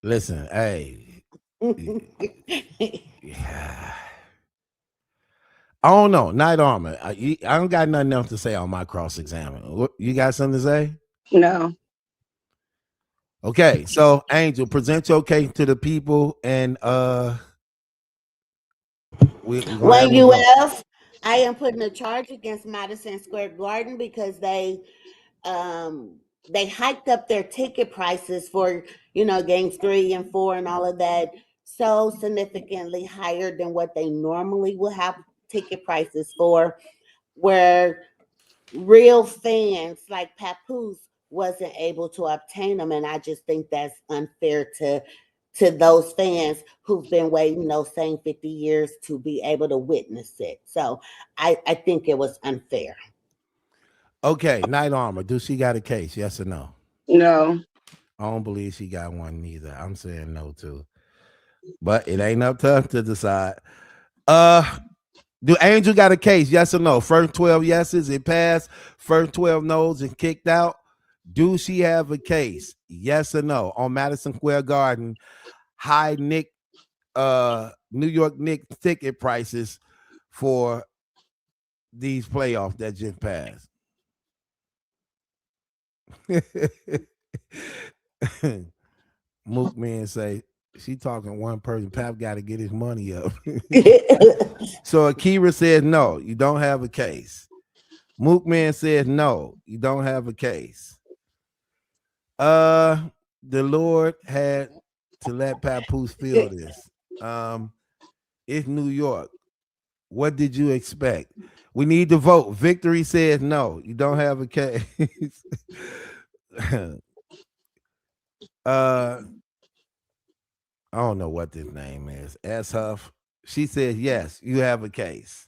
Listen, hey. Yeah. I don't know. Night Armor. I don't got nothing else to say on my cross examine. You got something to say? No. Okay, so Angel, present your case to the people, and When UF, I am putting a charge against Madison Square Garden because they hiked up their ticket prices for games 3 and 4 and all of that so significantly higher than what they normally will have ticket prices for, where real fans like Papoose wasn't able to obtain them. And I just think that's unfair to those fans who've been waiting those same 50 years to be able to witness it. So I think it was unfair. Okay, Night Armor, do she got a case? Yes or no? No. I don't believe she got one neither. I'm saying no too. But it ain't up to us to decide. Do Angel got a case? Yes or no? First 12 yeses, it passed. First 12 no's, and kicked out. Do she have a case? Yes or no? On Madison Square Garden, high New York Knicks ticket prices for these playoffs that just passed. Mook man say she talking one person. Pap got to get his money up. So Akira says no, you don't have a case. Mook man says no, you don't have a case. The Lord had to let Papoose feel this. It's New York. What did you expect? We need to vote. Victory says no, you don't have a case. I don't know what this name is. S Huff. She says yes, you have a case.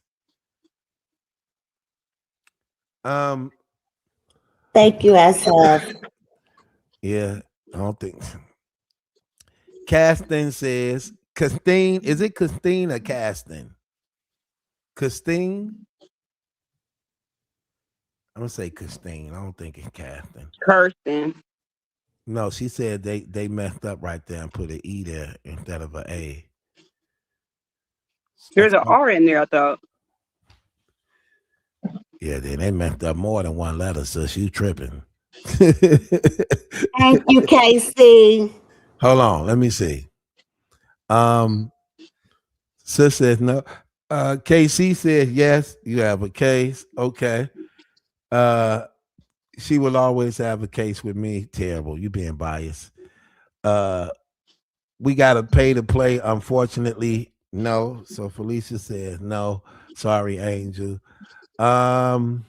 Thank you, S Huff. Yeah, I don't think. Caston says Christine. Is it Christine or Caston? Christine. I'm gonna say Christine. I don't think it's Caston. Kirsten. No, she said they messed up right there and put an E there instead of an A. There's an R in there, I thought. Yeah, they messed up more than one letter, so she tripping. Thank you, Casey. Hold on, let me see. Sis says no. KC said yes, you have a case. Okay. She will always have a case with me. Terrible. You being biased. We gotta pay to play. Unfortunately, no. So Felicia says no. Sorry, Angel. I've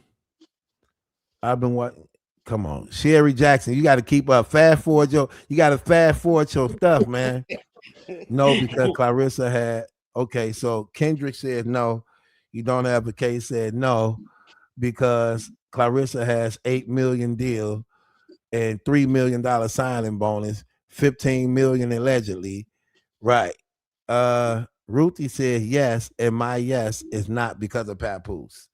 been watching. Come on, Sherry Jackson. You got to keep up. Fast forward your. You got to fast forward your stuff, man. No, because Claressa had. Okay, so Kendrick said no. You don't have a case. Said no, because Claressa has $8 million deal and $3 million signing bonus, $15 million allegedly. Right. Ruthie said yes, and my yes is not because of Papoose.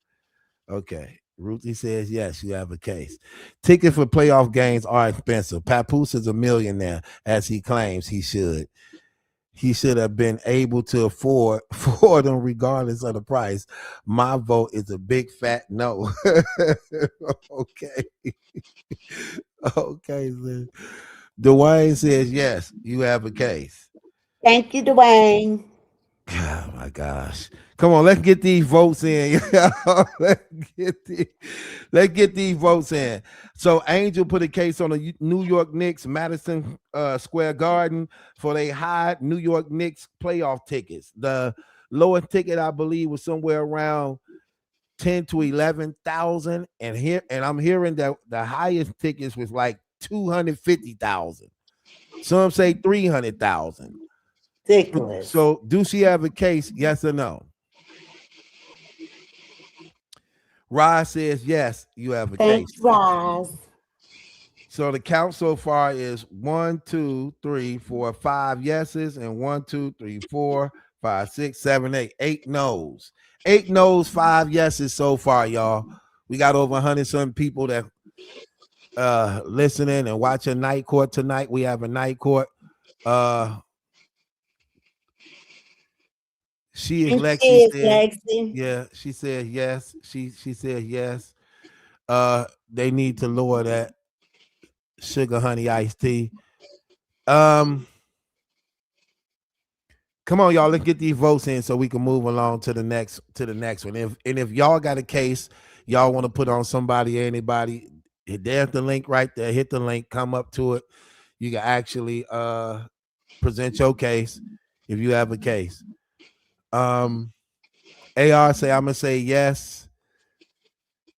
Okay. Ruthie says yes, you have a case. Tickets for playoff games are expensive. Papoose is a millionaire, as he claims he should. He should have been able to afford for them regardless of the price. My vote is a big fat no. Okay. Okay, then. Dwayne says yes, you have a case. Thank you, Dwayne. Oh my gosh. Come on, let's get these votes in. Let's get these votes in. So Angel put a case on the New York Knicks, Madison Square Garden for they high New York Knicks playoff tickets. The lowest ticket, I believe, was somewhere around 10 to 11,000. And I'm hearing that the highest tickets was like 250,000. Some say 300,000. Ridiculous. So, do she have a case? Yes or no? Roz says yes, you have a Thanks, case. Roz. So the count so far is 1, 2, 3, 4, 5 yeses, and 1, 2, 3, 4, 5, 6, 7, 8. 8 no's. 8 no's, 5 yeses so far, y'all. We got over 100 some people that listening and watching Night Court tonight. We have a Night Court. She is Lexi said, Lexi. yeah, she said yes. She said yes. They need to lower that sugar honey iced tea. Come on, y'all. Let's get these votes in so we can move along to the next one. If y'all got a case, y'all want to put on somebody, anybody, there's the link right there. Hit the link, come up to it. You can actually present your case if you have a case. AR say I'm gonna say yes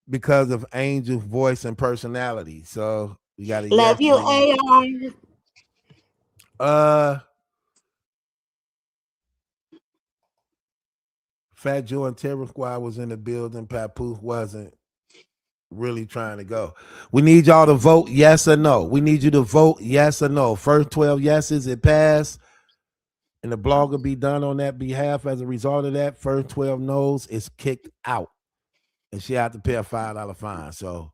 because of Angel's voice and personality. So we got a Love yes. You, AR. Fat Joe and Terror Squad was in the building. Papoose wasn't really trying to go. We need y'all to vote yes or no. We need you to vote yes or no. First 12 yeses, it passed. And the blog will be done on that behalf. As a result of that, first 12 no's is kicked out. And she had to pay a $5 fine. So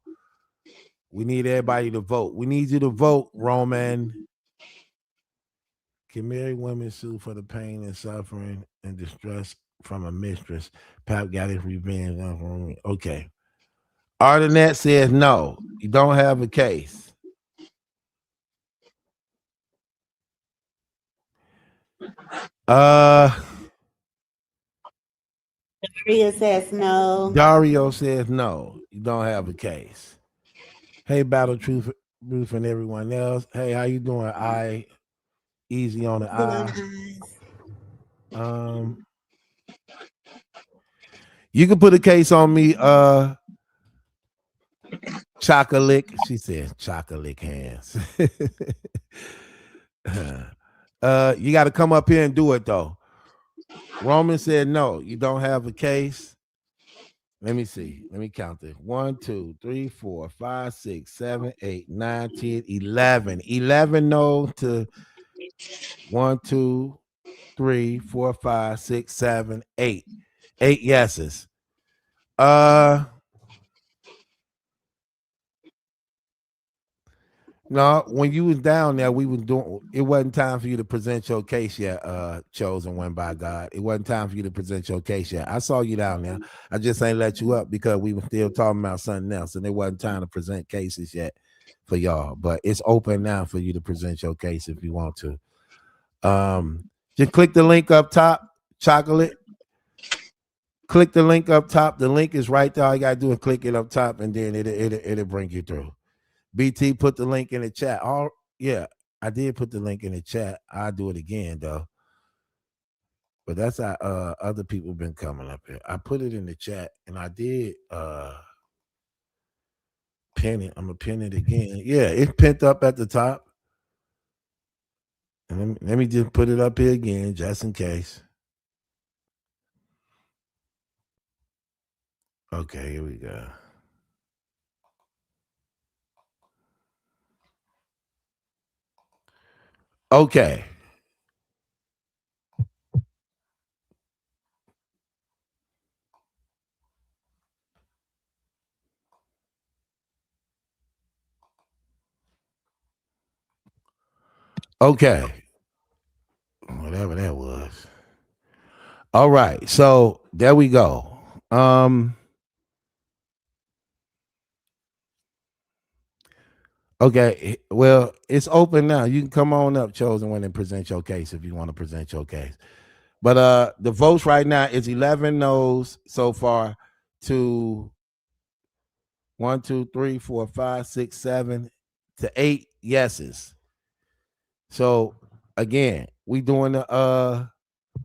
we need everybody to vote. We need you to vote, Roman. Can married women sue for the pain and suffering and distress from a mistress? Pap got his revenge. Okay. Ardenette says no. You don't have a case. Dario says no. Dario says no. You don't have a case. Hey, Battle Truth, Ruth, and everyone else. Hey, how you doing? I easy on the eye. You can put a case on me. Chocolate. She said chocolate hands. You got to come up here and do it though. Roman said no. You don't have a case. Let me see. Let me count it. 1, 2, 3, 4, 5, 6, 7, 8, 9, 10, 11. 11 no to 1, 2, 3, 4, 5, 6, 7, 8. 8 yeses. No, when you was down there, we was doing. It wasn't time for you to present your case yet. Chosen one by God. It wasn't time for you to present your case yet. I saw you down there. I just ain't let you up because we were still talking about something else, and it wasn't time to present cases yet for y'all. But it's open now for you to present your case if you want to. Just click the link up top, chocolate. Click the link up top. The link is right there. All you gotta do is click it up top, and then it'll bring you through. BT put the link in the chat. Yeah, I did put the link in the chat. I'll do it again though. But that's how other people been coming up here. I put it in the chat and I did pin it. I'm gonna pin it again. Yeah, it's pinned up at the top. And let me just put it up here again just in case. Okay, here we go. Okay. Okay. Whatever All right. So there we go. Okay. Well, it's open now. You can come on up, chosen one, and present your case if you want to present your case. But the votes right now is 11 no's so far to 1, 2, 3, 4, 5, 6, 7 to 8 yeses. So again, we doing the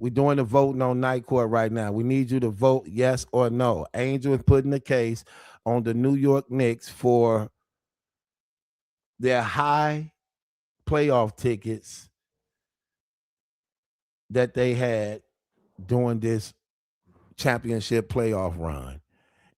voting on night court right now. We need you to vote yes or no. Angel is putting the case on the New York Knicks for their high playoff tickets that they had during this championship playoff run.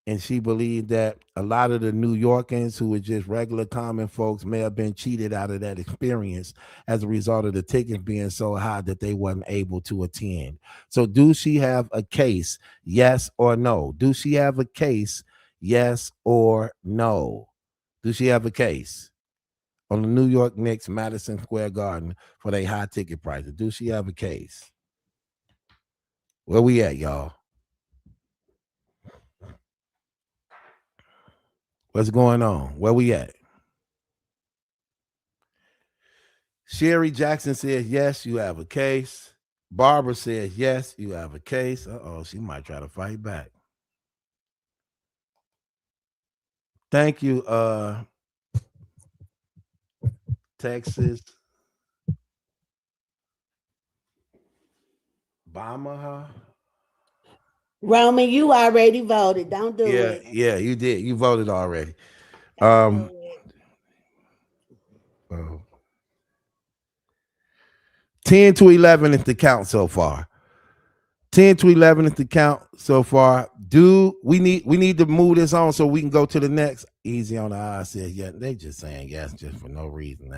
And she believed that a lot of the New Yorkers who were just regular common folks may have been cheated out of that experience as a result of the tickets being so high that they weren't able to attend. So do she have a case? Yes or no? Do she have a case? Yes or no? Do she have a case on the New York Knicks Madison Square Garden for their high ticket prices? Do she have a case? Where we at, y'all? What's going on? Where we at? Sherry Jackson says, yes, you have a case. Barbara says, yes, you have a case. Uh-oh, she might try to fight back. Thank you, Texas. Bama, Roman, you already voted. Don't do it. Yeah, you did. You voted already. Don't do it. 10 to 11 is the count so far. 10 to 11 is the count so far. We need to move this on so we can go to the next. Easy on the eye says, yeah, they just saying yes just for no reason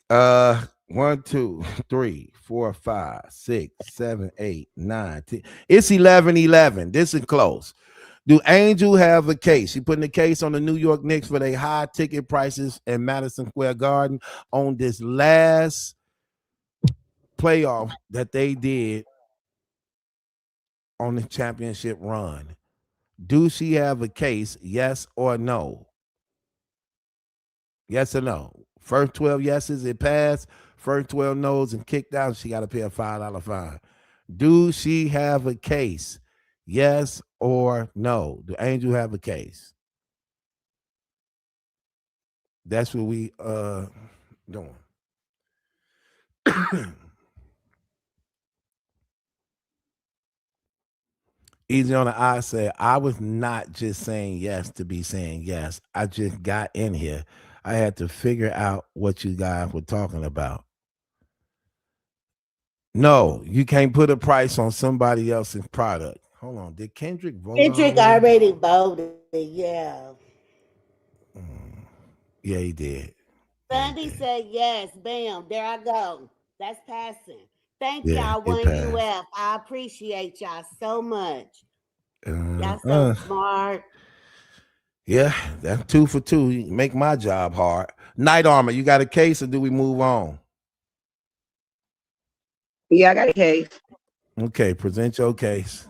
now. 1, 2, 3, 4, 5, 6, 7, 8, 9, 10. It's 11-11. This is close. Do Angel have a case? She putting a case on the New York Knicks for their high ticket prices in Madison Square Garden on this last playoff that they did on the championship run. Do she have a case? Yes or no? Yes or no? First 12 yeses, it passed. First 12 no's and kicked out. She got to pay a $5 fine. Do she have a case? Yes or no? Do Angel have a case? That's what we doing. Easy on the eye said, I was not just saying yes to be saying yes. I just got in here. I had to figure out what you guys were talking about. No, you can't put a price on somebody else's product. Hold on. Did Kendrick vote? Kendrick already voted. Yeah. Yeah, he did. Sandy said yes. Bam. There I go. That's passing. Thank y'all, 1UF. I appreciate y'all so much. Y'all so smart. Yeah, that's 2 for 2. You make my job hard. Night Armor, you got a case or do we move on? Yeah, I got a case. Okay, present your case.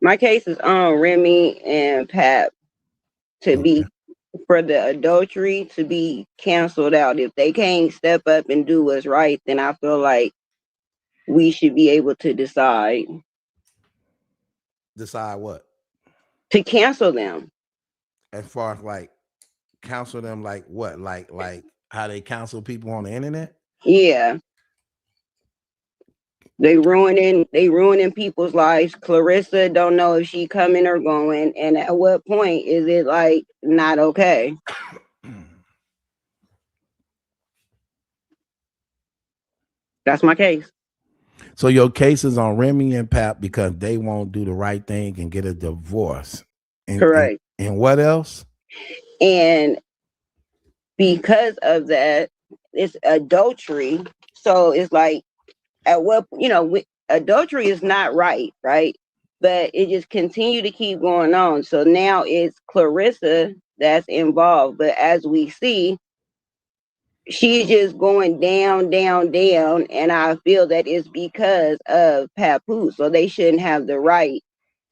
My case is on Remy and Pap to be for the adultery to be canceled out. If they can't step up and do what's right, then I feel like we should be able to decide. Decide what? To cancel them. As far as like cancel them, like what? Like how they cancel people on the internet? Yeah. They ruining people's lives. Claressa don't know if she coming or going. And at what point is it like not okay? That's my case. So your case is on Remy and Pap because they won't do the right thing and get a divorce. Correct. And what else? And because of that, it's adultery. So it's like, at what, adultery is not right, right? But it just continue to keep going on. So now it's Claressa that's involved. But as we see, she's just going down, down, down, and I feel that it's because of Papoose. So they shouldn't have the right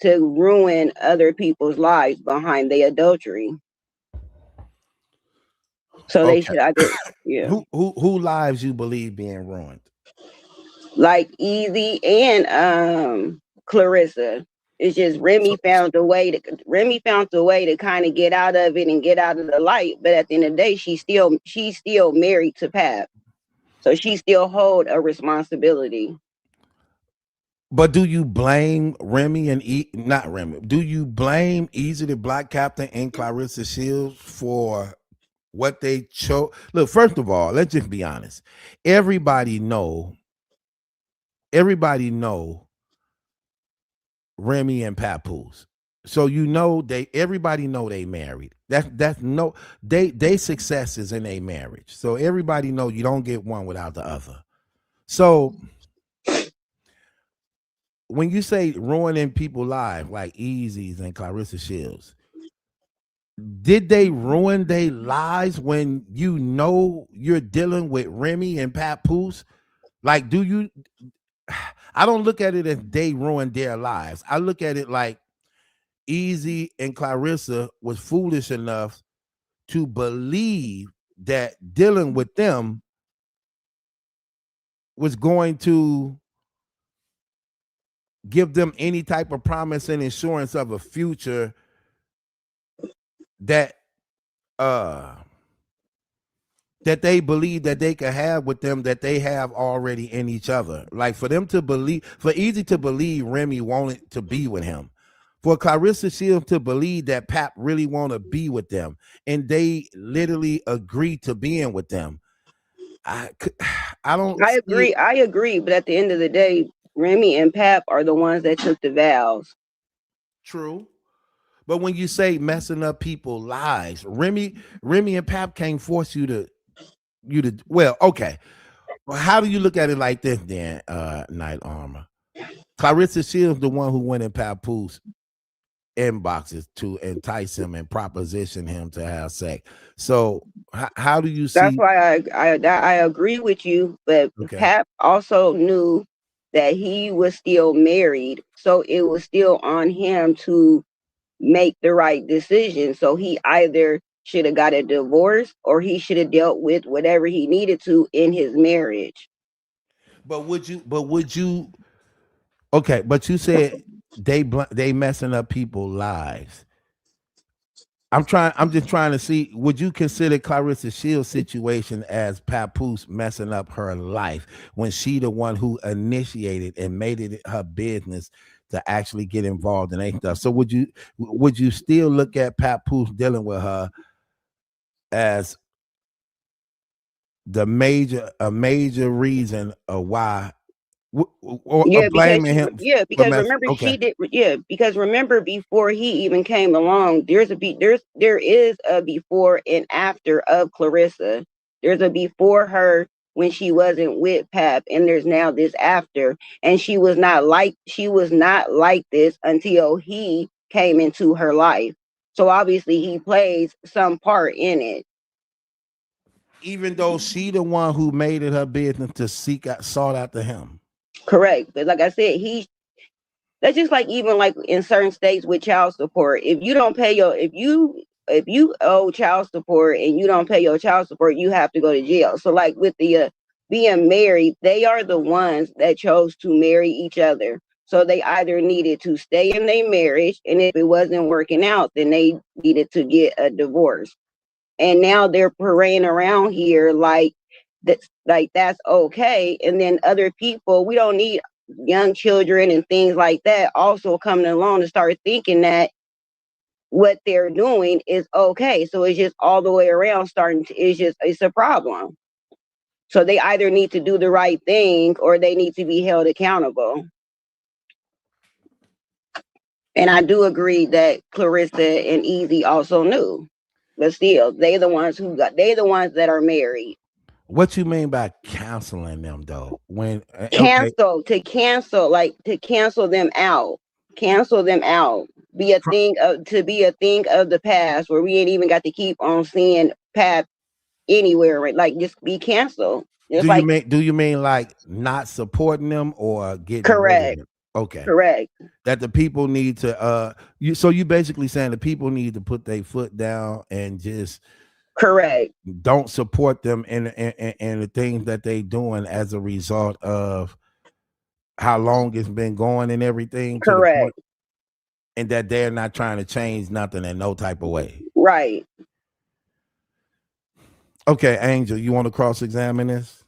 to ruin other people's lives behind the adultery. So they Okay. should either, yeah, Who lives you believe being ruined? like Easy and Claressa. It's just So, Remy found a way to kind of get out of it and get out of the light. But at the end of the day, she's still married to Pap, so she still hold a responsibility. but do you blame Remy and not Remy? Do you blame Easy the Black Captain and Claressa Shields for what they chose? Look, first of all, let's just be honest. Everybody know Remy and Papoose. So everybody know they married. That's no they successes in a marriage. So everybody know you don't get one without the other. So when you say ruining people's lives like Easy's and Claressa Shields, did they ruin their lives when you know you're dealing with Remy and Papoose? Like, do you? I don't look at it as they ruined their lives. I look at it like Easy and Claressa was foolish enough to believe that dealing with them was going to give them any type of promise and insurance of a future that that they believe that they could have with them that they have already in each other. Like for Easy to believe Remy wanted to be with him, for Claressa Shields to believe that Pap really want to be with them, and they literally agree to being with them. I don't. I agree. But at the end of the day, Remy and Pap are the ones that took the vows. True. But when you say messing up people's lives, Remy and Pap can't force you to well, okay. Well, how do you look at it like this then, Night Armor? Claressa Shields the one who went in Papoose inboxes to entice him and proposition him to have sex. So how do you That's see? why I agree with you. But Okay. Pap also knew that he was still married, so it was still on him to make the right decision. So he either should have got a divorce or he should have dealt with whatever he needed to in his marriage. But would you okay, but you said they messing up people's lives. I'm just trying to see, would you consider Claressa Shields' situation as Papoose messing up her life when she the one who initiated and made it her business to actually get involved in stuff? So would you still look at Papoose dealing with her as a major reason of why or blaming him for Because remember okay. because remember before he even came along, there is a before and after of Claressa. There's a before her when she wasn't with Pap, and there's now this after, and she was not like this until he came into her life. So obviously he plays some part in it. Even though she the one who made it her business to sought after him. Correct. But like I said, that's just like even like in certain states with child support. If you don't pay if you owe child support and you don't pay your child support, you have to go to jail. So like with the being married, they are the ones that chose to marry each other. So they either needed to stay in their marriage, and if it wasn't working out, then they needed to get a divorce. And now they're parading around here that's okay. And then other people, we don't need young children and things like that also coming along to start thinking that what they're doing is okay. So it's just all the way around it's a problem. So they either need to do the right thing or they need to be held accountable. And I do agree that Claressa and Easy also knew. But still, they're the ones that are married. What you mean by canceling them though? When okay, To cancel them out. Cancel them out. Be a thing of the past where we ain't even got to keep on seeing Pat anywhere, right? Like just be canceled. Just Do you like mean like not supporting them or getting rid of correct, them? Okay. correct, That the people need to you basically saying the people need to put their foot down and just correct, don't support them in the things that they doing as a result of how long it's been going and everything to the point, correct, and that they're not trying to change nothing in no type of way. right. Okay, Angel, you want to cross-examine this?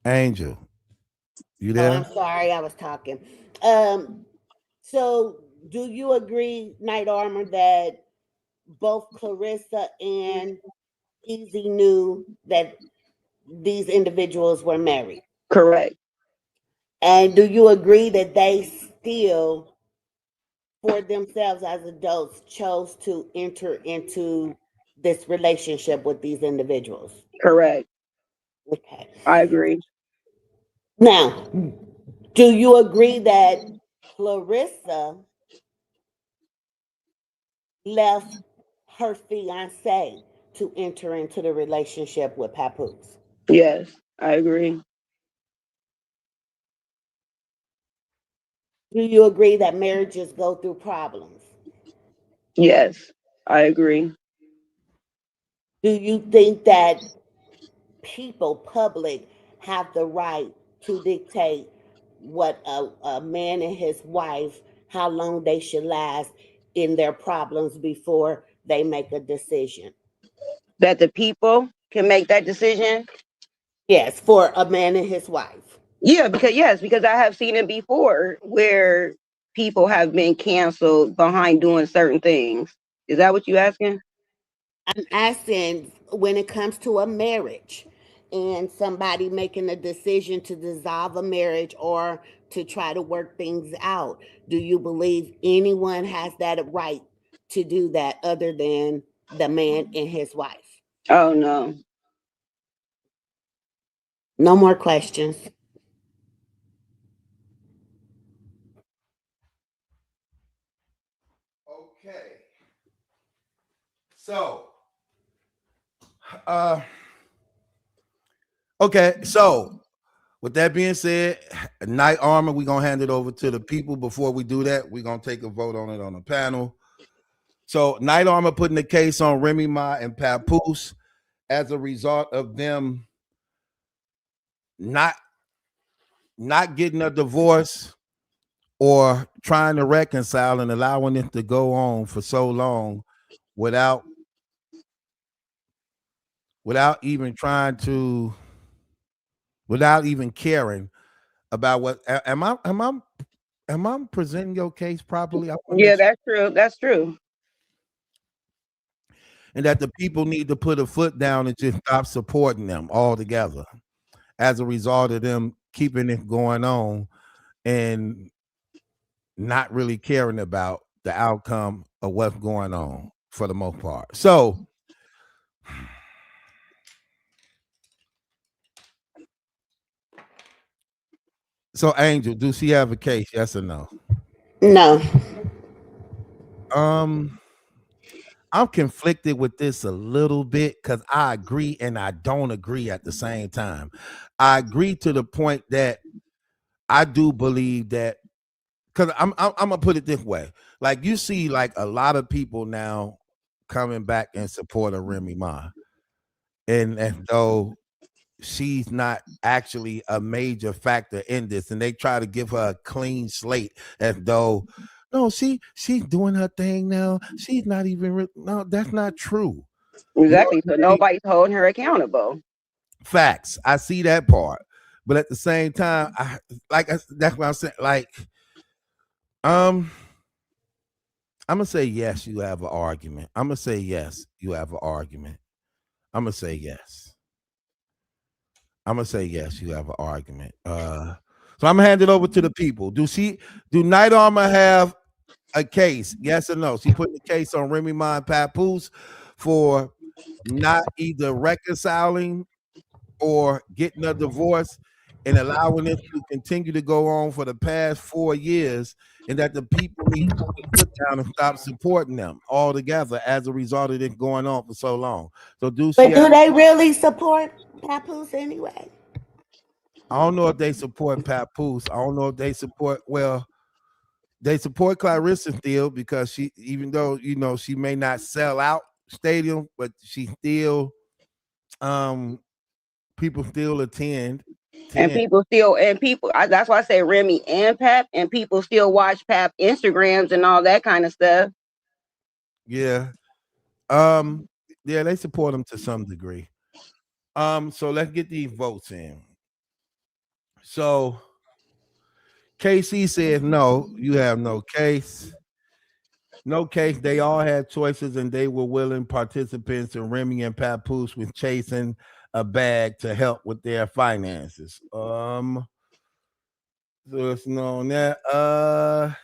Angel, you Oh, there? I'm sorry, I was talking. So do you agree, Night Armor, that both Clarissa and Easy knew that these individuals were married? Correct. And do you agree that they still, for themselves as adults, chose to enter into this relationship with these individuals? Correct. Okay. I agree. Now, do you agree that Clarissa left her fiance to enter into the relationship with Papoose? Yes, I agree. Do you agree that marriages go through problems? Yes, I agree. Do you think that people, public, have the right to dictate what a man and his wife, how long they should last in their problems before they make a decision? That the people can make that decision. Yes, for a man and his wife. Yeah, because I have seen it before where people have been canceled behind doing certain things. Is that what you asking? I'm asking, when it comes to a marriage and somebody making a decision to dissolve a marriage or to try to work things out, do you believe anyone has that right to do that other than the man and his wife? Oh no. No more questions. Okay. So, uh, okay. So, with that being said, Night Armor, we're gonna hand it over to the people. Before we do that, we're gonna take a vote on it on the panel. So, Night Armor putting the case on Remy Ma and Papoose as a result of them not getting a divorce or trying to reconcile and allowing it to go on for so long without even trying to, without even caring about what am I presenting your case properly? I want to make Yeah, sure. that's true. That's true. And that the people need to put a foot down and just stop supporting them altogether as a result of them keeping it going on and not really caring about the outcome of what's going on for the most part. So, Angel, do she have a case? Yes or no? No. I'm conflicted with this a little bit because I agree and I don't agree at the same time. I agree to the point that I do believe that, because I'm gonna put it this way: like you see, like a lot of people now coming back in support of Remy Ma, and as though she's not actually a major factor in this, and they try to give her a clean slate as though no, she's doing her thing now. She's not even no, that's not true. Exactly. So nobody's holding her accountable. Facts. I see that part, but at the same time, that's what I'm saying. Like, I'm gonna say yes. You have an argument. I'm gonna say yes. You have an argument. I'm gonna say yes. I'm gonna say yes. You have an argument. So I'm gonna hand it over to the people. Do Night Armor have a case? Yes or no? She put the case on Remy Ma and Papoose for not either reconciling or getting a divorce, and allowing it to continue to go on for the past 4 years, and that the people need to put their foot down and stop supporting them altogether as a result of it going on for so long. So do But she do have, they really support Papoose anyway? I don't know if they support Papoose. I don't know if they support, well, they support Claressa still, because she, even though she may not sell out stadium, but she still, people still attend. And people still, that's why I say Remy and Pap, and people still watch Pap Instagrams and all that kind of stuff. Yeah. Yeah, they support him to some degree. So let's get these votes in. So KC said no, you have no case. No case. They all had choices and they were willing participants, and Remy and Papoose with chasing a bag to help with their finances. So it's known that.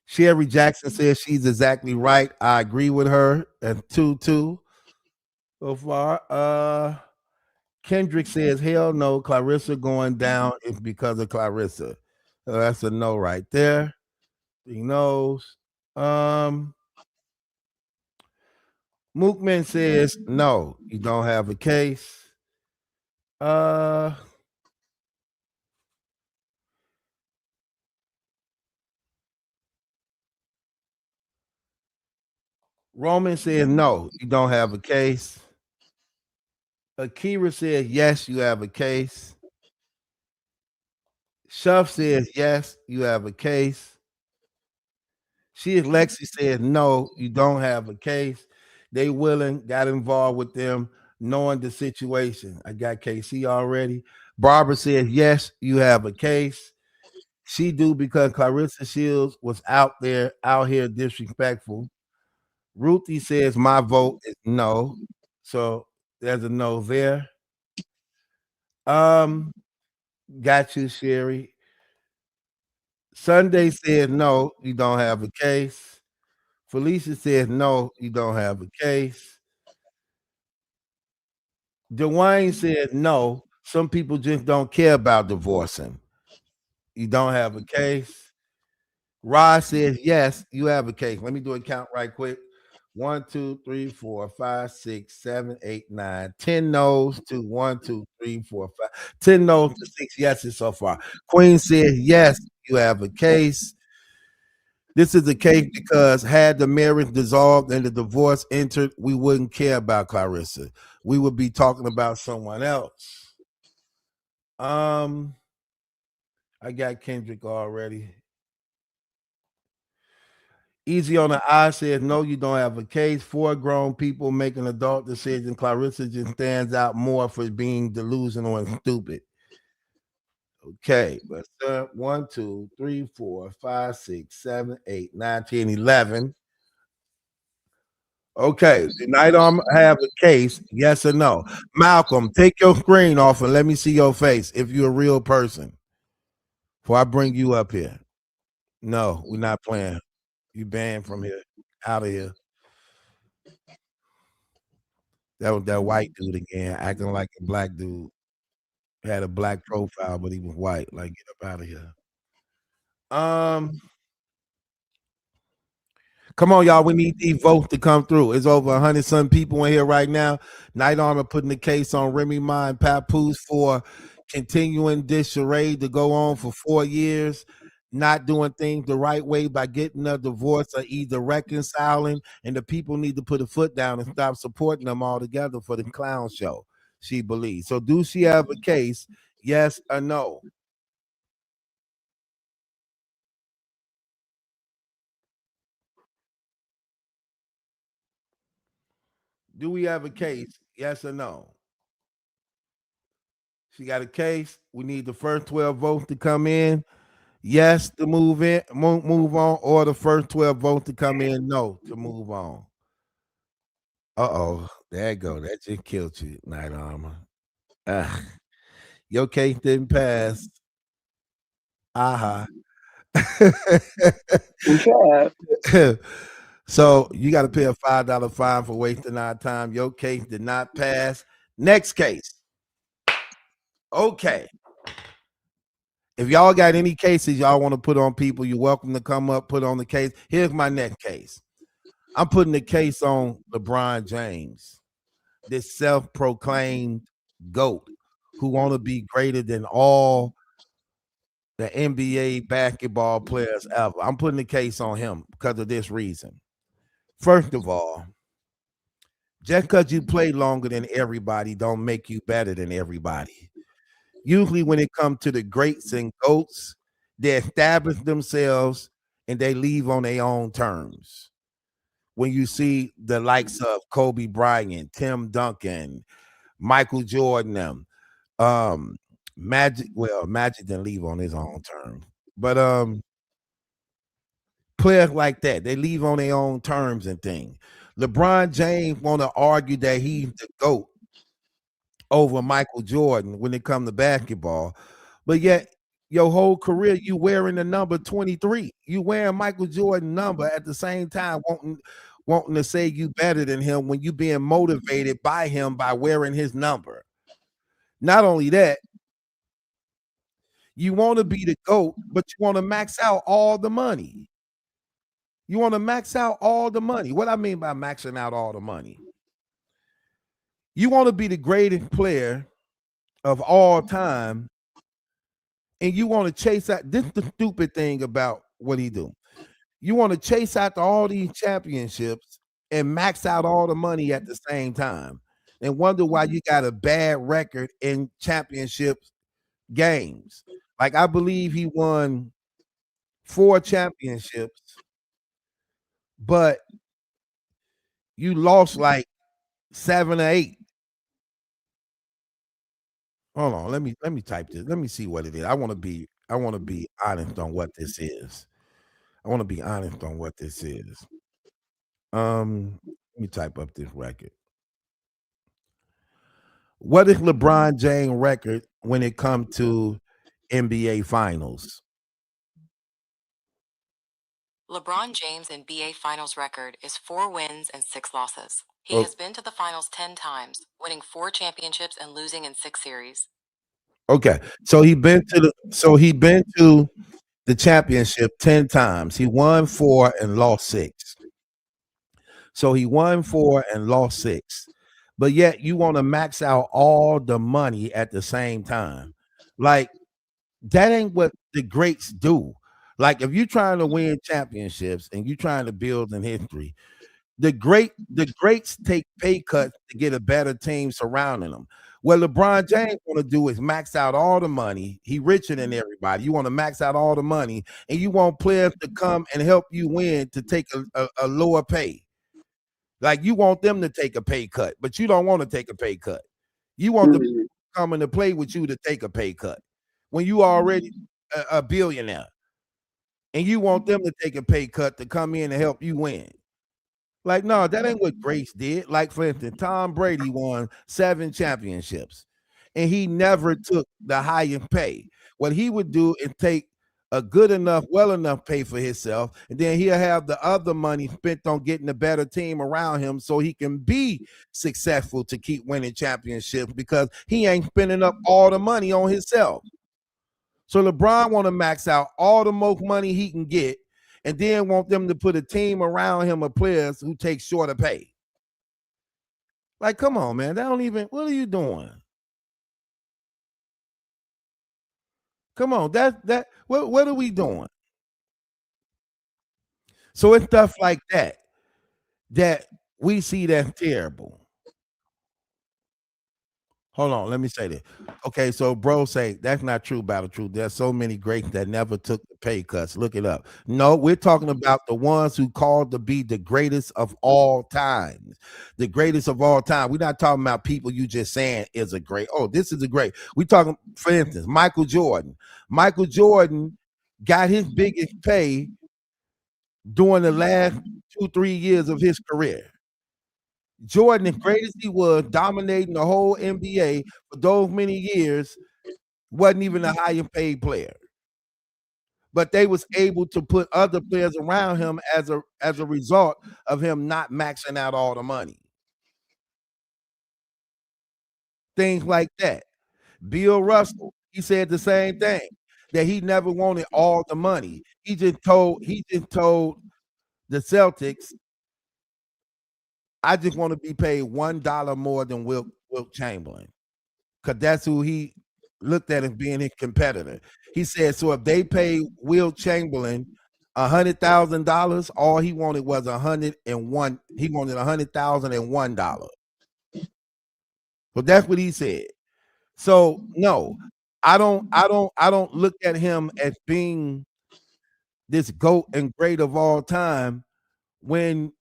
Sherry Jackson says she's exactly right. I agree with her. And 2-2 so far. Kendrick says, hell no, Claressa going down is because of Claressa. So that's a no right there. He knows. Mookman says, no, you don't have a case. Roman says, no, you don't have a case. Akira says, yes, you have a case. Shuff says, yes, you have a case. Lexi says, no, you don't have a case. They willing, got involved with them, knowing the situation. I got KC already. Barbara says, yes, you have a case. She do, because Claressa Shields was out here disrespectful. Ruthie says, my vote is no. So there's a no there. Got you, Sherry. Sunday said, no, you don't have a case. Felicia says, no, you don't have a case. Dwayne said, no, some people just don't care about divorcing. You don't have a case. Rod says, yes, you have a case. Let me do a count right quick. 1, 2, 3, 4, 5, 6, 7, 8, 9, 10 no's to 1, 2, 3, 4, 5, 10 no's to 6 yeses so far. Queen said, yes, you have a case. This is a case because had the marriage dissolved and the divorce entered, we wouldn't care about Claressa. We would be talking about someone else. I got Kendrick already. Easy on the eye says, no, you don't have a case. 4 grown people making adult decisions. Claressa just stands out more for being delusional and stupid. Okay, but 1, 2, 3, 4, 5, 6, 7, 8, 9, 10, 11. Okay, tonight I'm have a case, yes or no. Malcolm, take your screen off and let me see your face if you're a real person. Before I bring you up here. No, we're not playing. You banned from here. Out of here. That was that white dude again, acting like a black dude. Had a black profile, but he was white. Like, get up out of here. Come on, y'all. We need these votes to come through. It's over 100 some people in here right now. Night Armor putting the case on Remy Ma and Papoose for continuing this charade to go on for 4 years, not doing things the right way by getting a divorce or either reconciling. And the people need to put a foot down and stop supporting them all together for the clown show, she believes. So do she have a case? Yes or no? Do we have a case? Yes or no? She got a case. We need the first 12 votes to come in. Yes, to move on, or the first 12 votes to come in. No, to move on. There you go. That just killed you, Night Armor. Your case didn't pass. Yeah. So you got to pay a $5 fine for wasting our time. Your case did not pass. Next case. Okay. If y'all got any cases y'all want to put on people, you're welcome to come up, put on the case. Here's my next case. I'm putting the case on LeBron James, this self-proclaimed GOAT who want to be greater than all the NBA basketball players ever. I'm putting the case on him because of this reason. First of all, just because you play longer than everybody don't make you better than everybody. Usually when it comes to the greats and GOATs, they establish themselves and they leave on their own terms. When you see the likes of Kobe Bryant, Tim Duncan, Michael Jordan, Magic didn't leave on his own terms. But players like that, they leave on their own terms and things. LeBron James want to argue that he's the GOAT over Michael Jordan when it comes to basketball, but yet your whole career you wearing the number 23. You wearing Michael Jordan number at the same time wanting to say you better than him when you being motivated by him by wearing his number. Not only that, you want to be the GOAT, but you want to max out all the money. You want to max out all the money. What I mean by maxing out all the money, you want to be the greatest player of all time, and you want to chase out. This is the stupid thing about what he do. You want to chase after all these championships and max out all the money at the same time, and wonder why you got a bad record in championship games. Like I believe he won 4 championships, but you lost like 7 or 8. Hold on, let me type this. Let me see what it is. I want to be honest on what this is. I want to be honest on what this is. Let me type up this record. What is LeBron James record when it comes to NBA Finals? LeBron James' NBA Finals record is 4 wins and 6 losses. He has been to the finals 10 times, winning 4 championships and losing in 6 series. Okay, so he been to the championship 10 times. He won 4 and lost 6. So he won 4 and lost 6. But yet you want to max out all the money at the same time. Like that ain't what the greats do. Like if you're trying to win championships and you're trying to build in history, the greats take pay cuts to get a better team surrounding them. What LeBron James want to do is max out all the money. He richer than everybody. You want to max out all the money, and you want players to come and help you win to take a lower pay. Like you want them to take a pay cut, but you don't want to take a pay cut. You want them to come in to play with you to take a pay cut when you already a billionaire, and you want them to take a pay cut to come in and help you win. Like, no, that ain't what Grace did. Like, for instance, Tom Brady won 7 championships, and he never took the highest pay. What he would do is take a good enough, well enough pay for himself, and then he'll have the other money spent on getting a better team around him so he can be successful to keep winning championships because he ain't spending up all the money on himself. So LeBron want to max out all the most money he can get and then want them to put a team around him of players who take shorter pay. Like, come on, man. They don't even, what are you doing? Come on, what are we doing? So it's stuff like that we see that's terrible. Hold on, let me say this. Okay, so bro say that's not true about the truth. There's so many greats that never took the pay cuts. Look it up. No, we're talking about the ones who called to be the greatest of all time. The greatest of all time. We're not talking about people you just saying is a great. Oh, this is a great. We're talking, for instance, Michael Jordan. Michael Jordan got his biggest pay during the last 2-3 years of his career. Jordan, as great as he was, dominating the whole NBA for those many years, wasn't even a higher paid player. But they was able to put other players around him as a result of him not maxing out all the money. Things like that. Bill Russell, he said the same thing, that he never wanted all the money. He just told the Celtics, I just want to be paid $1 more than Wilt Chamberlain, because that's who he looked at as being his competitor. He said, so if they pay Wilt Chamberlain $100,000, all he wanted was 101. He wanted $100,001. But that's what he said. So no, I don't look at him as being this GOAT and great of all time when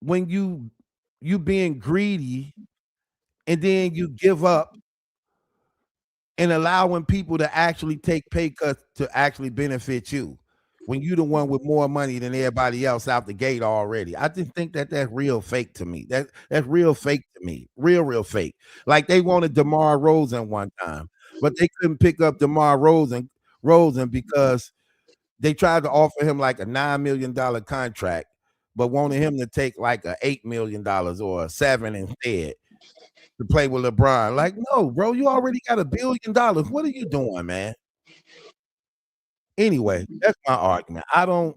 you being greedy and then you give up and allowing people to actually take pay cuts to actually benefit you when you the one with more money than everybody else out the gate already. I just think that that's real fake to me. That's real fake to me. Real fake. Like they wanted DeMar Rosen one time, but they couldn't pick up DeMar Rosen because they tried to offer him like a $9 million contract, but wanted him to take like a $8 million or a $7 instead to play with LeBron. Like, no, bro, you already got $1 billion. What are you doing, man? Anyway, that's my argument. I don't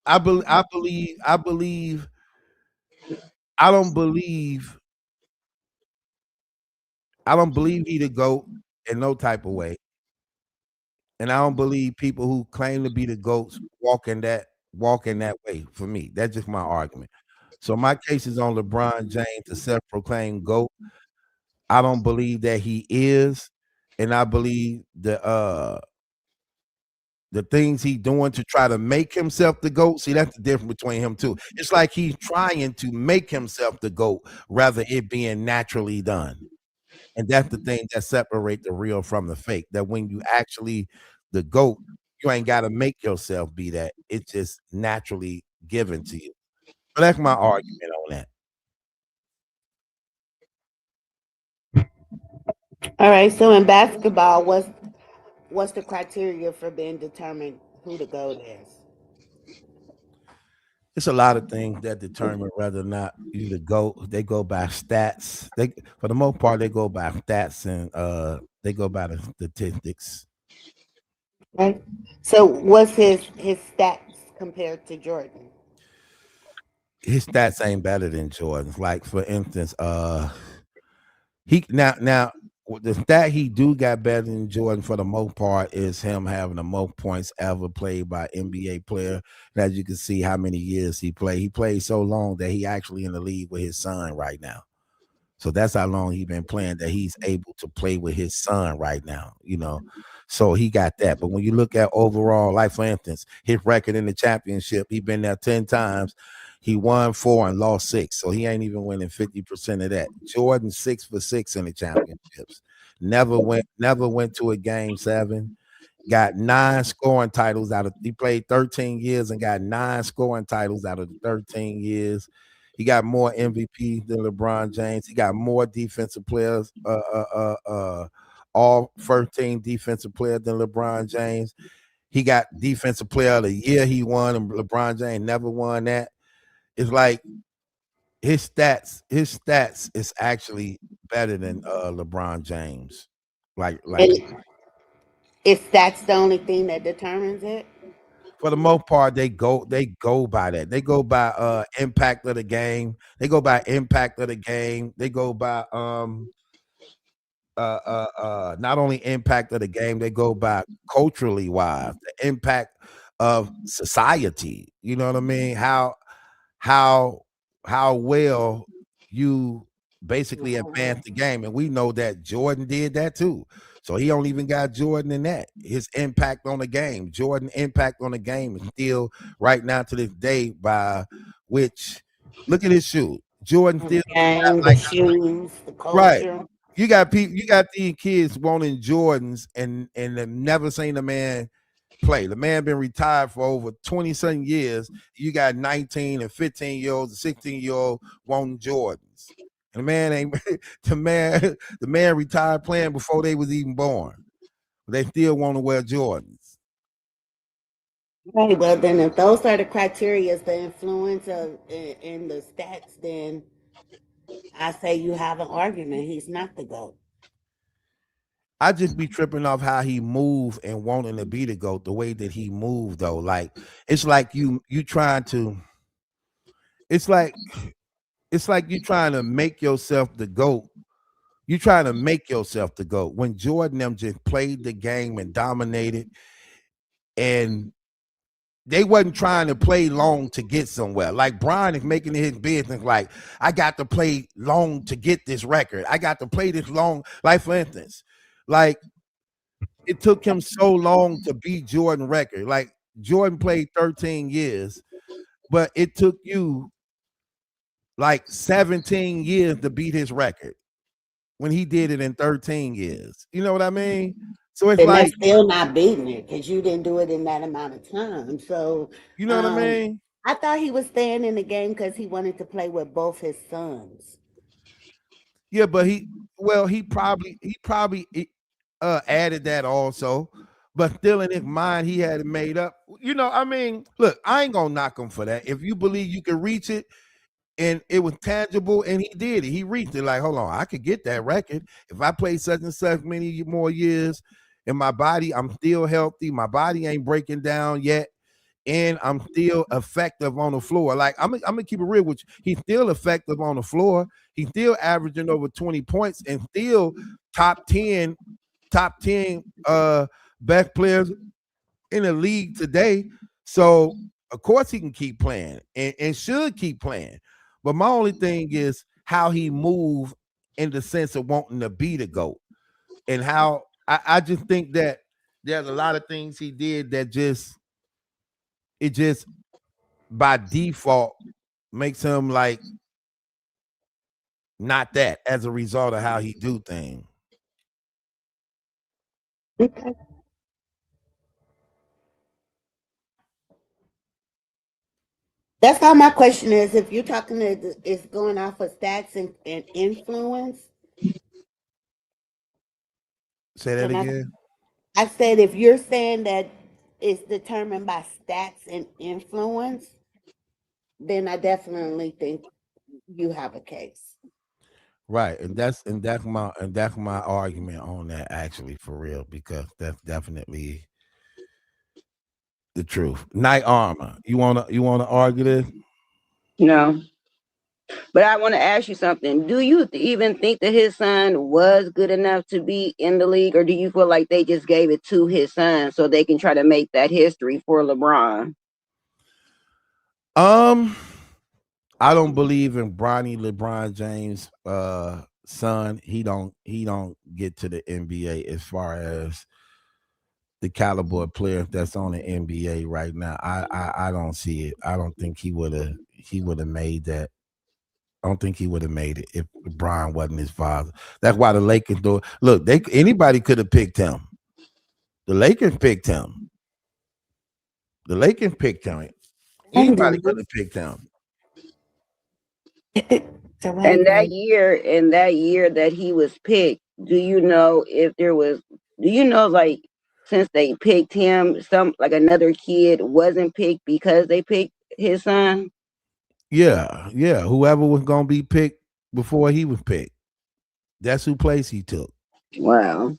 I believe he the GOAT in no type of way. And I don't believe people who claim to be the GOATs walk in that way for me. That's just my argument. So my case is on LeBron James, the self-proclaimed GOAT. I don't believe that he is, and I believe the things he's doing to try to make himself the GOAT. See, that's the difference between him too. It's like he's trying to make himself the GOAT rather it being naturally done. And that's the thing that separates the real from the fake. That when you actually the GOAT, you ain't got to make yourself be that. It's just naturally given to you. But that's my argument on that. All right. So in basketball, what's the criteria for being determined who the GOAT is? It's a lot of things that determine whether or not you the GOAT. They go by stats. They, for the most part, they go by stats and they go by the statistics. Right. So what's his stats compared to Jordan? His stats ain't better than Jordan's. Like for instance, he now the stat he do got better than Jordan for the most part is him having the most points ever played by NBA player. And as you can see how many years he played. He played so long that he actually in the league with his son right now. So that's how long he's been playing, that he's able to play with his son right now, you know. So he got that. But when you look at overall, like for instance, his record in the championship, he been there 10 times. He won 4 and lost 6. So he ain't even winning 50% of that. Jordan 6 for 6 in the championships. Never went to a game 7. Got 9 scoring titles out of, he played 13 years and got 9 scoring titles out of the 13 years. He got more MVP than LeBron James. He got more defensive players, all first team defensive player than LeBron James. He got defensive player of the year he won, and LeBron James never won that. It's like his stats is actually better than LeBron James. Like If that's the only thing that determines it? For the most part, they go by that. They go by impact of the game. They go by impact of the game. They go by not only impact of the game, they go by culturally wise, the impact of society. You know what I mean? How well you basically advance the game. And we know that Jordan did that too. So he don't even got Jordan in that. His impact on the game, Jordan impact on the game is still right now to this day by which, look at his shoe. Jordan still and like, the shoes, the culture. Right. You got people, you got these kids wanting Jordans and they've never seen a man play. The man been retired for over 20-something years. You got 19 and 15-year-olds, 16-year-old wanting Jordans. And the man ain't the man retired playing before they was even born. They still want to wear Jordans. Right. Well, then if those are the criteria, the influence of in the stats, then I say you have an argument. He's not the GOAT. I just be tripping off how he moved and wanting to be the GOAT, the way that he moved though. Like it's like you trying to it's like it's like you trying to make yourself the GOAT. You trying to make yourself the GOAT. When Jordan them just played the game and dominated, and they wasn't trying to play long to get somewhere. Like Brian is making it his business. Like, I got to play long to get this record. I got to play this long. Like, for instance, like it took him so long to beat Jordan record. Like Jordan played 13 years, but it took you like 17 years to beat his record when he did it in 13 years. You know what I mean? So it's And like, that's still not beating it because you didn't do it in that amount of time. So you know what I mean? I thought he was staying in the game because he wanted to play with both his sons. Yeah, but he probably added that also, but still in his mind he had it made up. You know, I mean, look, I ain't gonna knock him for that. If you believe you can reach it and it was tangible and he did it, he reached it. Like, hold on, I could get that record if I play such and such many more years in my body. I'm still healthy. My body ain't breaking down yet. And I'm still effective on the floor. Like I'm gonna keep it real with you. He's still effective on the floor. He's still averaging over 20 points and still top 10 best players in the league today. So of course he can keep playing and should keep playing. But my only thing is how he moved in the sense of wanting to be the GOAT. And how I just think that there's a lot of things he did that just by default makes him like not that as a result of how he do things. Okay. That's all my question is. If you're talking to, it's going off of stats and influence. Say that And again. I said, if you're saying that it's determined by stats and influence, then I definitely think you have a case. Right, and that's my argument on that, actually, for real, because that's definitely the truth. Night Armor, you wanna argue this? No. But I want to ask you something. Do you even think that his son was good enough to be in the league, or do you feel like they just gave it to his son so they can try to make that history for LeBron? Um, I don't believe in LeBron James son. He don't get to the NBA as far as the caliber of player that's on the NBA right now. I don't see it. I don't think he would have made that. I don't think he would have made it if Brian wasn't his father. That's why the Lakers do. Look, anybody could have picked him. The Lakers picked him. The Lakers picked him. Anybody could have picked him. And that year that he was picked, do you know if there was? Do you know, like, since they picked him, some like another kid wasn't picked because they picked his son? Yeah. Whoever was gonna be picked before he was picked, that's who place he took. Wow.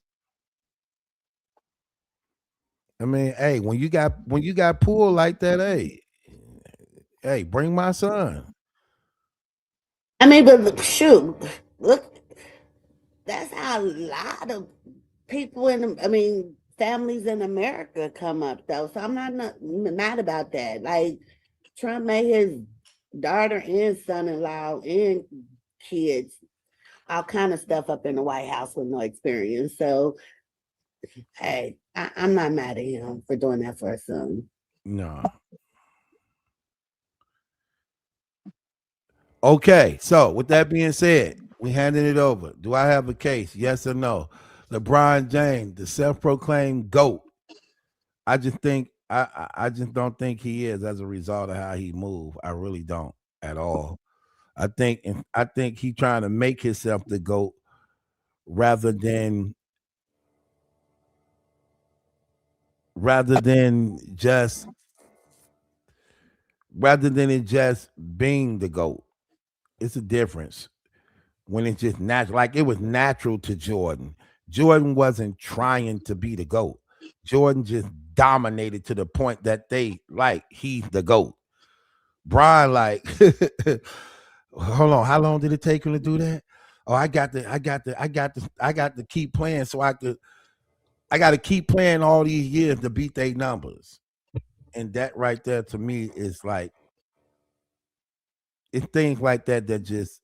I mean, hey, when you got pulled like that, hey, bring my son. I mean, but shoot, look, that's how a lot of people families in America come up though. So I'm not mad about that. Like Trump made his daughter and son-in-law and kids all kind of stuff up in the White House with no experience. So hey, I'm not mad at him for doing that for a son. No. Okay, so with that being said, we handing it over. Do I have a case? Yes or no? LeBron James, the self-proclaimed GOAT. I just think I just don't think he is as a result of how he moved. I really don't at all. I think he trying to make himself the GOAT rather than rather than just rather than it just being the GOAT. It's a difference. when it's just natural. Like it was natural to Jordan. Jordan wasn't trying to be the GOAT. Jordan just dominated to the point that they like he's the GOAT. Brian, like, hold on, how long did it take him to do that? Oh, I got to keep playing so I got to keep playing all these years to beat their numbers. And that right there to me is like, it's things like that that just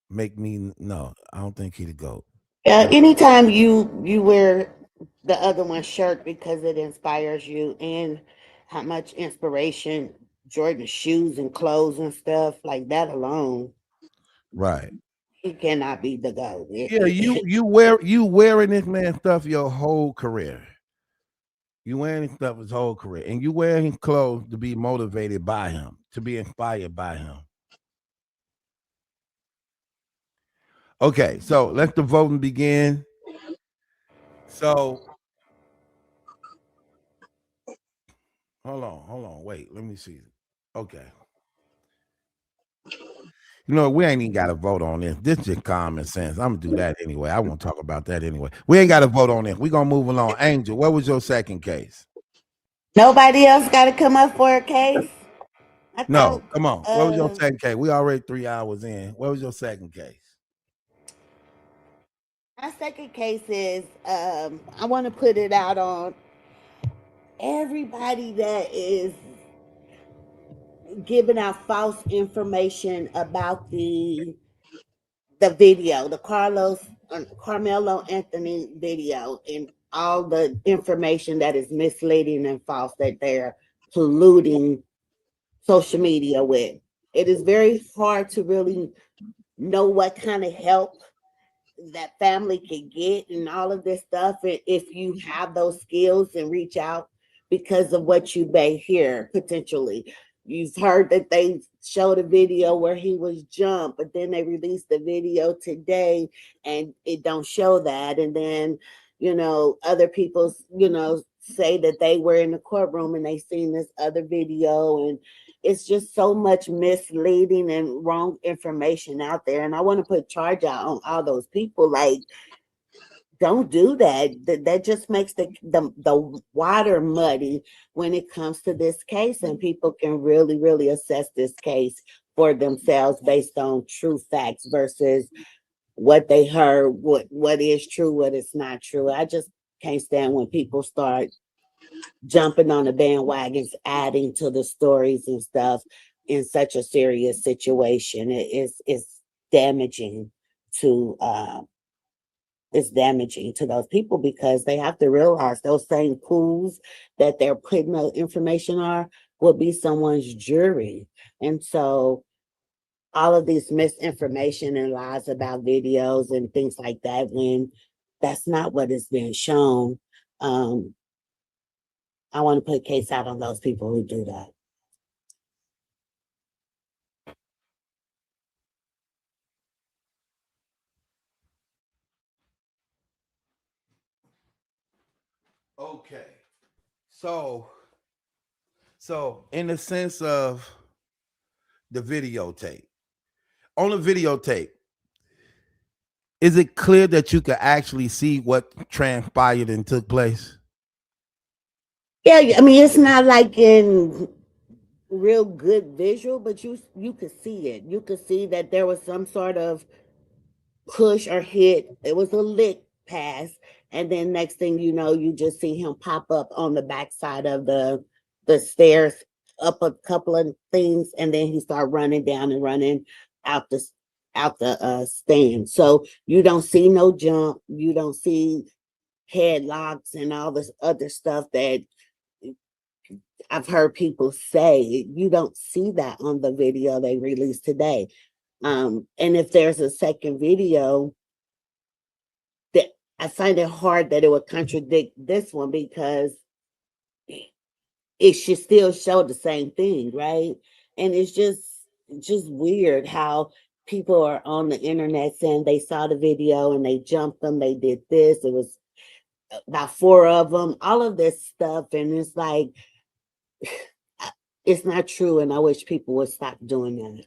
make me no, I don't think he'd go. Anytime you wear the other one's shirt because it inspires you, and how much inspiration Jordan's shoes and clothes and stuff like that alone, Right. he cannot be the GOAT. Yeah, you wearing this man stuff your whole career. You wearing stuff his whole career, and you wearing clothes to be motivated by him, to be inspired by him. Okay, so let the voting begin. So hold on, wait, let me see. Okay. You know, we ain't even got to vote on this. This is just common sense. I'm gonna do that anyway. I won't talk about that anyway. We ain't got to vote on this. We're gonna move along. Angel, what was your second case? Nobody else got to come up for a case. I No, thought come on. What was your second case? We already 3 hours in. What was your second case? my second case is I want to put it out on everybody that is giving out false information about the video, the Carmelo Anthony video, and all the information that is misleading and false that they're polluting social media with. It is very hard to really know what kind of help that family can get and all of this stuff if you have those skills and reach out because of what you may hear potentially. You've heard that they showed a video where he was jumped, but then they released the video today and it don't show that. And then, other people, say that they were in the courtroom and they seen this other video, and it's just so much misleading and wrong information out there. And I want to put charge out on all those people. Like, don't do that. That just makes the water muddy when it comes to this case, and people can really, really assess this case for themselves based on true facts versus what they heard, what is true, what is not true. I just can't stand when people start jumping on the bandwagons, adding to the stories and stuff in such a serious situation. It's damaging to it's damaging to those people because they have to realize those same pools that they're putting the information on will be someone's jury. And so all of this misinformation and lies about videos and things like that, when that's not what is being shown, I want to put case out on those people who do that. Okay. So in the sense of the videotape, on the videotape, is it clear that you could actually see what transpired and took place? Yeah, I mean, it's not like in real good visual, but you could see it. You could see that there was some sort of push or hit. It was a lick pass, and then next thing you know, you just see him pop up on the backside of the stairs, up a couple of things, and then he start running down and running out the stand. So you don't see no jump, you don't see headlocks and all this other stuff that I've heard people say. You don't see that on the video they released today. And if there's a second video, that I find it hard that it would contradict this one because it should still show the same thing, right? And it's just weird how people are on the internet saying they saw the video and they jumped them, they did this, it was about 4 of them, all of this stuff, and it's like it's not true, and I wish people would stop doing that.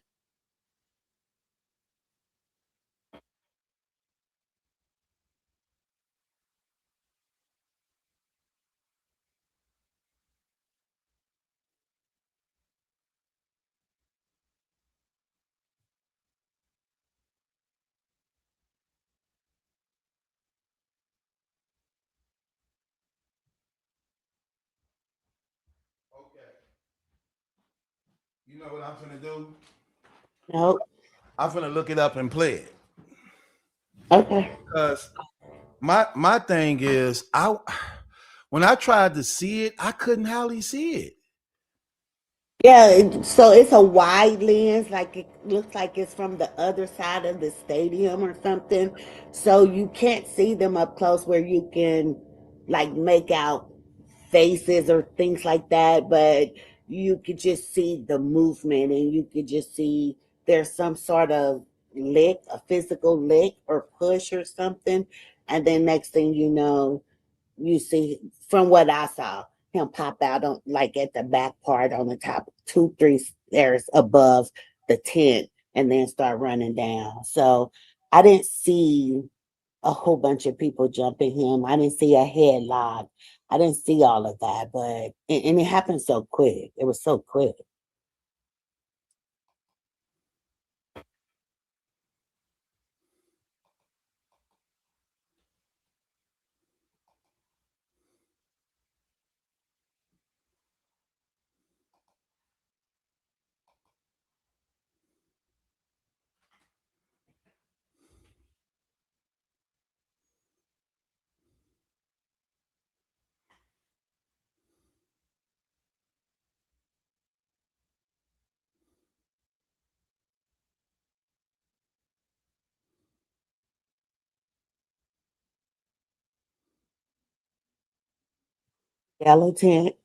You know what I'm finna do? Nope. I'm finna look it up and play it. Okay. Because my thing is, I when I tried to see it, I couldn't hardly see it. Yeah, so it's a wide lens, like it looks like it's from the other side of the stadium or something. So you can't see them up close where you can like make out faces or things like that, but you could just see the movement and you could just see there's some sort of lick, a physical lick or push or something. And then next thing you know, you see from what I saw, him pop out on like at the back part on the top, 2, 3 stairs above the tent, and then start running down. So I didn't see a whole bunch of people jumping him. I didn't see a headlock. I didn't see all of that, but and it happened so quick. It was so quick. Yellow tent.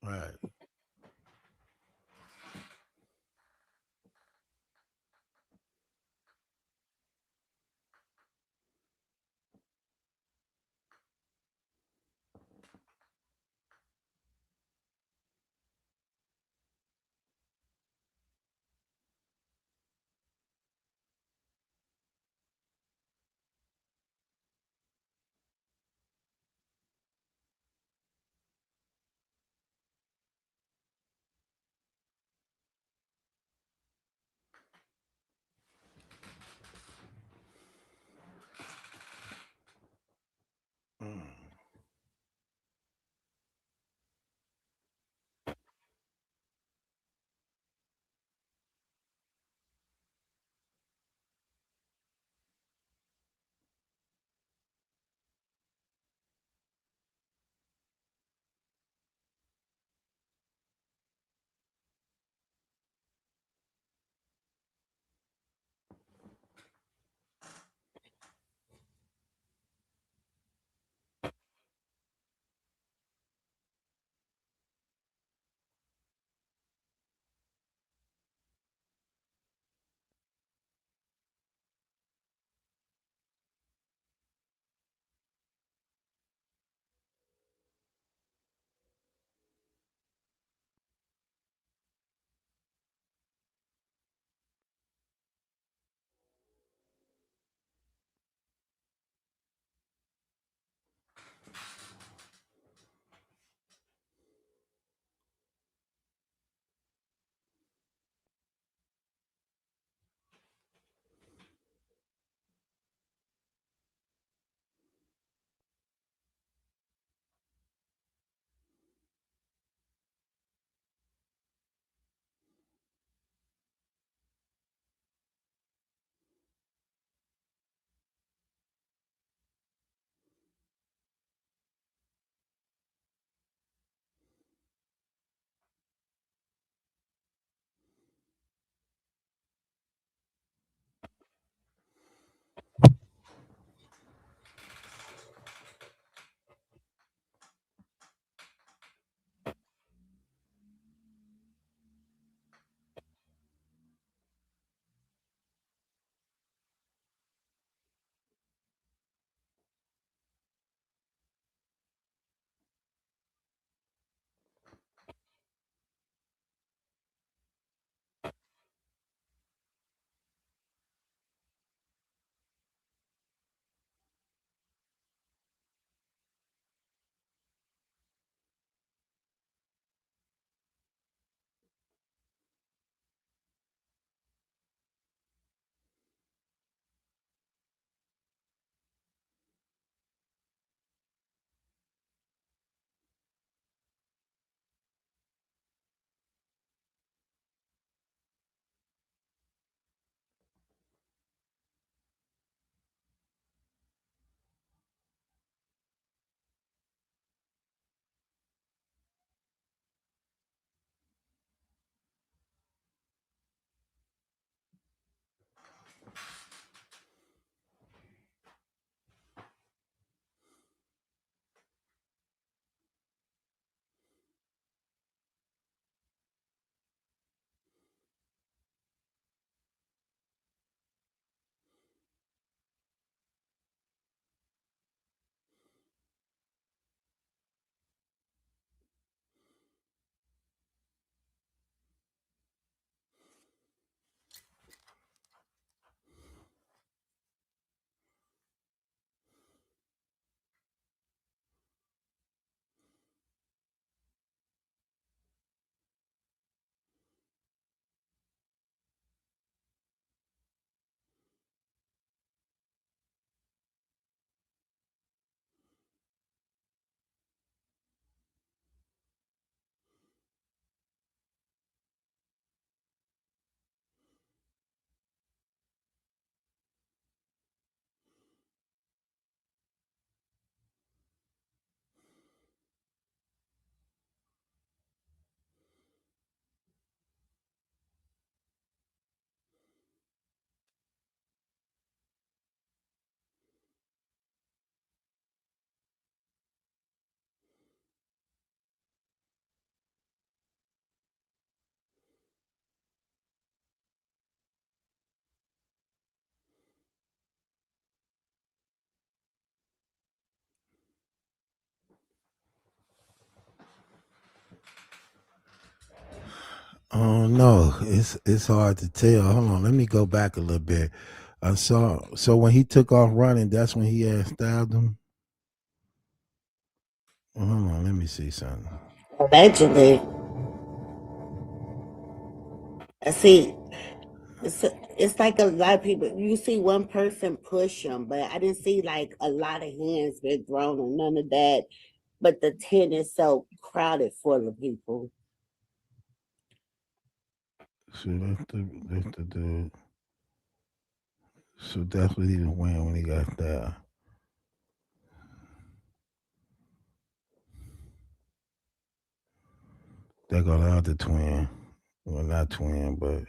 Right. Oh no, it's hard to tell. Hold on, let me go back a little bit. I saw so when he took off running, that's when he had stabbed him. Hold on, let me see something. Allegedly. See, it's like a lot of people. You see one person push him, but I didn't see like a lot of hands get thrown or none of that. But the tent is so crowded full of people. So that's the dude. So that's what he was wearing when he got stabbed. They got the other twin. Well, not twin, but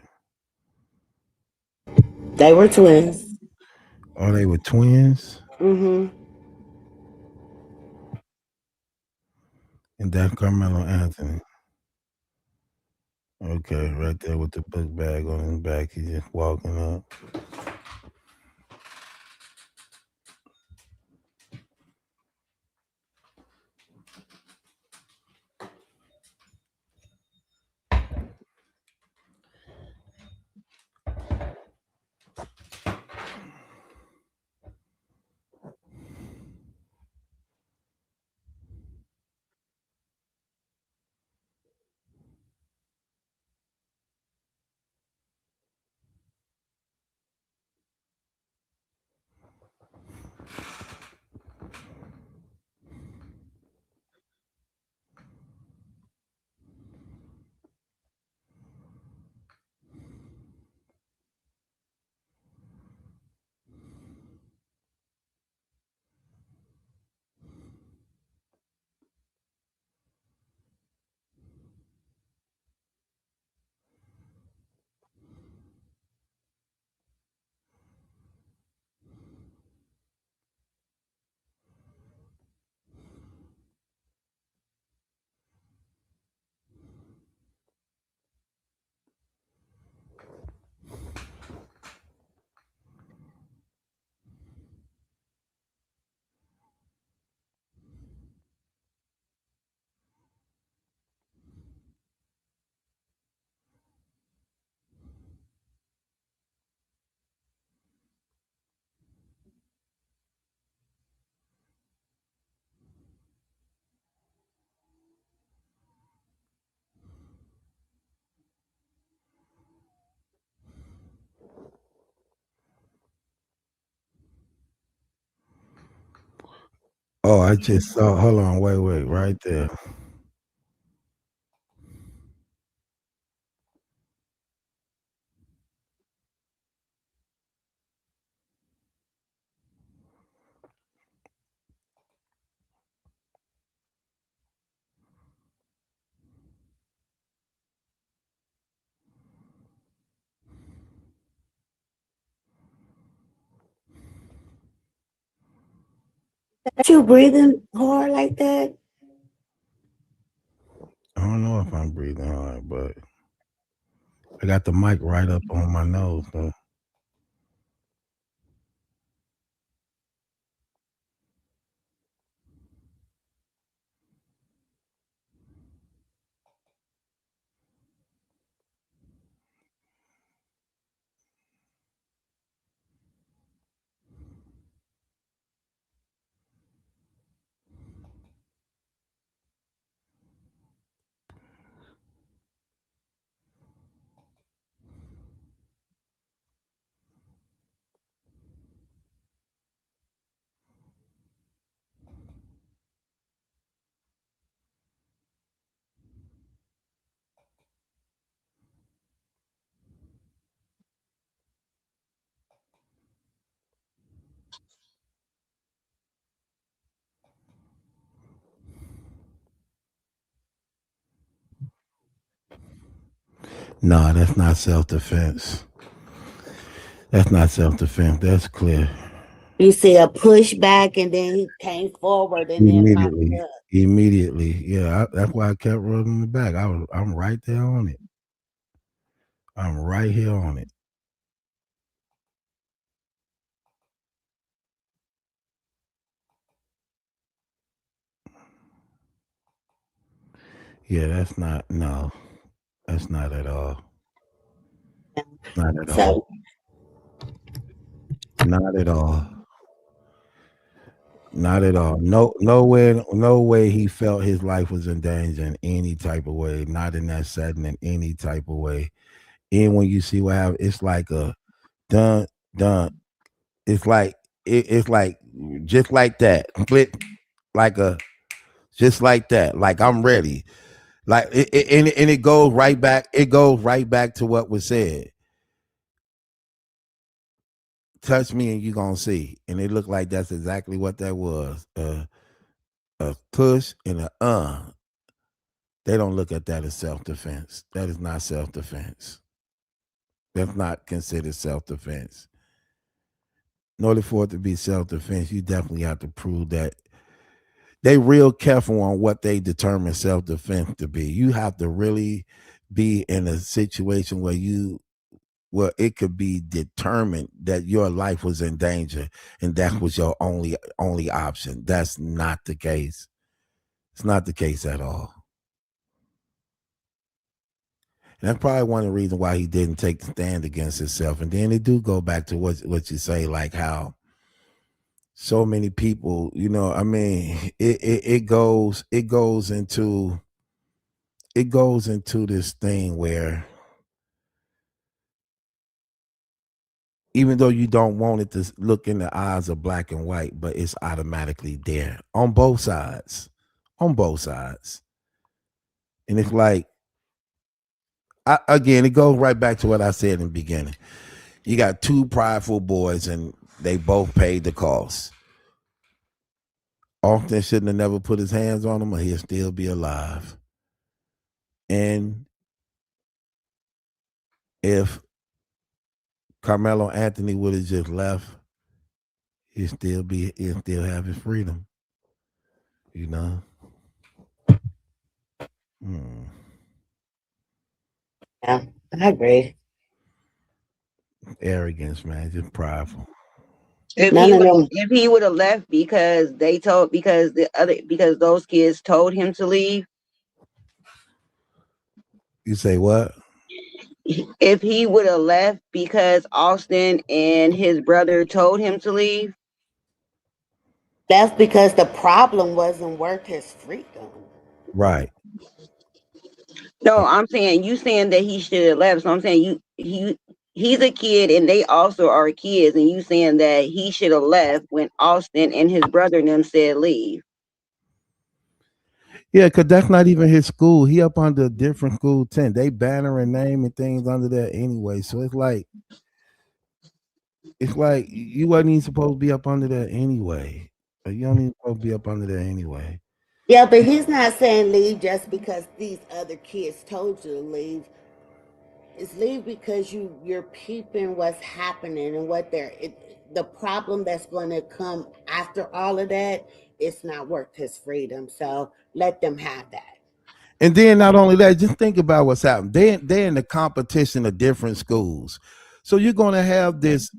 They were twins. oh, they were twins, Mm-hmm. and that's Carmelo Anthony. Okay, right there with the book bag on his back. He's just walking up. Oh, I just saw. Hold on, wait, right there. You breathing hard like that? I don't know if I'm breathing hard, but I got the mic right up on my nose. Though. Nah, that's not self defense. That's not self defense. That's clear. You see a pushback and then he came forward and then popped Immediately, up. immediately. Yeah, that's why I kept running the back. I'm right there on it. I'm right here on it. Yeah, that's not no. it's not at all. Not at all. So Not at all. Not at all. No, nowhere, no way he felt his life was in danger in any type of way. Not in that setting in any type of way. And when you see what happened, it's like a done, done. It's like it's like just like that. Click like a just like that. Like I'm ready. Like and it goes right back. It goes right back to what was said. Touch me and you gonna see. And it looked like that's exactly what that was. A push and a They don't look at that as self-defense. That is not self-defense. That's not considered self-defense. In order for it to be self-defense, you definitely have to prove that they real careful on what they determine self-defense to be. You have to really be in a situation where it could be determined that your life was in danger and that was your only option. That's not the case. It's not the case at all. And that's probably one of the reasons why he didn't take the stand against himself. And then it do go back to what you say, like how so many people, I mean, it goes into this thing where even though you don't want it to look in the eyes of black and white, but it's automatically there on both sides. On both sides. And it's like, again, it goes right back to what I said in the beginning. You got two prideful boys and they both paid the cost. Austin shouldn't have never put his hands on him or he'll still be alive. And if Carmelo Anthony would have just left, he'll still have his freedom. Yeah, I agree. Arrogance, man, just prideful. If he would have left because those kids told him to leave. You say what? If he would have left because Austin and his brother told him to leave. That's because the problem wasn't worth his freedom. Right. No, I'm saying you saying that he should have left. So I'm saying he's a kid and they also are kids, and you saying that he should have left when Austin and his brother and them said leave. Yeah, because that's not even his school. He up under a different school tent. They banner and name and things under there anyway. So it's like you wasn't even supposed to be up under there anyway. You don't even supposed to be up under there anyway. Yeah, but he's not saying leave just because these other kids told you to leave. It's leave because you're peeping what's happening and the problem that's going to come after all of that. It's not worth his freedom. So let them have that. And then not only that, just think about what's happened. They're in the competition of different schools. So you're gonna have this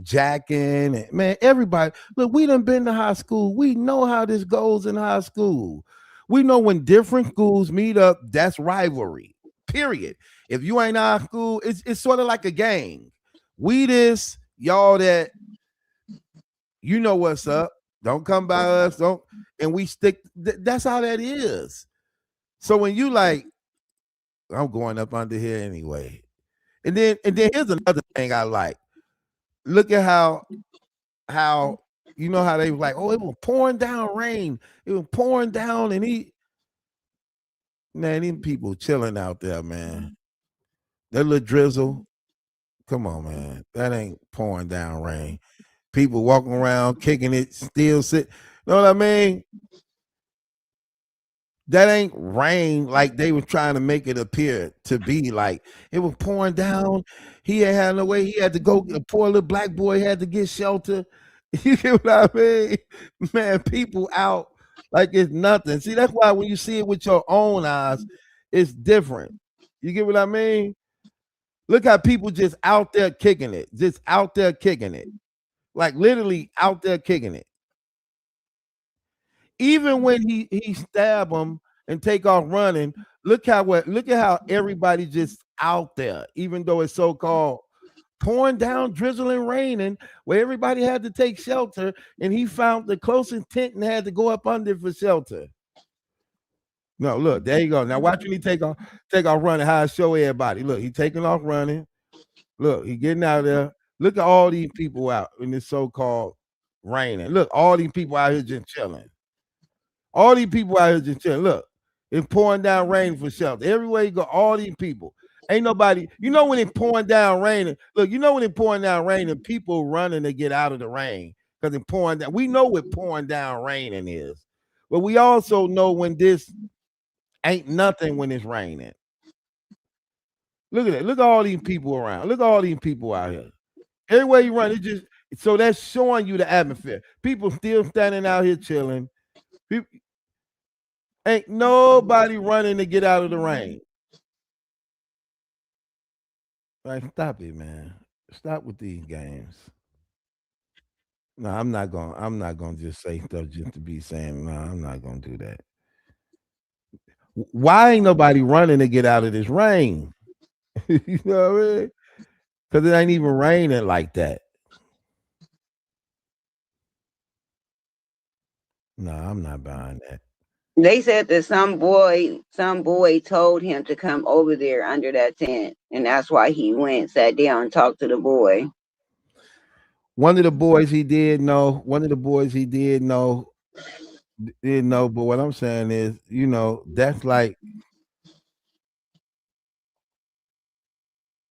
jacking and man, everybody. Look, we done been to high school. We know how this goes in high school. We know when different schools meet up, that's rivalry. Period. If you ain't our school, it's sort of like a gang. We this, y'all that, you know what's up. Don't come by us, don't, and we stick. That's how that is. So when you like, I'm going up under here anyway. And then here's another thing I like. Look at how you know how they was like, oh, it was pouring down rain. It was pouring down, and these people chilling out there, man. That little drizzle. Come on, man. That ain't pouring down rain. People walking around, kicking it, still sit. You know what I mean? That ain't rain like they were trying to make it appear to be. Like it was pouring down. He ain't had no way. He had to go. The poor little black boy had to get shelter. You get what I mean? Man, people out like it's nothing. See, that's why when you see it with your own eyes, it's different. You get what I mean? Look how people just out there kicking it. Just out there kicking it. Like literally out there kicking it. Even when he stabbed him and take off running. Look at how everybody just out there, even though it's so-called pouring down, drizzling, raining, where everybody had to take shelter, and he found the closest tent and had to go up under for shelter. No, look, there you go. Now watch when he take off running, how I show everybody. Look, he taking off running. Look, he getting out there. Look at all these people out in this so-called raining. Look, all these people out here just chilling. All these people out here just chilling. Look, it's pouring down rain for shelter. Everywhere you go, all these people. Ain't nobody, when it's pouring down raining, look, when it's pouring down raining, people running to get out of the rain because it's pouring down. We know what pouring down raining is. But we also know when this ain't nothing when it's raining. Look at that. Look at all these people around. Look at all these people out here. Everywhere you run, so that's showing you the atmosphere. People still standing out here chilling. People, ain't nobody running to get out of the rain. Like, stop it, man. Stop with these games. No, I'm not gonna just say stuff just to be saying, no, I'm not gonna do that. Why ain't nobody running to get out of this rain? You know what I mean? Because it ain't even raining like that. No, I'm not buying that. They said that some boy told him to come over there under that tent, and that's why he went, sat down, and talked to the boy. One of the boys he did know. Didn't know. But what I'm saying is, that's like,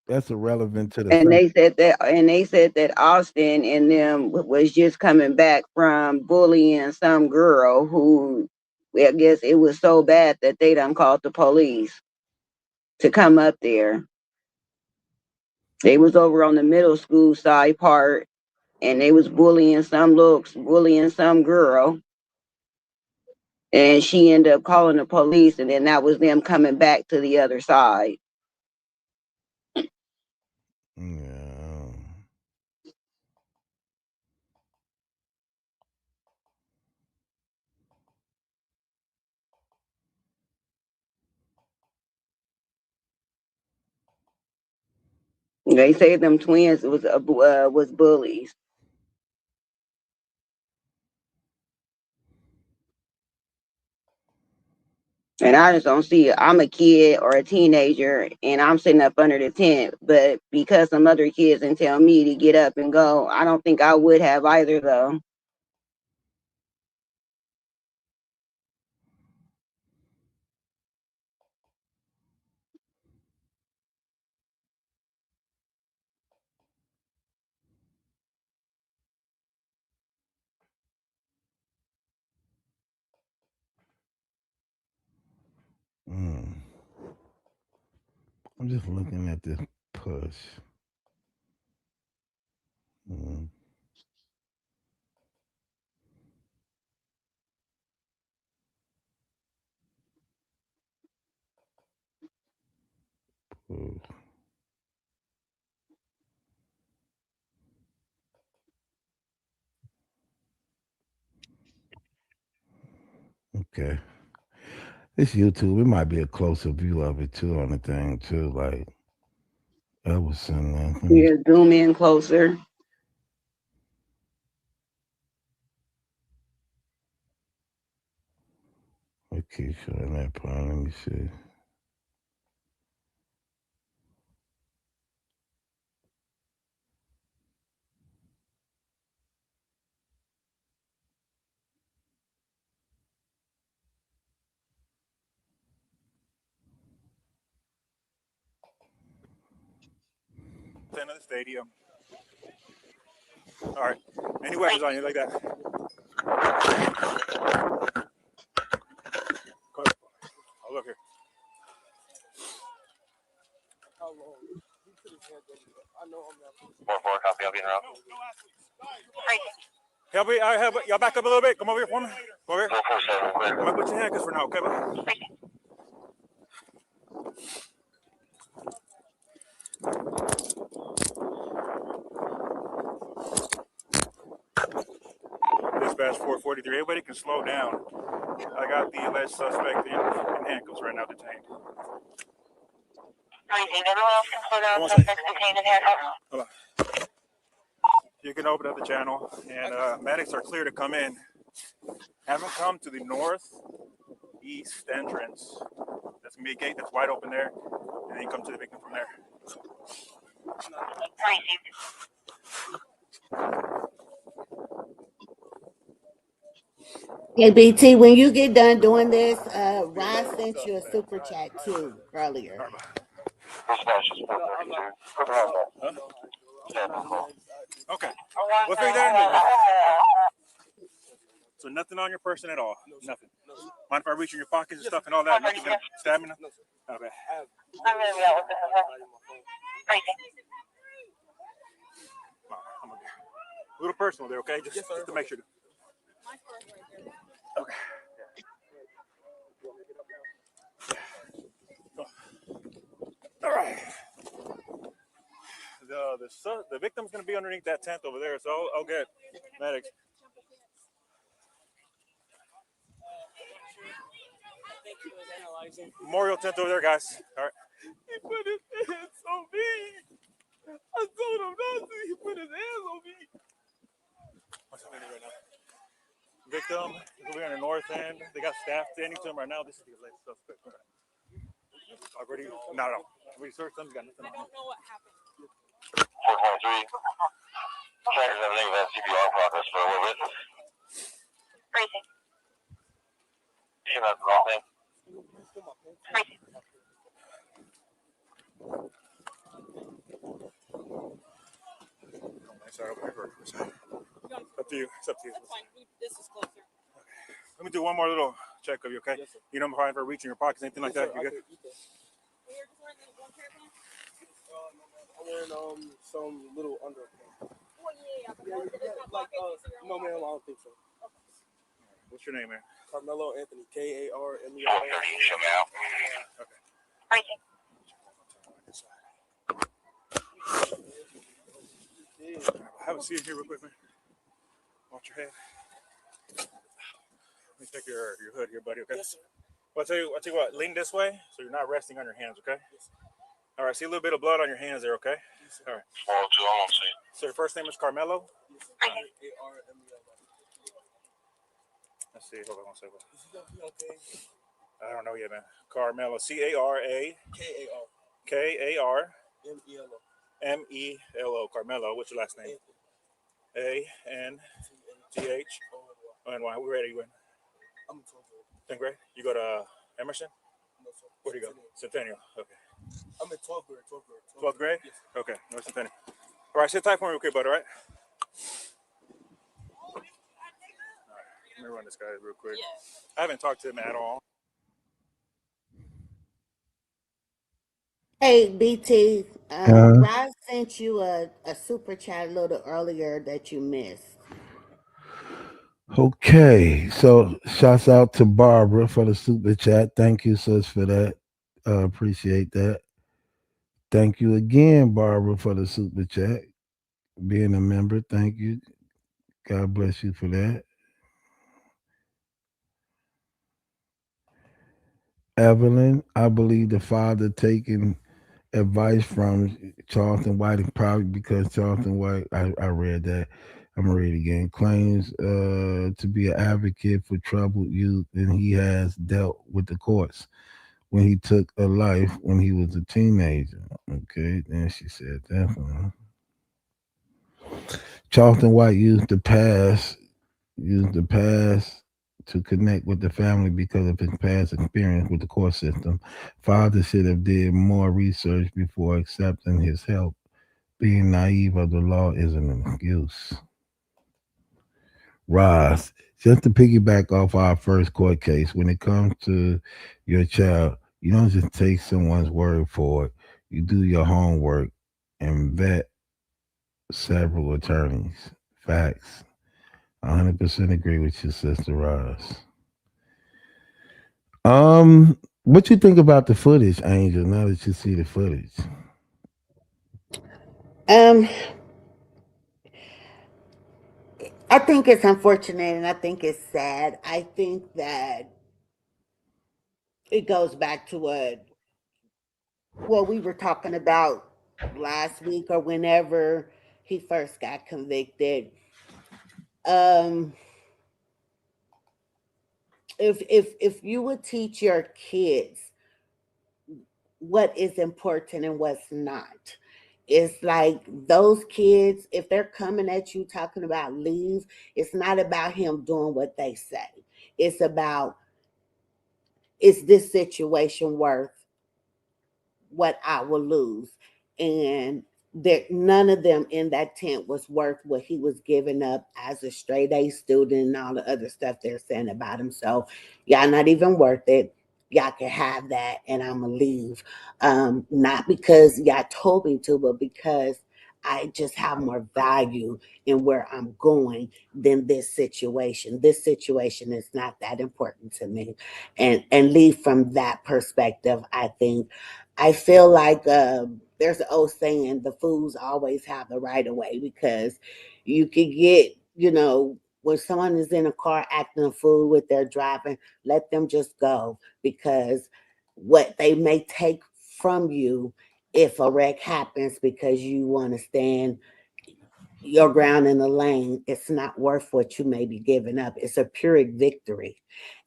that's irrelevant to the And fact. they said that Austin and them was just coming back from bullying some girl who, I guess it was so bad that they done called the police to come up there. They was over on the middle school side part, and they was bullying some girl, and she ended up calling the police, and then that was them coming back to the other side. Yeah. They say them twins was bullies. And I just don't see it. I'm a kid or a teenager and I'm sitting up under the tent. But because some other kids didn't tell me to get up and go, I don't think I would have either, though. I'm just looking at this push. Okay. This YouTube, it might be a closer view of it too on the thing too. Like that was something. Yeah, zoom in closer. Okay, showing that part. Let me see. Of the stadium. All right. Any weapons on you like that? I'll look here. Copy, I'll be in route. Help y'all back up a little bit. Come over here for me. Come over here. 447, I'm gonna put your handcuffs for now, okay? dispatch 443. Everybody can slow down. I got the alleged suspect in handcuffs right now, detained. Everyone else can slow down. Suspects detained in handcuffs. Hold on. You can open up the channel, and medics are clear to come in. Have them come to the northeast entrance. That's gonna be a gate that's wide open there, and then you come to the victim from there. Hey BT, when you get done doing this, Rod sent you a super chat too earlier. Okay. We'll figure that in a minute. So nothing on your person at all? Nothing? Mind if I reach in your pockets and stuff and all that? Nothing gonna stab me? Okay. I'm gonna be out with this. A little personal there, okay? Just to make sure. Okay. All right. The victim's going to be underneath that tent over there, so I'll get medics. Memorial tent over there, guys. All right. He put his hands on me. I told him not to. He put his hands on me. What's happening right now? Victim is over here on the north end. They got staff standing to him right now. This is the alleged suspect. Already? No. We searched them. Got nothing on him. I don't know what happened. 4.3. Checkers everything about CPR progress for a witness. Racing. That's the wrong thing. Racing. Up to you. It's up to you. That's fine. This is closer. Okay. Let me do one more little check of you, okay? Yes, sir. You don't mind for reaching your pockets, anything like that? You good? I'm wearing some little under. No, ma'am, I don't think so. What's your name, man? Carmelo Anthony, Karmelo. 4:30, show me out. Okay. Racing. Have a seat here real quick, man. Watch your head. Let me check your hood here, buddy, okay? Yes, sir. Well, I'll tell you what, lean this way so you're not resting on your hands, okay? Yes, sir. All right, see a little bit of blood on your hands there, okay? Yes, all right. 402, I'm on scene. So your first name is Carmelo? Yes, sir. Karmelo. Let's see, hold on one second. Is he okay? I don't know yet, man. Carmelo, C-A-R-A. K-A-R. K-A-R-M-E-L-O. M-E-L-O. Carmelo. What's your last name? A-N-T-H-O-N-Y. We're ready. When? I'm in 12th grade. 10th grade? You go to Emerson? No, sir. Where do you go? Centennial. Okay. I'm in 12th grade. 12th grade? Yes, sir. Okay. North Centennial. All right, sit tight for me real quick, bud, all right? Let me run this guy real quick. Yeah. I haven't talked to him at all. Hey BT, Rod sent you a super chat a little earlier that you missed. Okay, so shouts out to Barbara for the super chat. Thank you, sis, for that. Appreciate that. Thank you again, Barbara, for the super chat. Being a member, thank you. God bless you for that. Evelyn, I believe the father taking advice from Charlton White, probably because Charlton White, I read that. I'm gonna read it again. Claims to be an advocate for troubled youth, and he has dealt with the courts when he took a life when he was a teenager. Okay, then she said definitely. Charlton White used the past to connect with the family because of his past experience with the court system. Father should have did more research before accepting his help. Being naive of the law isn't an excuse. Ross, just to piggyback off our first court case, when it comes to your child, you don't just take someone's word for it. You do your homework and vet several attorneys. Facts. 100% agree with your sister Ross. What you think about the footage, Angel? Now that you see the footage, I think it's unfortunate and I think it's sad. I think that it goes back to what we were talking about last week or whenever he first got convicted. Um, if you would teach your kids what is important and what's not. It's like those kids, if they're coming at you talking about leave, it's not about him doing what they say. It's about, is this situation worth what I will lose? And that none of them in that tent was worth what he was giving up as a straight A student and all the other stuff they're saying about him. So y'all not even worth it. Y'all can have that and I'ma leave. Not because y'all told me to, but because I just have more value in where I'm going than this situation. This situation is not that important to me. And leave from that perspective, I think. I feel like there's an old saying, the fools always have the right of way, because you could get, when someone is in a car acting a fool with their driving, let them just go, because what they may take from you if a wreck happens because you want to stand your ground in the lane, it's not worth what you may be giving up. It's a Pyrrhic victory.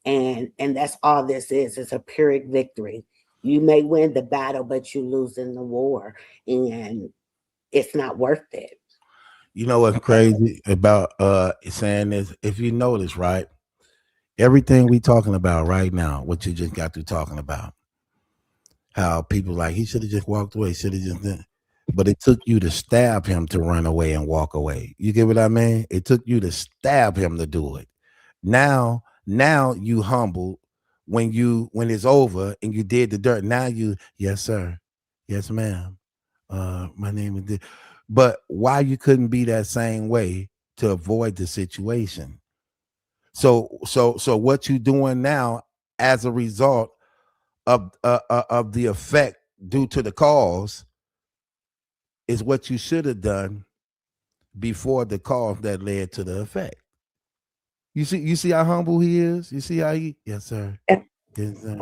And that's all this is. It's a Pyrrhic victory. You may win the battle, but you lose in the war. And it's not worth it. You know what's crazy about saying this? If you notice, right, everything we talking about right now, what you just got through talking about, how people like he should have just walked away, should have just done. But it took you to stab him to run away and walk away. You get what I mean? It took you to stab him to do it. Now you humble when it's over and you did the dirt. Now you, yes, sir. Yes, ma'am. My name is this. But why you couldn't be that same way to avoid the situation? So what you doing now as a result of the effect due to the cause is what you should have done before the cause that led to the effect. You see how humble he is. You see how he, yes sir, yes sir.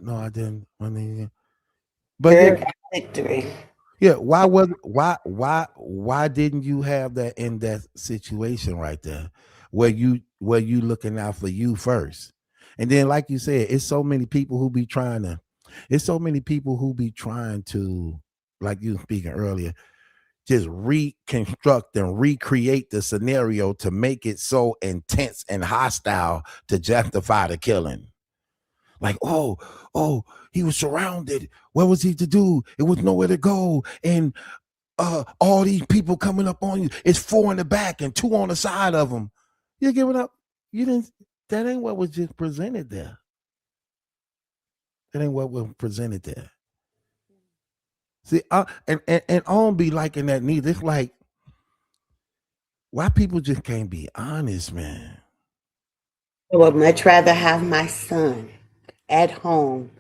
No, I didn't. But yeah, Pyrrhic victory. yeah. Why didn't you have that in that situation right there, where you looking out for you first, and then like you said, it's so many people who be trying to, like you were speaking earlier, just reconstruct and recreate the scenario to make it so intense and hostile to justify the killing. Like, oh, he was surrounded. What was he to do? It was nowhere to go. And all these people coming up on you. It's four in the back and two on the side of them. You give it up. You didn't. That ain't what was just presented there. That ain't what was presented there. See, and I don't be liking that neither. It's like, why people just can't be honest, man. I would much rather have my son at home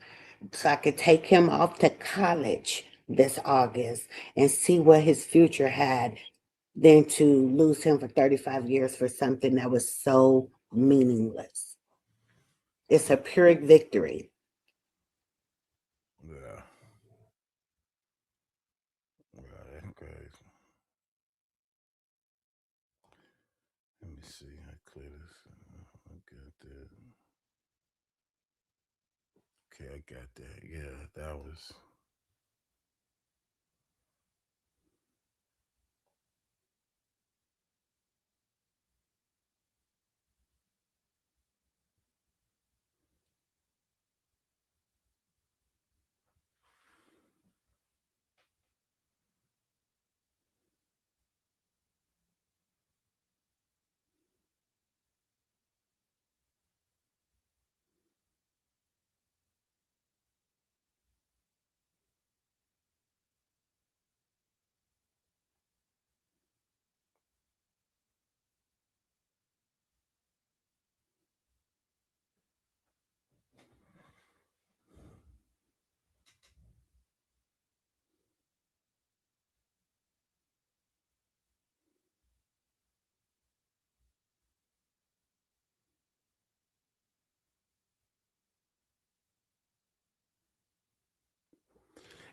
so I could take him off to college this August and see what his future had than to lose him for 35 years for something that was so meaningless. It's a Pyrrhic victory. Yeah. Yeah, that's crazy. Let me see. I clear this. I got that. Okay, I got that. Yeah, that was.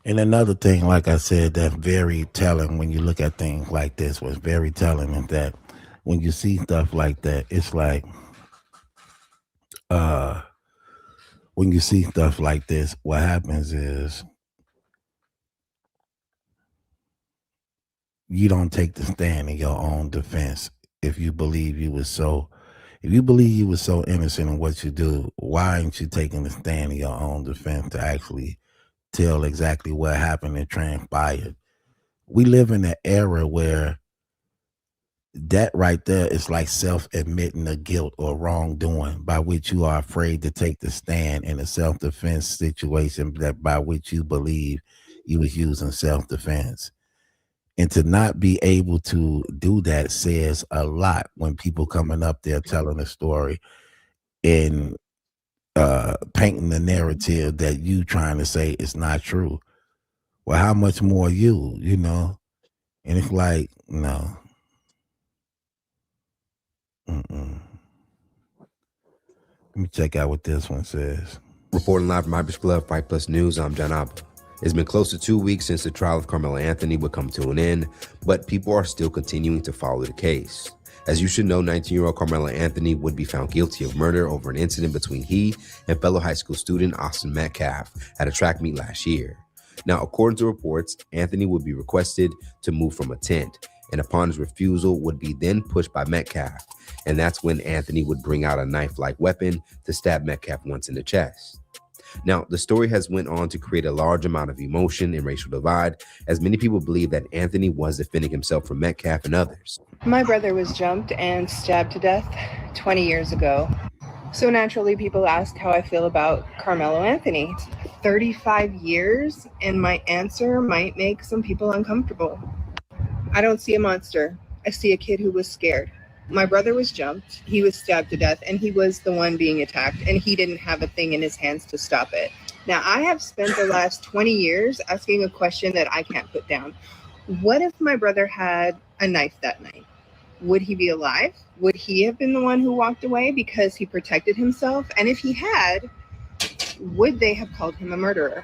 And another thing, like I said, that's very telling when you look at things like this, was very telling is that when you see stuff like that, it's like uh when you see stuff like this, what happens is you don't take the stand in your own defense. If you believe you was so if you believe you was so innocent in what you do, why aren't you taking the stand in your own defense to actually tell exactly what happened and transpired? We live in an era where that right there is like self-admitting a guilt or wrongdoing by which you are afraid to take the stand in a self-defense situation that by which you believe you was using self-defense. And to not be able to do that says a lot when people coming up there telling a story and painting the narrative that you trying to say is not true. Well, how much more you know? And it's like, no. Mm-mm. Let me check out what this one says. Reporting live from Hyper's Club, Fight Plus News, I'm John Abba. It's been close to 2 weeks since the trial of Carmelo Anthony would come to an end, but people are still continuing to follow the case. As you should know, 19-year-old Carmelo Anthony would be found guilty of murder over an incident between he and fellow high school student Austin Metcalf at a track meet last year. Now, according to reports, Anthony would be requested to move from a tent, and upon his refusal would be then pushed by Metcalf, and that's when Anthony would bring out a knife-like weapon to stab Metcalf once in the chest. Now, the story has went on to create a large amount of emotion and racial divide, as many people believe that Anthony was defending himself from Metcalf and others. My brother was jumped and stabbed to death 20 years ago. So naturally, people ask how I feel about Carmelo Anthony. 35 years, and my answer might make some people uncomfortable. I don't see a monster. I see a kid who was scared. My brother was jumped, he was stabbed to death, and he was the one being attacked, and he didn't have a thing in his hands to stop it. Now, I have spent the last 20 years asking a question that I can't put down. What if my brother had a knife that night? Would he be alive? Would he have been the one who walked away because he protected himself? And if he had, would they have called him a murderer?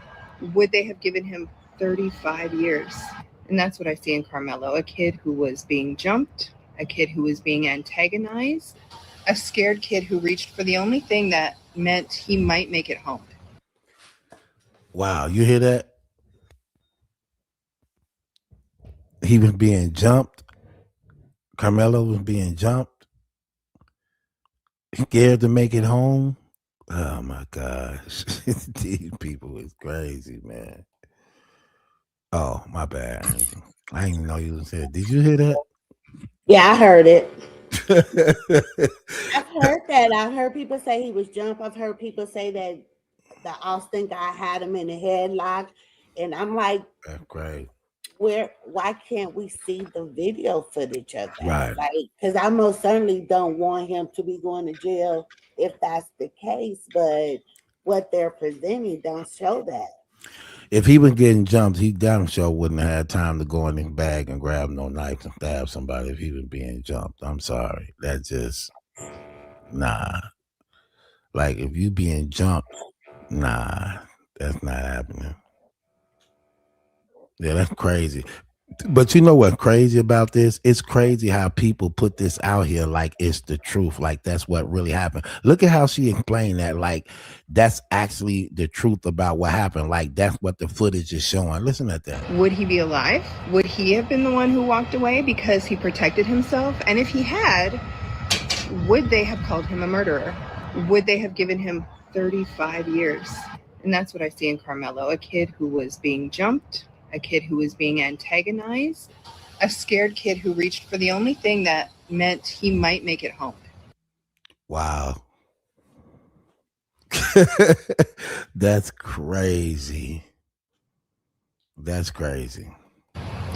Would they have given him 35 years? And that's what I see in Carmelo, a kid who was being jumped, a kid who was being antagonized, a scared kid who reached for the only thing that meant he might make it home. Wow, you hear that? He was being jumped. Carmelo was being jumped. Scared to make it home. Oh my gosh. These people is crazy, man. Oh, my bad. I didn't even know you was here. Did you hear that? Yeah, I heard it. I've heard that. I've heard people say he was jumped. I've heard people say that the Austin guy had him in a headlock. And I'm like, that's great. Why can't we see the video footage of that? Right. Like, because I most certainly don't want him to be going to jail if that's the case, but what they're presenting don't show that. If he was getting jumped, he damn sure wouldn't have had time to go in his bag and grab no knife and stab somebody if he was being jumped. I'm sorry. That just, nah. Like, if you being jumped, nah, that's not happening. Yeah, that's crazy. But you know what's crazy about this? It's crazy how people put this out here like it's the truth, like that's what really happened. Look at how she explained that, like that's actually the truth about what happened. Like that's what the footage is showing. Listen at that. Would he be alive? Would he have been the one who walked away because he protected himself? And if he had, would they have called him a murderer? Would they have given him 35 years? And that's what I see in Carmelo, a kid who was being jumped, a kid who was being antagonized, a scared kid who reached for the only thing that meant he might make it home. Wow. That's crazy. That's crazy.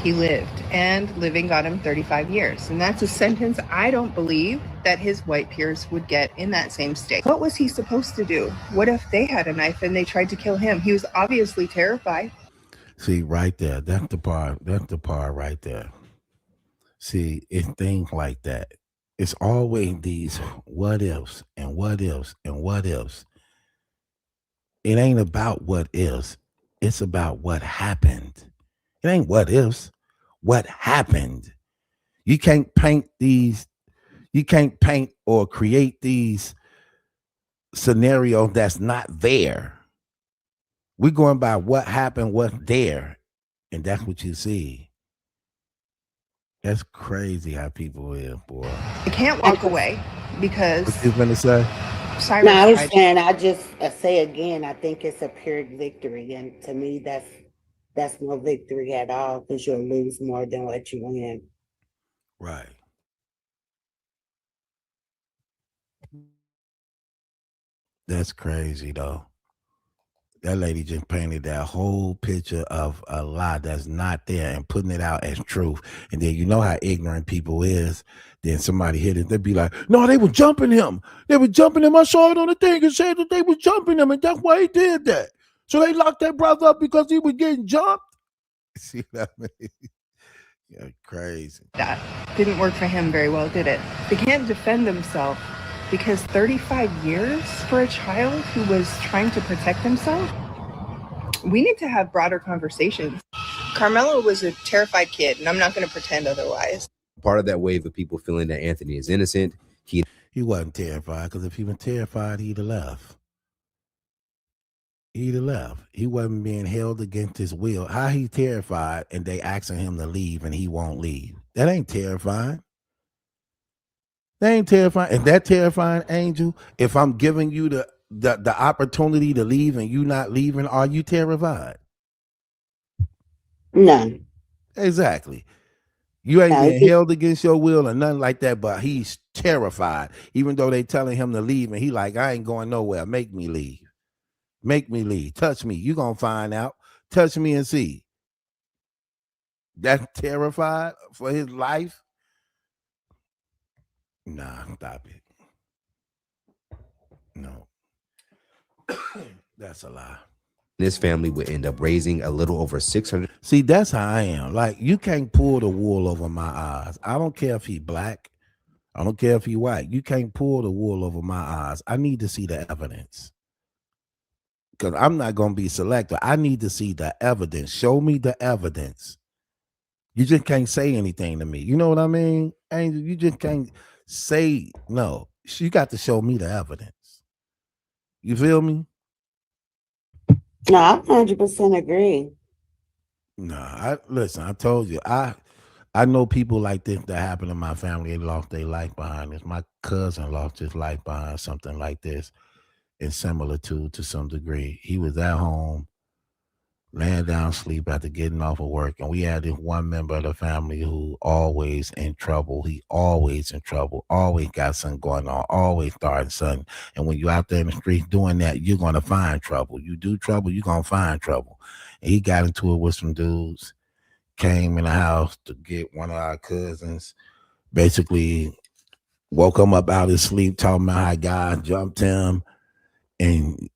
He lived, and living got him 35 years. And that's a sentence I don't believe that his white peers would get in that same state. What was he supposed to do? What if they had a knife and they tried to kill him? He was obviously terrified. See, right there, that's the part right there. See, it's things like that. It's always these what ifs and what ifs and what ifs. It ain't about what ifs. It's about what happened. It ain't what ifs. What happened? You can't paint these. You can't paint or create these scenarios that's not there. We're going by what happened, what's there, and that's what you see. That's crazy how people is, boy. I can't walk away because What you gonna say? Cyrus No, I was tried. saying, I just say again, I think it's a pyrrhic victory, and to me, that's no victory at all because you'll lose more than what you win. Right. That's crazy though. That lady just painted that whole picture of a lie that's not there and putting it out as truth. And then you know how ignorant people is. Then somebody hit it, they'd be like, no, they were jumping him. They were jumping him. I saw it on the thing and said that they were jumping him, and that's why he did that. So they locked that brother up because he was getting jumped. See what I mean? Yeah, crazy. That didn't work for him very well, did it? They can't defend themselves because 35 years for a child who was trying to protect himself? We need to have broader conversations. Carmelo was a terrified kid, and I'm not going to pretend otherwise. Part of that wave of people feeling that Anthony is innocent, he wasn't terrified, because if he was terrified, he'd have left. He'd have left. He wasn't being held against his will. How he terrified and they asking him to leave and he won't leave? That ain't terrifying. That ain't terrifying. And that terrifying, Angel, if I'm giving you the opportunity to leave and you not leaving, are you terrified? No. Exactly. You ain't being held against your will or nothing like that, but he's terrified. Even though they telling him to leave and he like, I ain't going nowhere. Make me leave. Make me leave. Touch me. You gonna find out. Touch me and see. That's terrified for his life? Nah, stop it. No. That's a lie. This family would end up raising a little over 600. See, that's how I am. Like, you can't pull the wool over my eyes. I don't care if he black. I don't care if he white. You can't pull the wool over my eyes. I need to see the evidence. Because I'm not going to be selective. I need to see the evidence. Show me the evidence. You just can't say anything to me. You know what I mean? Angel, you just can't say no. You got to show me the evidence. You feel me? No, I 100% agree. No, listen, I told you. I know people like this that happened in my family. They lost their life behind this. My cousin lost his life behind something like this in similitude to some degree. He was at home, laying down sleep after getting off of work. And we had this one member of the family who always in trouble. He always in trouble, always got something going on, always starting something. And when you're out there in the streets doing that, you're going to find trouble. You do trouble, you're going to find trouble. And he got into it with some dudes, came in the house to get one of our cousins, basically woke him up out of his sleep, talking about how God jumped him. And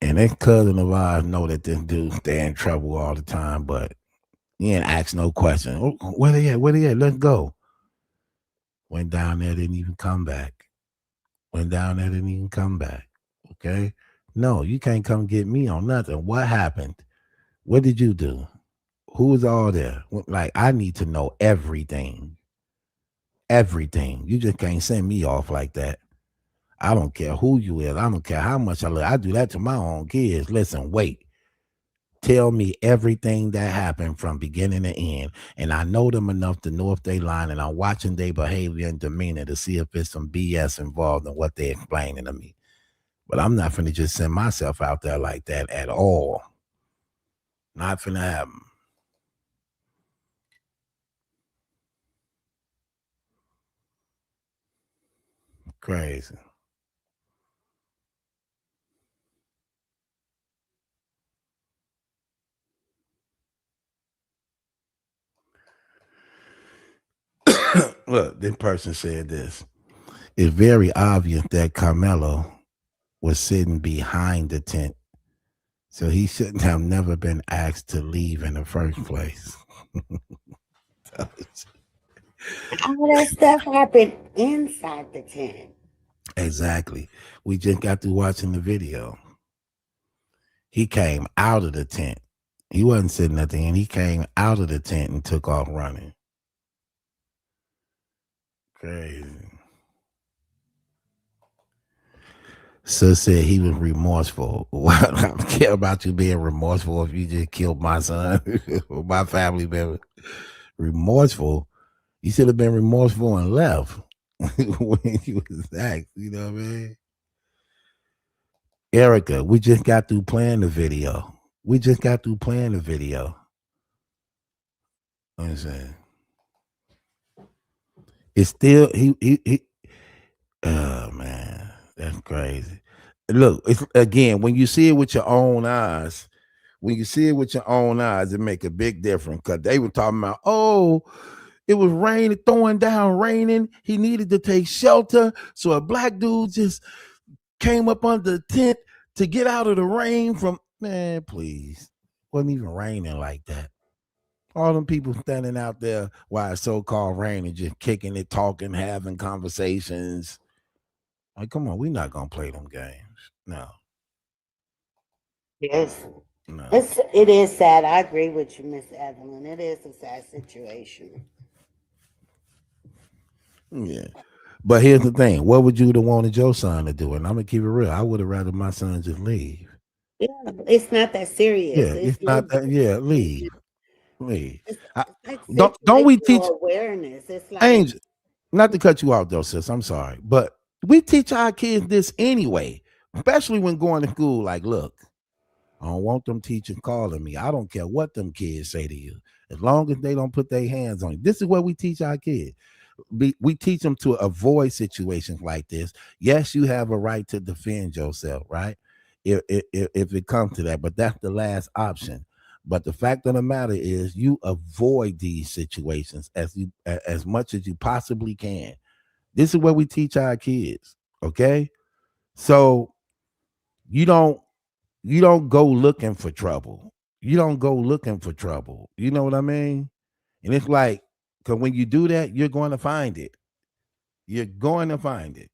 that cousin of ours know that this dude stay in trouble all the time, but he ain't ask no question. Where they at? Where they at? Let's go. Went down there, didn't even come back. Went down there, didn't even come back. Okay? No, you can't come get me on nothing. What happened? What did you do? Who was all there? Like, I need to know everything. Everything. You just can't send me off like that. I don't care who you is. I don't care how much I look. I do that to my own kids. Listen, wait. Tell me everything that happened from beginning to end. And I know them enough to know if they lying, and I'm watching their behavior and demeanor to see if there's some BS involved in what they're explaining to me. But I'm not finna just send myself out there like that at all. Not finna happen. Crazy. Look, this person said this. It's very obvious that Carmelo was sitting behind the tent, so he shouldn't have never been asked to leave in the first place. All that stuff happened inside the tent. Exactly. We just got through watching the video. He came out of the tent. He wasn't sitting at the end. He came out of the tent and took off running. Crazy. Sis said he was remorseful. Well, I don't care about you being remorseful if you just killed my son or my family member. Remorseful? You should have been remorseful and left when you was asked. You know what I mean? Erica, we just got through playing the video. We just got through playing the video. I'm saying it's still he. Oh man, that's crazy. Look, it's again when you see it with your own eyes. When you see it with your own eyes, it make a big difference. Because they were talking about, oh, it was raining, throwing down, raining. He needed to take shelter, so a black dude just came up under the tent to get out of the rain. From man, please, wasn't even raining like that. All them people standing out there while it's so-called raining, just kicking it, talking, having conversations. Like, come on, we're not gonna play them games. No. Yes. No. It is sad. I agree with you, Miss Evelyn. It is a sad situation. Yeah. But here's the thing. What would you have wanted your son to do? And I'm gonna keep it real. I would have rather my son just leave. Yeah, it's not that serious. Yeah, It's it's no not that. Yeah, different. leave. Leave. It's like Don't we teach situational awareness. It's like Angel? Not to cut you off though, sis. I'm sorry. But we teach our kids this anyway, especially when going to school. Like, look, I don't want them teachers calling me. I don't care what them kids say to you. As long as they don't put their hands on you. This is what we teach our kids. We teach them to avoid situations like this. Yes, you have a right to defend yourself, right? If it comes to that, but that's the last option. But the fact of the matter is, you avoid these situations as much as you possibly can. This is what we teach our kids. Okay, so you don't go looking for trouble. You don't go looking for trouble. You know what I mean? And it's like, because when you do that, you're going to find it. You're going to find it.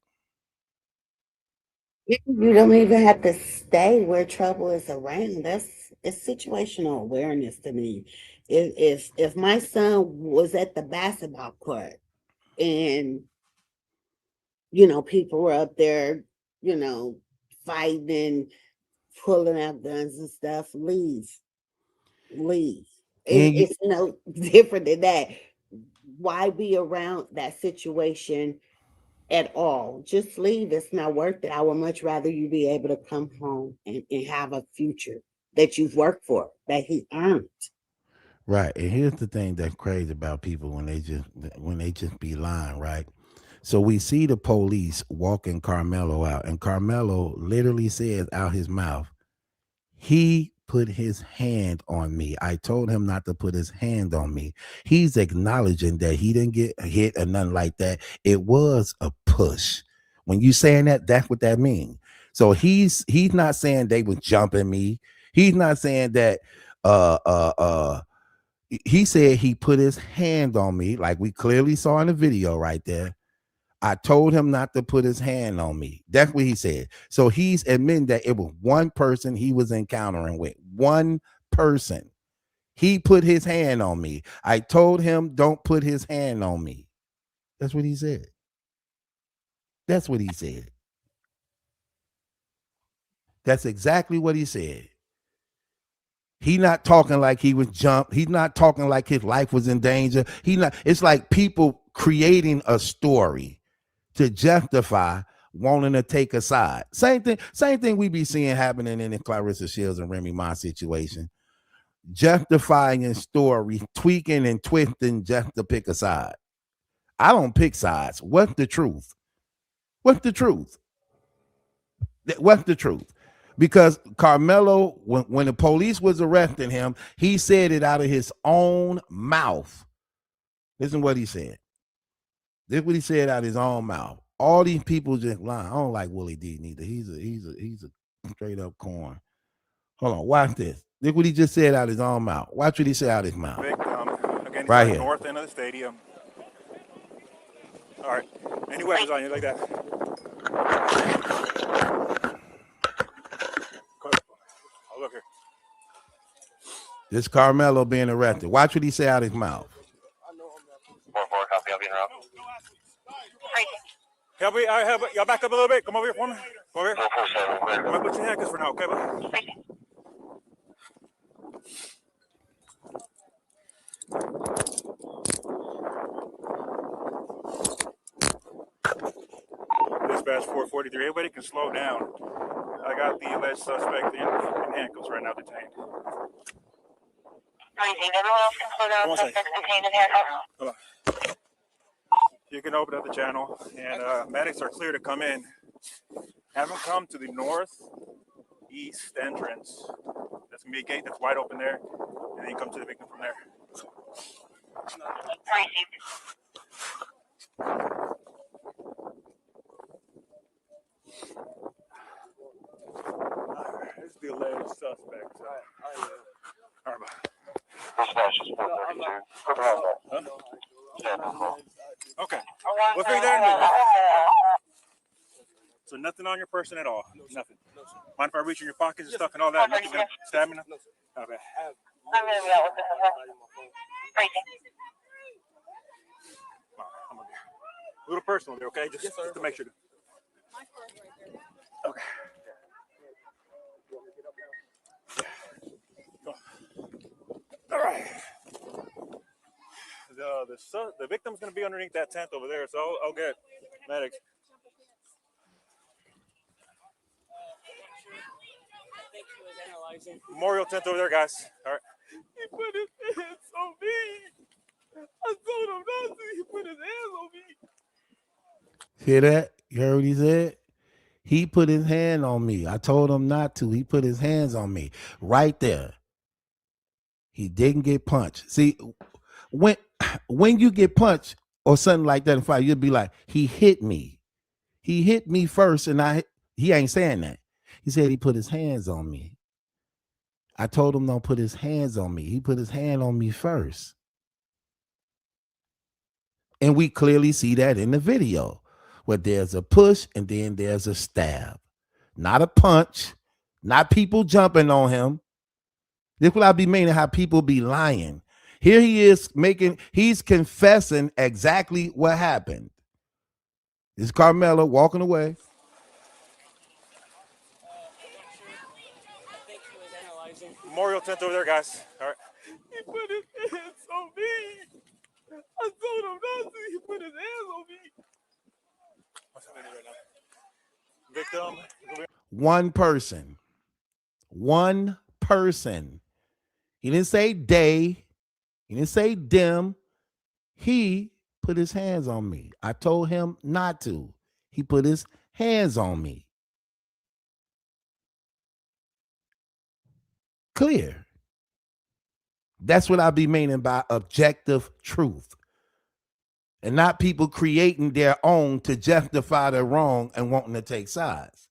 you don't even have to stay where trouble is around. It's situational awareness to me. If my son was at the basketball court and people were up there, fighting and pulling out guns and stuff, leave. It's no different than that. Why be around that situation at all? Just leave. It's not worth it. I would much rather you be able to come home and have a future that you've worked for, that he earned. Right. And here's the thing that's crazy about people when they just be lying, right? So we see the police walking Carmelo out, and Carmelo literally says out his mouth, he put his hand on me. I told him not to put his hand on me. He's acknowledging that he didn't get hit or nothing like that. It was a push. When you saying that, that's what that means. So he's not saying they was jumping me. He's not saying that he said he put his hand on me, like we clearly saw in the video right there. I told him not to put his hand on me. That's what he said. So he's admitting that it was one person he was encountering with. One person. He put his hand on me. I told him don't put his hand on me. That's what he said. That's what he said. That's exactly what he said. He not talking like he was jumped. He's not talking like his life was in danger. It's like people creating a story to justify wanting to take a side. Same thing we be seeing happening in the Claressa Shields and Remy Ma situation. Justifying a story, tweaking and twisting just to pick a side. I don't pick sides. What's the truth? What's the truth? What's the truth? Because Carmelo, when the police was arresting him, he said it out of his own mouth. Listen to what he said. This is what he said out of his own mouth. All these people just lying. I don't like Willie D neither. He's a straight up corn. Hold on, watch this. This is what he just said out of his own mouth. Watch what he said out of his mouth. Again, right here. North end of the stadium. All right. Any weapons on you like that? Oh, look here. This Carmelo being arrested. Watch what he say out his mouth. 4-4, copy, I'll be in route. Help me, y'all back up a little bit. Come over here for me. Come over here. 447, clear. I'm gonna put your handcuffs for now, okay, bud? Dispatch 443. Everybody can slow down. I got the alleged suspect in handcuffs right now detained. Everyone else can slow down. Suspect detained in handcuffs. You can open up the channel, and medics are clear to come in. Have them come to the northeast entrance. That's gonna be a gate that's wide open there, and then you come to the victim from there. Received. This is the alleged suspect. All right, bye. Dispatch is 432. Huh? Okay. We'll figure that out. So nothing on your person at all? Nothing? Mind if I reach in your pockets and stuff and all that? Nothing gonna stab me? Okay. I'm going to be out with this. I'm gonna be a little personal there, okay? Just to make sure. Okay. All right. The victim's going to be underneath that tent over there, so I'll get medics. Memorial tent over there, guys. All right. He put his hands on me. I told him not to. He put his hands on me. Hear that? You heard what he said? He put his hand on me. I told him not to. He put his hands on me. Right there. He didn't get punched. See, when you get punched or something like that in fight, you'll be like, he hit me. He hit me first, and he ain't saying that. He said he put his hands on me. I told him don't put his hands on me. He put his hand on me first. And we clearly see that in the video, where there's a push and then there's a stab. Not a punch, not people jumping on him. This what I be meaning, how people be lying. Here he is he's confessing exactly what happened. This is Carmelo walking away. Memorial tent over there, guys. All right. He put his hands on me. I told him not to. He put his hands on me. What's happening right now? Victim. One person. He didn't say they. He didn't say them. He put his hands on me. I told him not to. He put his hands on me. Clear. That's what I be meaning by objective truth. And not people creating their own to justify their wrong and wanting to take sides.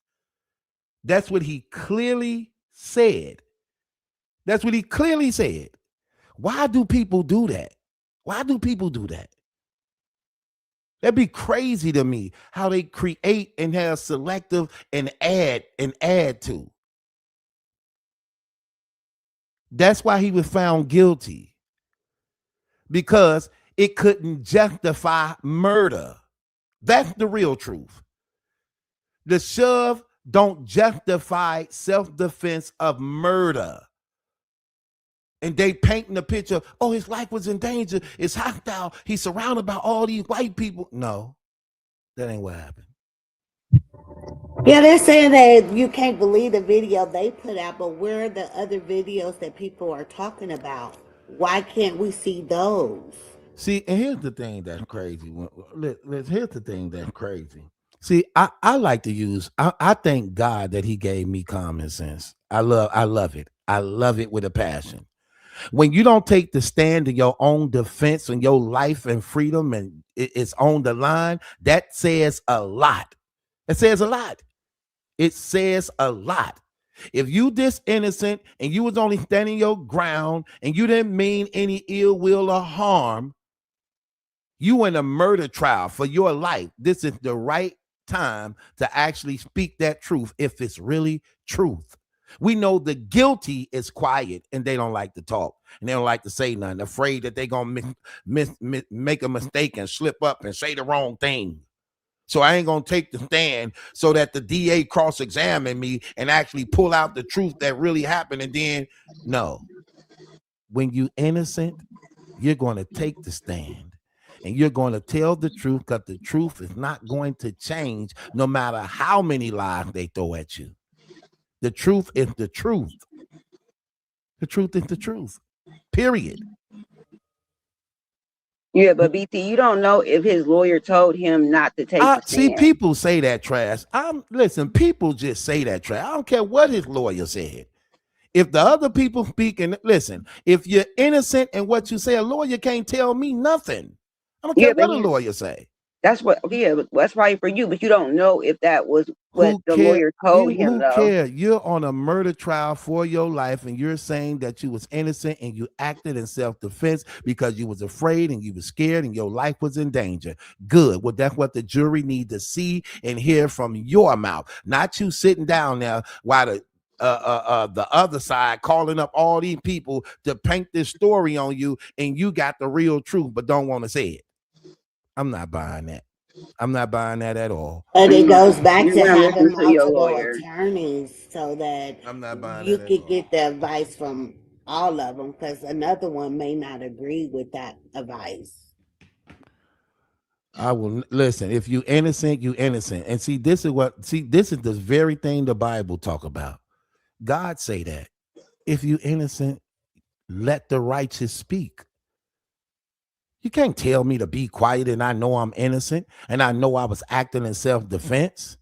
That's what he clearly said. That's what he clearly said. Why do people do that? Why do people do that? That'd be crazy to me how they create and have selective and add to. That's why he was found guilty. Because it couldn't justify murder. That's the real truth. The shove don't justify self-defense of murder. And they painting the picture, oh, his life was in danger. It's hostile. He's surrounded by all these white people. No, that ain't what happened. Yeah, they're saying that you can't believe the video they put out, but where are the other videos that people are talking about? Why can't we see those? See, and here's the thing that's crazy. Here's the thing that's crazy. See, I like to use, I thank God that he gave me common sense. I love it. I love it with a passion. When you don't take the stand in your own defense and your life and freedom and it's on the line, that says a lot. It says a lot. It says a lot. If you this innocent and you was only standing your ground and you didn't mean any ill will or harm, you in a murder trial for your life. This is the right time to actually speak that truth if it's really truth. We know the guilty is quiet and they don't like to talk and they don't like to say nothing, afraid that they're going to make a mistake and slip up and say the wrong thing. So I ain't going to take the stand so that the DA cross-examine me and actually pull out the truth that really happened. And then, no. When you innocent, you're going to take the stand and you're going to tell the truth, because the truth is not going to change no matter how many lies they throw at you. The truth is the truth. The truth is the truth. Period. Yeah, but BT, you don't know if his lawyer told him not to take the stand. See, people say that trash. Listen, people just say that trash. I don't care what his lawyer said. If the other people speaking, listen, if you're innocent in what you say, a lawyer can't tell me nothing. I don't care what a lawyer say. That's what, that's right for you, but you don't know if that was what the lawyer told him. Who cares? You're on a murder trial for your life, and you're saying that you was innocent and you acted in self-defense because you was afraid and you was scared and your life was in danger. Good. Well, that's what the jury need to see and hear from your mouth, not you sitting down there while the other side calling up all these people to paint this story on you, and you got the real truth but don't want to say it. I'm not buying that. I'm not buying that at all. But it goes back to having multiple attorneys so that I'm not buying you could get the advice from all of them, because another one may not agree with that advice. I will listen. If you innocent, you innocent. And see, this is the very thing the Bible talk about. God say that if you innocent, let the righteous speak. You can't tell me to be quiet and I know I'm innocent and I know I was acting in self-defense.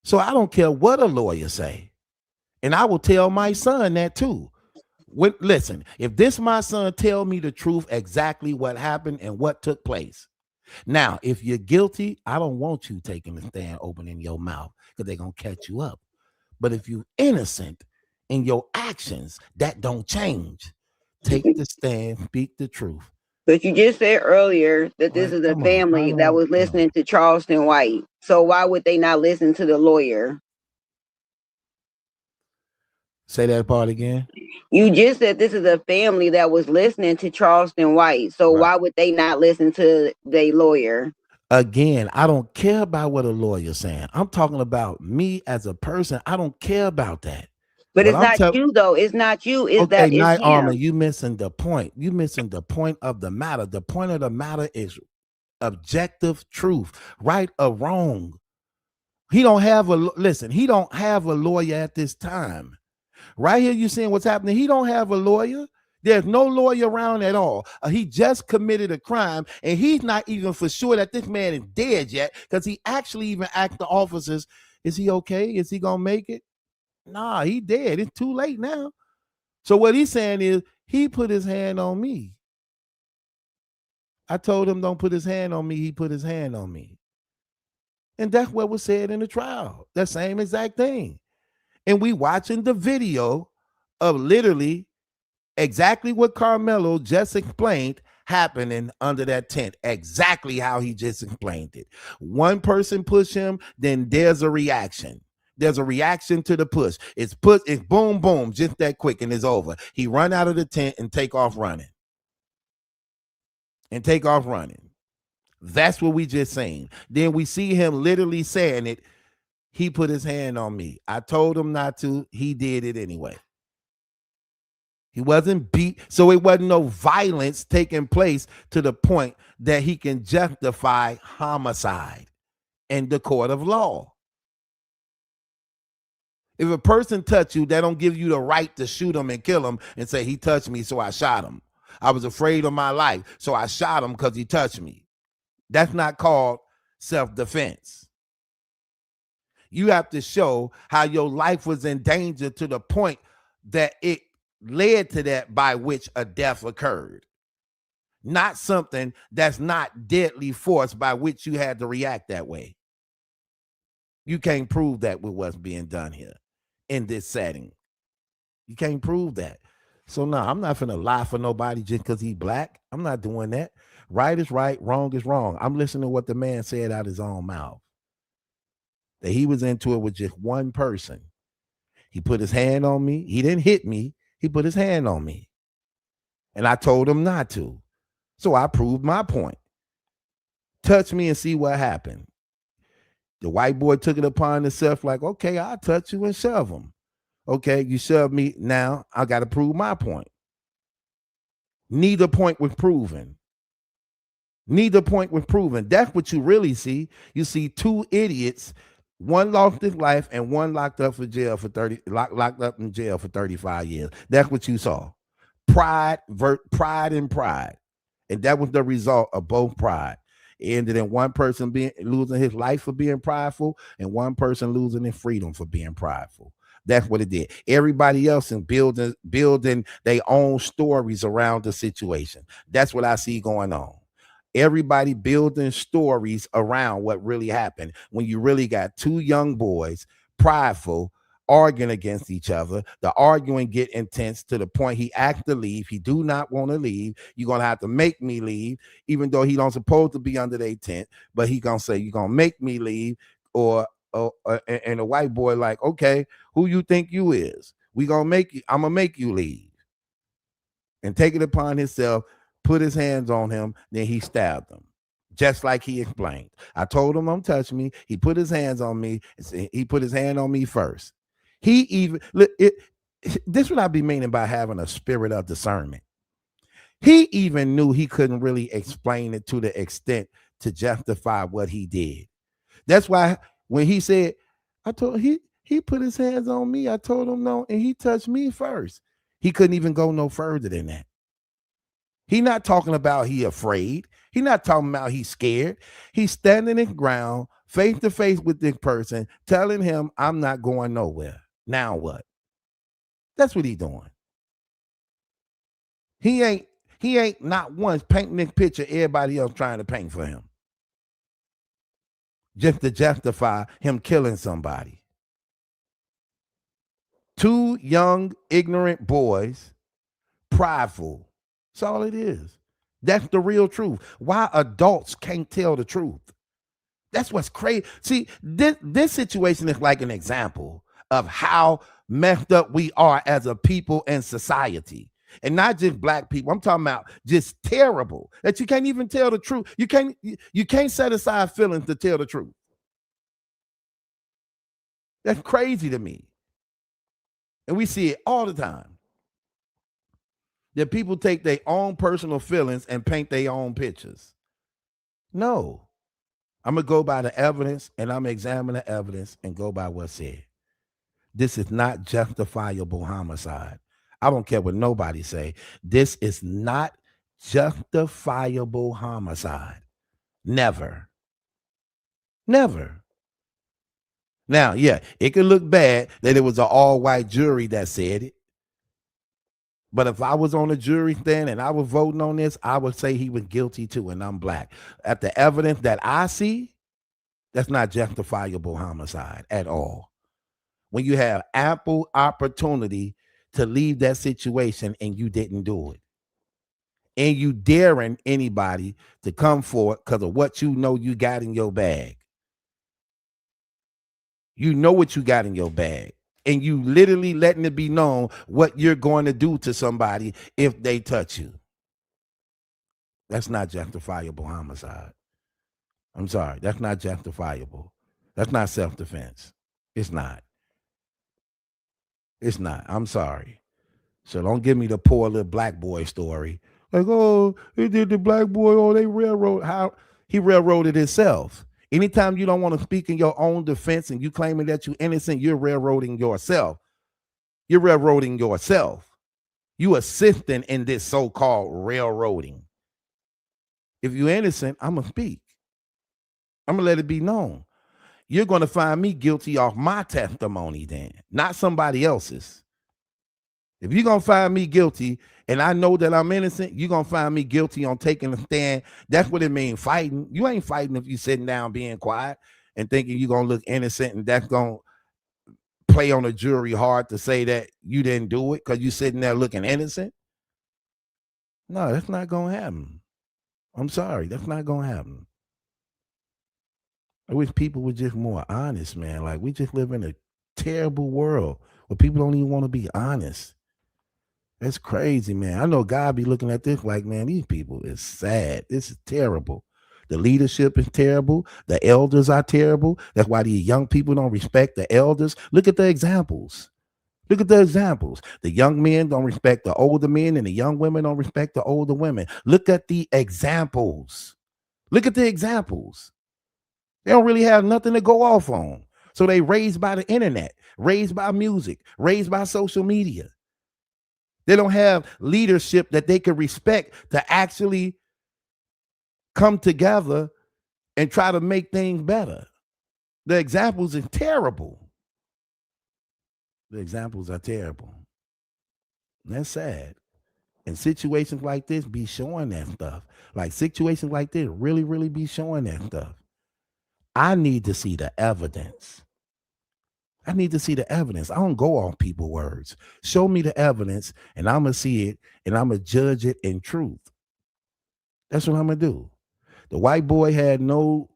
So I don't care what a lawyer say. And I will tell my son that too. Listen, if this my son tell me the truth, exactly what happened and what took place. Now, if you're guilty, I don't want you taking the stand, opening your mouth, because they're going to catch you up. But if you're innocent in your actions, that don't change. Take the stand, speak the truth. But you just said earlier that this is a family that was listening to Charleston White. So why would they not listen to the lawyer? Say that part again. You just said this is a family that was listening to Charleston White. So why would they not listen to the lawyer? Again, I don't care about what a lawyer's saying. I'm talking about me as a person. I don't care about that. But it's not you, though. It's not you. It's that it's Night him. Armor, you missing the point. You missing the point of the matter. The point of the matter is objective truth, right or wrong. He don't have a lawyer at this time. Right here, you seeing what's happening. He don't have a lawyer. There's no lawyer around at all. He just committed a crime, and he's not even for sure that this man is dead yet, because he actually even asked the officers, is he okay? Is he going to make it? Nah, he dead. It's too late now. So what he's saying is he put his hand on me. I told him don't put his hand on me. He put his hand on me. And that's what was said in the trial. That same exact thing. And we watching the video of literally exactly what Carmelo just explained happening under that tent. Exactly how he just explained it. One person push him, then there's a reaction. There's a reaction to the push. It's boom, boom, just that quick, and it's over. He run out of the tent and take off running. That's what we just seen. Then we see him literally saying it. He put his hand on me. I told him not to. He did it anyway. He wasn't beat. So it wasn't no violence taking place to the point that he can justify homicide in the court of law. If a person touch you, that don't give you the right to shoot him and kill him and say, he touched me, so I shot him. I was afraid of my life, so I shot him because he touched me. That's not called self-defense. You have to show how your life was in danger to the point that it led to that by which a death occurred. Not something that's not deadly force by which you had to react that way. You can't prove that with what's being done here in this setting. You can't prove that. So no, I'm not finna lie for nobody just because he's black. I'm not doing that. Right is right, wrong is wrong. I'm listening to what the man said out of his own mouth. That he was into it with just one person. He put his hand on me. He didn't hit me. He put his hand on me. And I told him not to. So I proved my point. Touch me and see what happened. The white boy took it upon himself like, okay, I'll touch you and shove him. Okay, you shove me. Now I got to prove my point. Neither point was proven. Neither point was proven. That's what you really see. You see two idiots, one lost his life and one locked up in jail for 35 years. That's what you saw. Pride and pride. And that was the result of both pride. It ended in one person losing his life for being prideful and one person losing his freedom for being prideful. That's what it did. Everybody else in building their own stories around the situation. That's what I see going on. Everybody building stories around what really happened when you really got two young boys, prideful, arguing against each other. The arguing get intense to the point he asked to leave. He do not want to leave. You're going to have to make me leave, even though he don't supposed to be under their tent. But he going to say, you're going to make me leave. And the white boy like, okay, who you think you is? I'm going to make you leave. And take it upon himself, put his hands on him, then he stabbed him. Just like he explained. I told him don't touch me. He put his hands on me. He put his hand on me first. This is what I be meaning by having a spirit of discernment. He even knew he couldn't really explain it to the extent to justify what he did. That's why when he said, he put his hands on me, I told him no, and he touched me first. He couldn't even go no further than that. He not talking about he afraid. He not talking about he's scared. He's standing his ground, face to face with this person, telling him, I'm not going nowhere. Now what? That's what he doing. He ain't not once painting this picture everybody else trying to paint for him. Just to justify him killing somebody. Two young, ignorant boys, prideful. That's all it is. That's the real truth. Why adults can't tell the truth. That's what's crazy. See, this situation is like an example of how messed up we are as a people and society. And not just black people. I'm talking about just terrible. That you can't even tell the truth. You can't set aside feelings to tell the truth. That's crazy to me. And we see it all the time. That people take their own personal feelings and paint their own pictures. No. I'm going to go by the evidence, and I'm going to examine the evidence and go by what's said. This is not justifiable homicide. I don't care what nobody say. This is not justifiable homicide. Never. Never. Now, yeah, it could look bad that it was an all-white jury that said it. But if I was on a jury stand and I was voting on this, I would say he was guilty too, and I'm black. At the evidence that I see, that's not justifiable homicide at all. When you have ample opportunity to leave that situation and you didn't do it. And you daring anybody to come forward because of what you know you got in your bag. You know what you got in your bag. And you literally letting it be known what you're going to do to somebody if they touch you. That's not justifiable homicide. I'm sorry. That's not justifiable. That's not self-defense. It's not. It's not. I'm sorry. So don't give me the poor little black boy story. Like, oh, he did the black boy, oh, they railroad. How he railroaded himself. Anytime you don't want to speak in your own defense and you claiming that you're innocent, you're railroading yourself. You're railroading yourself. You assisting in this so-called railroading. If you're innocent, I'm going to speak. I'm going to let it be known. You're going to find me guilty off my testimony then, not somebody else's. If you're going to find me guilty and I know that I'm innocent, you're going to find me guilty on taking a stand. That's what it means, fighting. You ain't fighting if you're sitting down being quiet and thinking you're going to look innocent, and that's going to play on a jury hard to say that you didn't do it because you're sitting there looking innocent. No, that's not going to happen. I'm sorry. That's not going to happen. I wish people were just more honest, man. Like, we just live in a terrible world But people don't even want to be honest. That's crazy, man. I know God be looking at this like, man, these people is sad. This is terrible. The leadership is terrible. The elders are terrible. That's why these young people don't respect the elders. Look at the examples. Look at the examples. The young men don't respect the older men, and the young women don't respect the older women. Look at the examples. Look at the examples. They don't really have nothing to go off on. So they raised by the internet, raised by music, raised by social media. They don't have leadership that they can respect to actually come together and try to make things better. The examples are terrible. The examples are terrible. And that's sad. And situations like this be showing that stuff. Like situations like this really, really be showing that stuff. I need to see the evidence. I need to see the evidence. I don't go on people's words. Show me the evidence, and I'm going to see it, and I'm going to judge it in truth. That's what I'm going to do. The white boy had no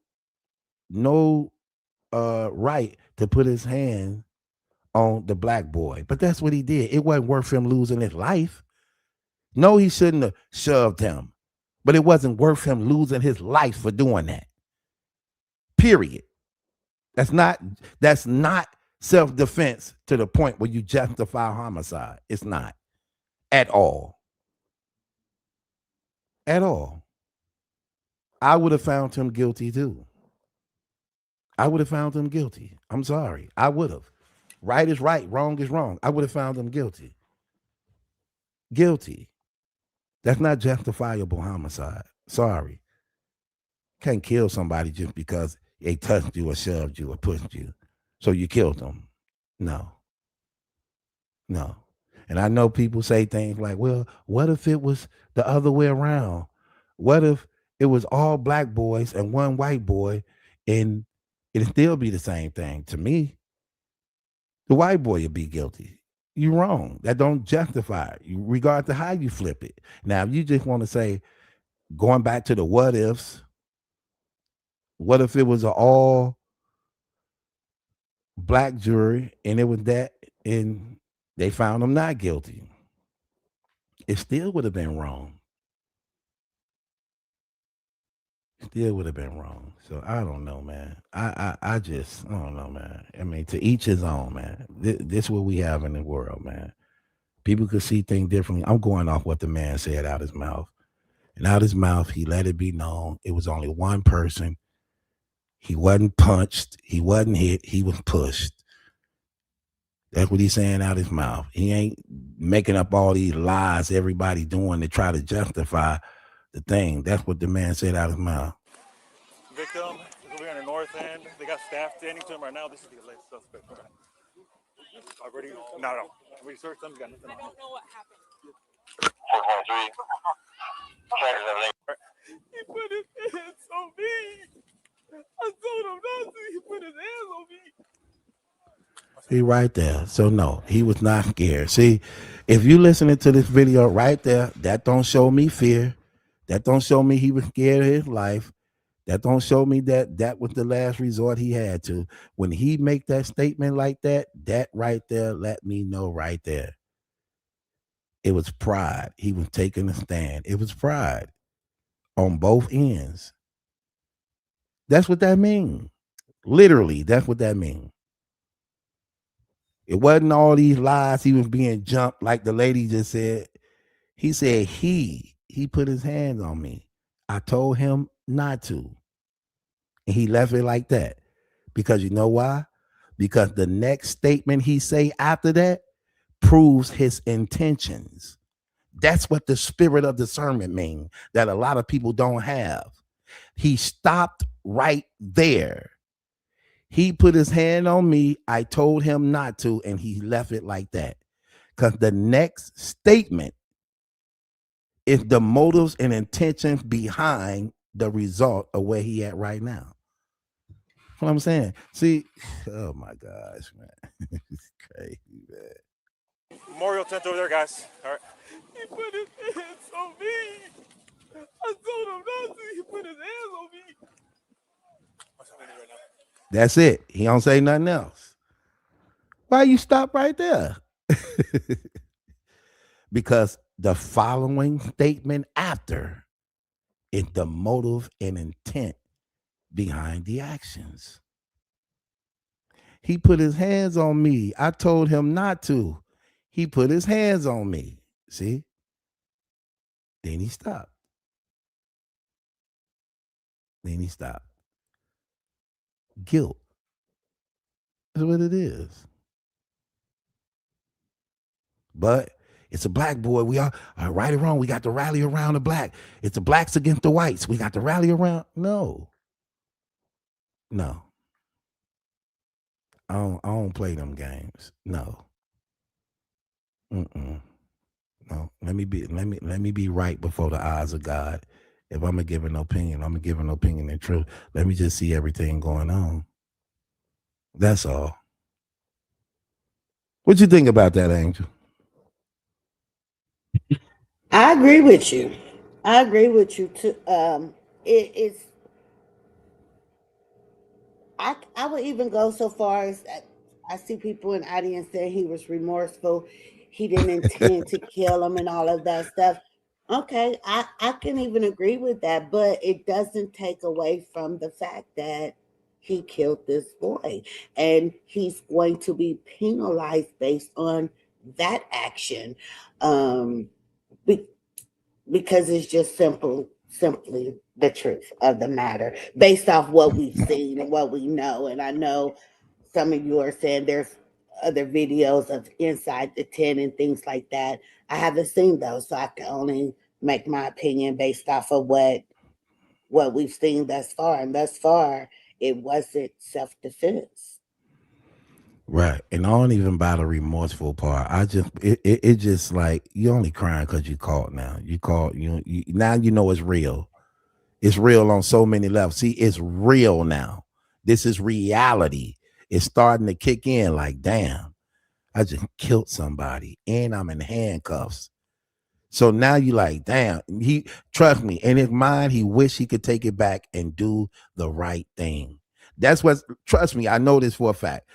right to put his hand on the black boy, but that's what he did. It wasn't worth him losing his life. No, he shouldn't have shoved him, but it wasn't worth him losing his life for doing that. Period. That's not self-defense to the point where you justify homicide. It's not at all. At all. I would have found him guilty too. I would have found him guilty. I'm sorry. I would have. Right is right. Wrong is wrong. I would have found him guilty. Guilty. That's not justifiable homicide. Sorry. Can't kill somebody just because they touched you or shoved you or pushed you. So you killed them. No. No. And I know people say things like, well, what if it was the other way around? What if it was all black boys and one white boy, and it'd still be the same thing? To me, the white boy would be guilty. You're wrong. That don't justify it, regard to how you flip it. Now, if you just want to say, going back to the what ifs, what if it was an all black jury and it was that, and they found him not guilty? It still would have been wrong. Still would have been wrong. So I don't know, man. I don't know, man. I mean, to each his own, man. This is what we have in the world, man. People could see things differently. I'm going off what the man said out his mouth. And out his mouth, he let it be known it was only one person. He wasn't punched. He wasn't hit. He was pushed. That's what he's saying out his mouth. He ain't making up all these lies everybody doing to try to justify the thing. That's what the man said out his mouth. Victim is over here on the north end. They got staff standing to him right now. This is the alleged suspect. Already? No. We searched them. Got nothing on him. I don't know what happened. 4.3. He put his hands on me. I told him not to. He put his hands on me. He right there. So no, he was not scared. See, if you listening to this video right there, that don't show me fear. That don't show me he was scared of his life. That don't show me that was the last resort he had to. When he make that statement like that right there let me know right there. It was pride. He was taking a stand. It was pride on both ends. That's what that means. Literally, that's what that means. It wasn't all these lies. He was being jumped like the lady just said. He said he put his hands on me. I told him not to. And he left it like that. Because you know why? Because the next statement he say after that proves his intentions. That's what the spirit of discernment means that a lot of people don't have. He stopped right there. He put his hand on me. I told him not to, and he left it like that. Because the next statement is the motives and intentions behind the result of where he at right now. That's what I'm saying. See, oh my gosh, man. It's crazy, man. Memorial tent over there, guys. All right. He put his hands on me. I told him not to. He put his hands on me. That's it. He don't say nothing else. Why you stop right there? Because the following statement after is the motive and intent behind the actions. He put his hands on me. I told him not to. He put his hands on me. See? Then he stopped. Then he stopped. Guilt is what it is. But it's a black boy. We are right or wrong. We got to rally around the black. It's the blacks against the whites. We got to rally around. No. No. I don't play them games. No. Mm-mm. No. Let me be right before the eyes of God. If I'm gonna give an opinion, I'm gonna give an opinion in truth. Let me just see everything going on. That's all. What you think about that, Angel? I agree with you. I agree with you too. It's I would even go so far as I see people in the audience saying he was remorseful, he didn't intend to kill him, and all of that stuff. Okay, I can even agree with that, but it doesn't take away from the fact that he killed this boy, and he's going to be penalized based on that action. Um, because it's just simply the truth of the matter based off what we've seen and what we know. And I know some of you are saying there's other videos of inside the tent and things like that. I haven't seen those, so I can only make my opinion based off of what we've seen thus far. And thus far, it wasn't self-defense. Right. And I don't even buy the remorseful part. It just like you only crying because you caught now. You caught you now you know it's real. It's real on so many levels. See, it's real now. This is reality. It's starting to kick in like, damn, I just killed somebody and I'm in handcuffs. So now you like, damn, he trust me, in his mind, he wish he could take it back and do the right thing. That's what trust me, I know this for a fact.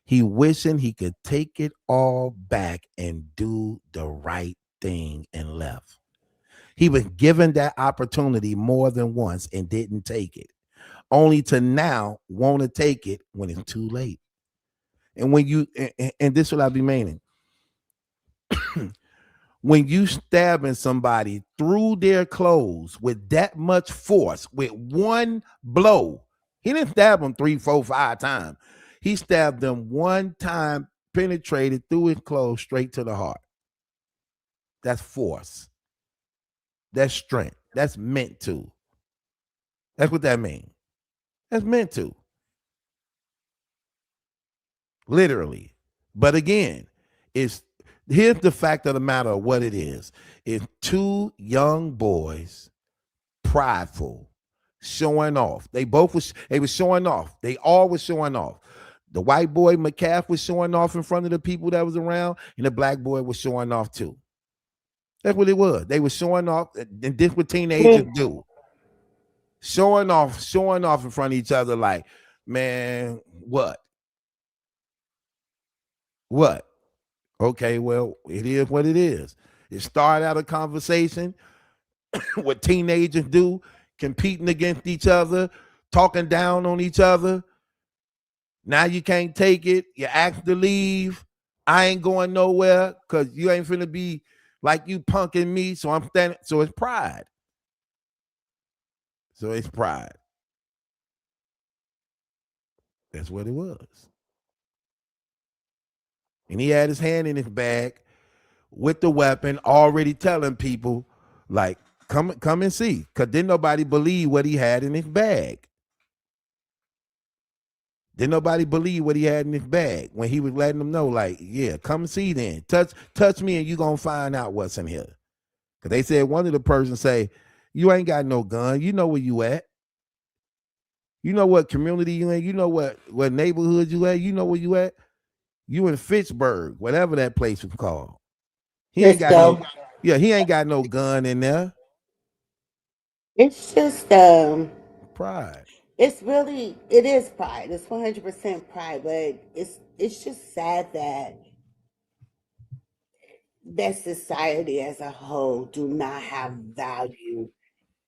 He wishing he could take it all back and do the right thing and left. He was given that opportunity more than once and didn't take it, only to now want to take it when it's too late. And when you, and this is what I be meaning, when you stabbing somebody through their clothes with that much force, with one blow, he didn't stab them 3, 4, 5 times. He stabbed them one time, penetrated through his clothes straight to the heart. That's force. That's strength. That's meant to. That's what that means. That's meant to. Literally. But again, it's here's the fact of the matter of what it is. It's two young boys, prideful, showing off. They were showing off. They all was showing off. The white boy McCaff was showing off in front of the people that was around, and the black boy was showing off too. That's what it was. They were showing off, and this what teenagers do. Showing off in front of each other, like, man, what? What? Okay, well, it is what it is. It started out a conversation, what teenagers do, competing against each other, talking down on each other. Now you can't take it. You ask to leave. I ain't going nowhere because you ain't finna be like you punking me. So I'm standing. So it's pride. That's what it was. And he had his hand in his bag with the weapon, already telling people, like, come and see. Because didn't nobody believe what he had in his bag. Didn't nobody believe what he had in his bag when he was letting them know, like, yeah, come see then. Touch me and you gonna find out what's in here. Because they said one of the persons say, you ain't got no gun. You know where you at. You know what community you in. You know what neighborhood you at. You know where you at. You in Fitchburg, whatever that place was called. He ain't got no, he ain't got no gun in there. It's just Pride. it is pride. It's 100% pride, but it's just sad that society as a whole do not have value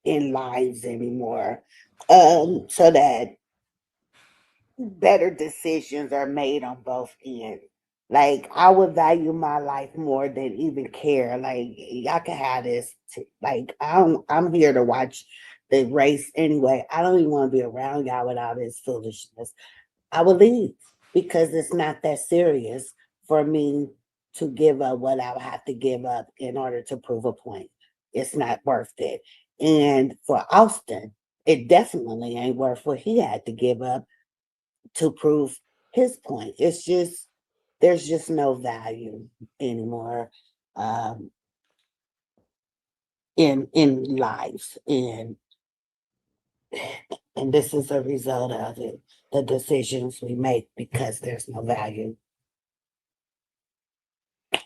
in lives anymore. So that better decisions are made on both ends. Like I would value my life more than even care. Like y'all can have this. Like I'm here to watch the race anyway. I don't even want to be around y'all with all this foolishness. I will leave because it's not that serious for me to give up what I would have to give up in order to prove a point. It's not worth it. And for Austin, it definitely ain't worth what he had to give up to prove his point. It's just there's just no value anymore um, in lives, and this is a result of it. The decisions we make because there's no value. Yeah.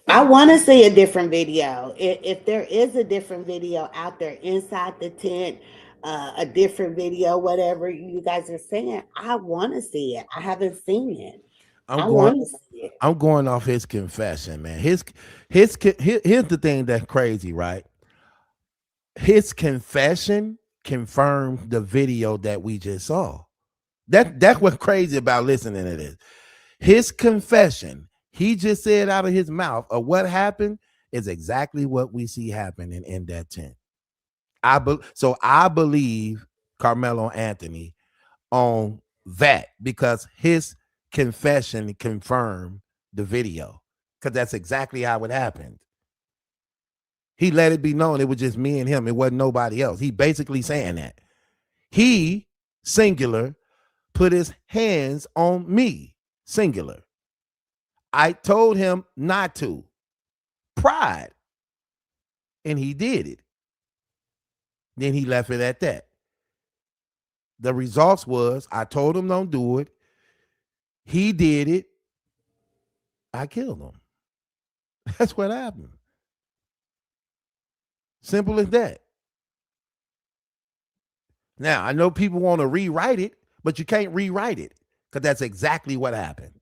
I want to see a different video. If there is a different video out there inside the tent, a different video, whatever you guys are saying, I want to see it. I haven't seen it. I'm I going. want to see it. I'm going off his confession, man. Here's the thing that's crazy, right? His confession confirmed the video that we just saw. That's what's crazy about listening to this. His confession, he just said out of his mouth of what happened is exactly what we see happening in that tent. So I believe Carmelo Anthony on that because his confession confirmed the video because that's exactly how it happened. He let it be known it was just me and him. It wasn't nobody else. He basically saying that. He, singular, put his hands on me, singular. I told him not to. Pride. And he did it. Then he left it at that. The results was I told him don't do it. He did it. I killed him. That's what happened. Simple as that. Now, I know people want to rewrite it, but you can't rewrite it because that's exactly what happened.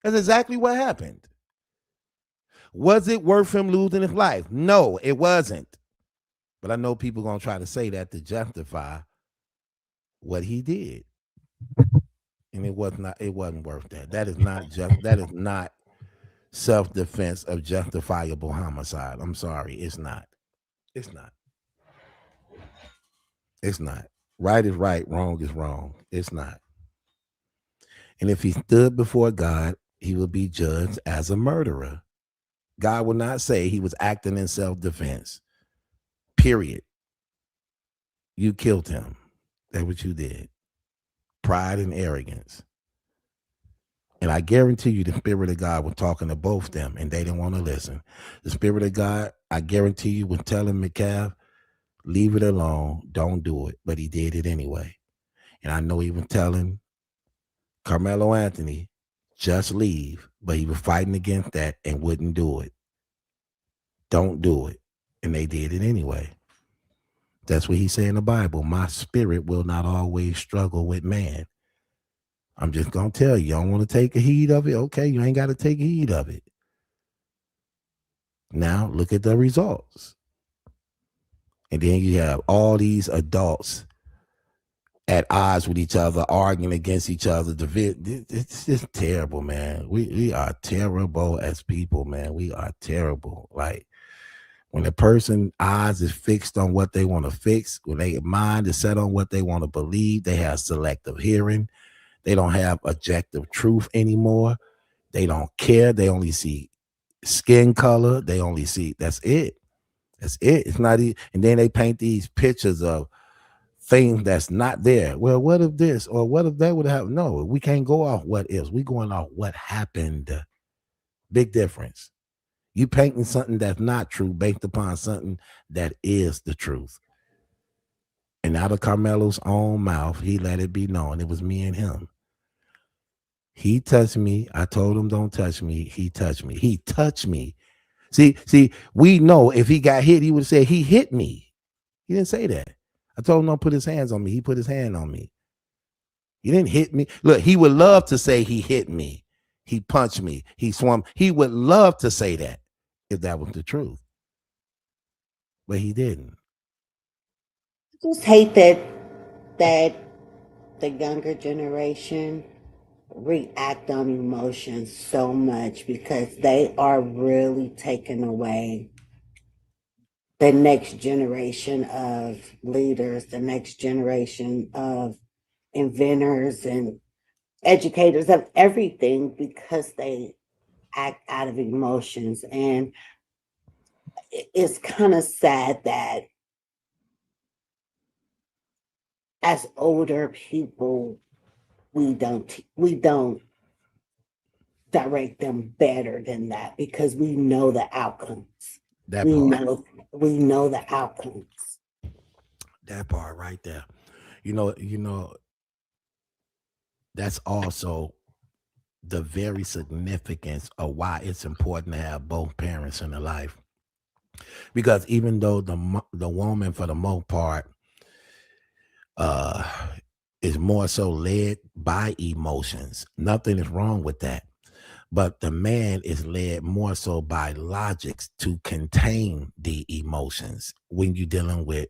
That's exactly what happened. Was it worth him losing his life? No, it wasn't. But I know people going to try to say that to justify what he did. And it wasn't worth that. That is not self-defense of justifiable homicide. I'm sorry, it's not. It's not. It's not. Right is right, wrong is wrong. It's not. And if he stood before God, he would be judged as a murderer. God will not say he was acting in self-defense. Period. You killed him. That's what you did. Pride and arrogance. And I guarantee you the Spirit of God was talking to both of them and they didn't want to listen. The Spirit of God, I guarantee you, was telling McCav, leave it alone. Don't do it. But he did it anyway. And I know he was telling Carmelo Anthony, just leave. But he was fighting against that and wouldn't do it. Don't do it. And they did it anyway. That's what he said in the Bible. My spirit will not always struggle with man. I'm just going to tell you, you don't want to take a heed of it? Okay, you ain't got to take a heed of it. Now, look at the results. And then you have all these adults at odds with each other, arguing against each other. It's just terrible, man. We are terrible as people, man. We are terrible. Like, when a person's eyes is fixed on what they want to fix, when their mind is set on what they want to believe, they have selective hearing. They don't have objective truth anymore. They don't care. They only see skin color. They only see, that's it. That's it. It's not, and then they paint these pictures of things that's not there. Well, what if this or what if that would happen? No, we can't go off what ifs. We going off what happened. Big difference. You painting something that's not true based upon something that is the truth. And out of Carmelo's own mouth, he let it be known. It was me and him. He touched me. I told him don't touch me. He touched me. He touched me. See, we know if he got hit, he would say he hit me. He didn't say that. I told him don't put his hands on me. He put his hand on me. He didn't hit me. Look, he would love to say he hit me. He punched me. He swung. He would love to say that if that was the truth. But he didn't. I just hate that the younger generation react on emotions so much because they are really taking away the next generation of leaders, the next generation of inventors and educators of everything because they act out of emotions. And it's kind of sad that as older people, we don't direct them better than that because we know the outcomes. That We part. know the outcomes. That part right there. You know, that's also the very significance of why it's important to have both parents in the life. Because even though the woman, for the most part, uh, is more so led by emotions, nothing is wrong with that. But the man is led more so by logics to contain the emotions when you're dealing with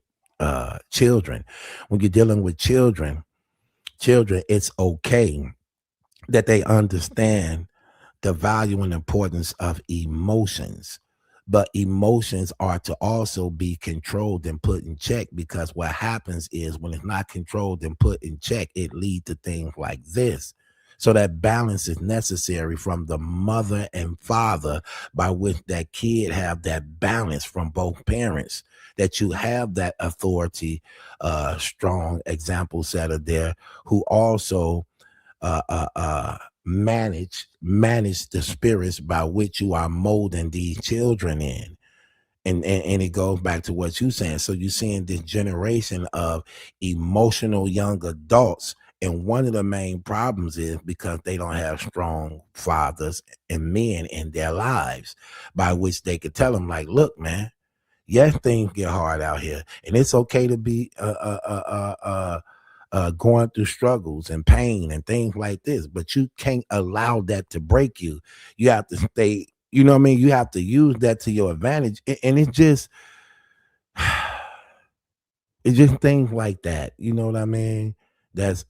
children. When you're dealing with children, it's okay that they understand the value and importance of emotions. But emotions are to also be controlled and put in check, because what happens is when it's not controlled and put in check, it leads to things like this. So that balance is necessary from the mother and father, by which that kid have that balance from both parents, that you have that authority, strong example set of there, who also uh, uh, uh, manage the spirits by which you are molding these children in. And it goes back to what you're saying. So you're seeing this generation of emotional young adults. And one of the main problems is because they don't have strong fathers and men in their lives by which they could tell them, like, look, man, yes, things get hard out here. And it's okay to be going through struggles and pain and things like this, but you can't allow that to break you. You have to stay, you know what I mean? You have to use that to your advantage. And it's just, it's just things like that. You know what I mean? That's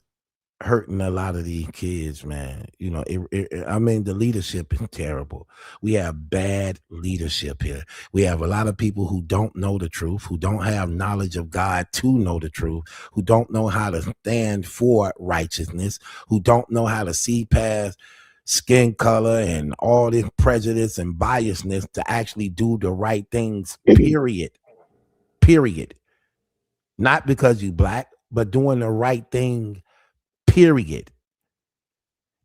hurting a lot of these kids, man. You know, I mean, the leadership is terrible. We have bad leadership here. We have a lot of people who don't know the truth, who don't have knowledge of God to know the truth, who don't know how to stand for righteousness, who don't know how to see past skin color and all this prejudice and biasness to actually do the right things, period. Period. Not because you black, but doing the right thing, period.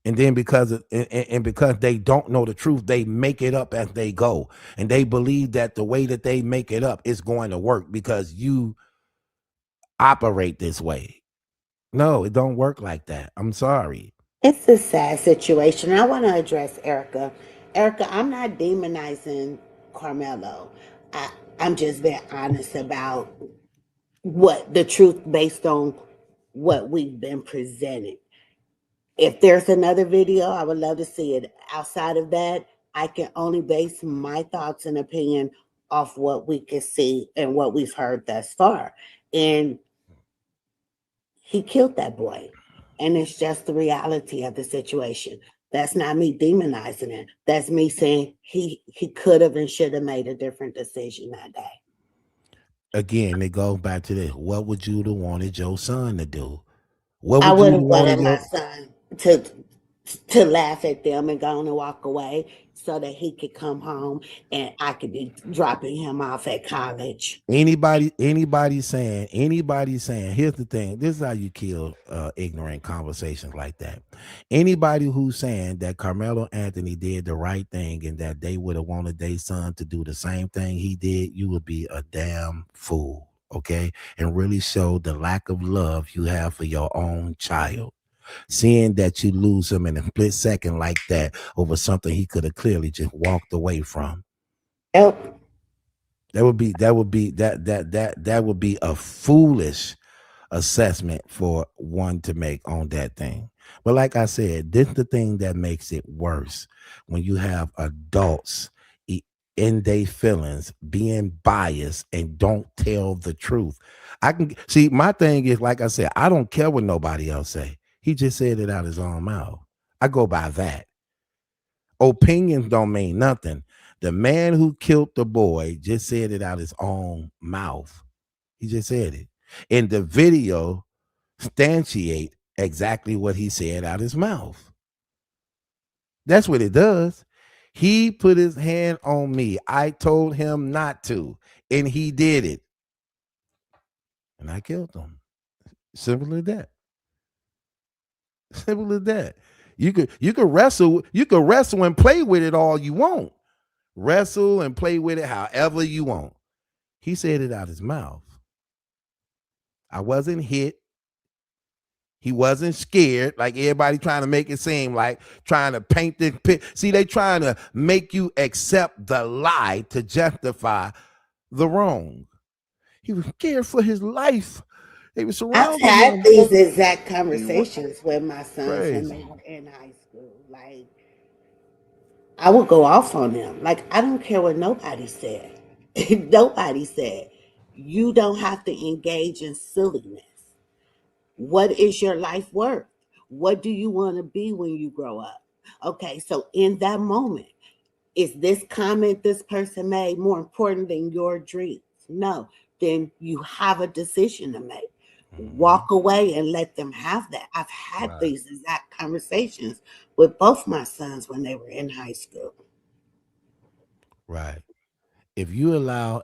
And then because they don't know the truth, they make it up as they go, and they believe that the way that they make it up is going to work because you operate this way. No, it don't work like that. I'm sorry. It's a sad situation. I want to address Erica. Erica, I'm not demonizing Carmelo. I, I'm just being honest about what the truth based on what we've been presented. If there's another video, I would love to see it. Outside of that, I can only base my thoughts and opinion off what we can see and what we've heard thus far. And he killed that boy. And it's just the reality of the situation. That's not me demonizing it. That's me saying he could have and should have made a different decision that day. Again, it goes back to this. What would you have wanted your son to do? What I would you would have have wanted wanted my your son to laugh at them and go on and walk away so that he could come home and I could be dropping him off at college. anybody saying, here's the thing, this is how you kill ignorant conversations like that. Anybody who's saying that Carmelo Anthony did the right thing and that they would have wanted their son to do the same thing he did, you would be a damn fool, okay? And really show the lack of love you have for your own child, seeing that you lose him in a split second like that over something he could have clearly just walked away from. Yep. That would be that would be a foolish assessment for one to make on that thing. But like I said, this is the thing that makes it worse when you have adults in their feelings being biased and don't tell the truth. I can see my thing is, like I said, I don't care what nobody else say. He just said it out his own mouth. I go by that. Opinions don't mean nothing. The man who killed the boy just said it out his own mouth. He just said it. And the video substantiate exactly what he said out his mouth. That's what it does. He put his hand on me. I told him not to, and he did it. And I killed him. Simple as that. Simple as that. You could wrestle and play with it all you want. Wrestle and play with it however you want. He said it out his mouth. I wasn't hit. He wasn't scared like everybody trying to make it seem like, trying to paint the picture. See, they trying to make you accept the lie to justify the wrong. He was scared for his life. They were I've surrounding had him. these exact conversations with my sons when they Crazy. were in high school. Like, I would go off on them. Like, I don't care what nobody said. Nobody said. You don't have to engage in silliness. What is your life worth? What do you want to be when you grow up? Okay, so in that moment, is this comment this person made more important than your dreams? No. Then you have a decision to make. Walk away and let them have that. I've had Right. these exact conversations with both my sons when they were in high school. Right. If you allow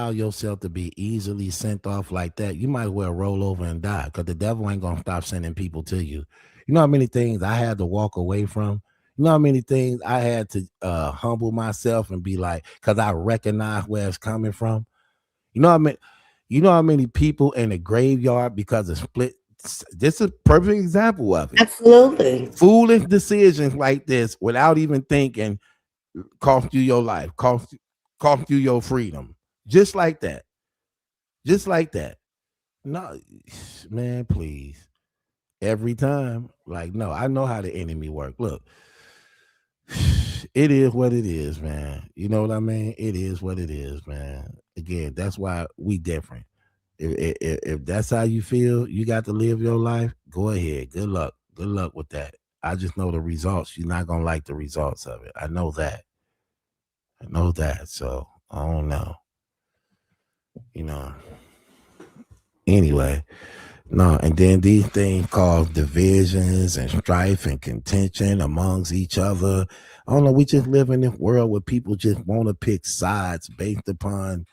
yourself to be easily sent off like that, you might as well roll over and die, because the devil ain't gonna stop sending people to you. You know how many things I had to walk away from? You know how many things I had to humble myself and be like, because I recognize where it's coming from. You know how many people in the graveyard because of split. This is a perfect example of it. Absolutely. Foolish decisions like this without even thinking cost you your life, cost you your freedom. Just like that. Just like that. No, man, please. Every time. Like, no, I know how the enemy work. Look, it is what it is, man. You know what I mean? It is what it is, man. Again, that's why we different. If that's how you feel, you got to live your life, go ahead. Good luck. Good luck with that. I just know the results. You're not going to like the results of it. I know that. So I don't know. You know. Anyway, no, and then these things cause divisions and strife and contention amongst each other. I don't know. We just live in this world where people just want to pick sides based upon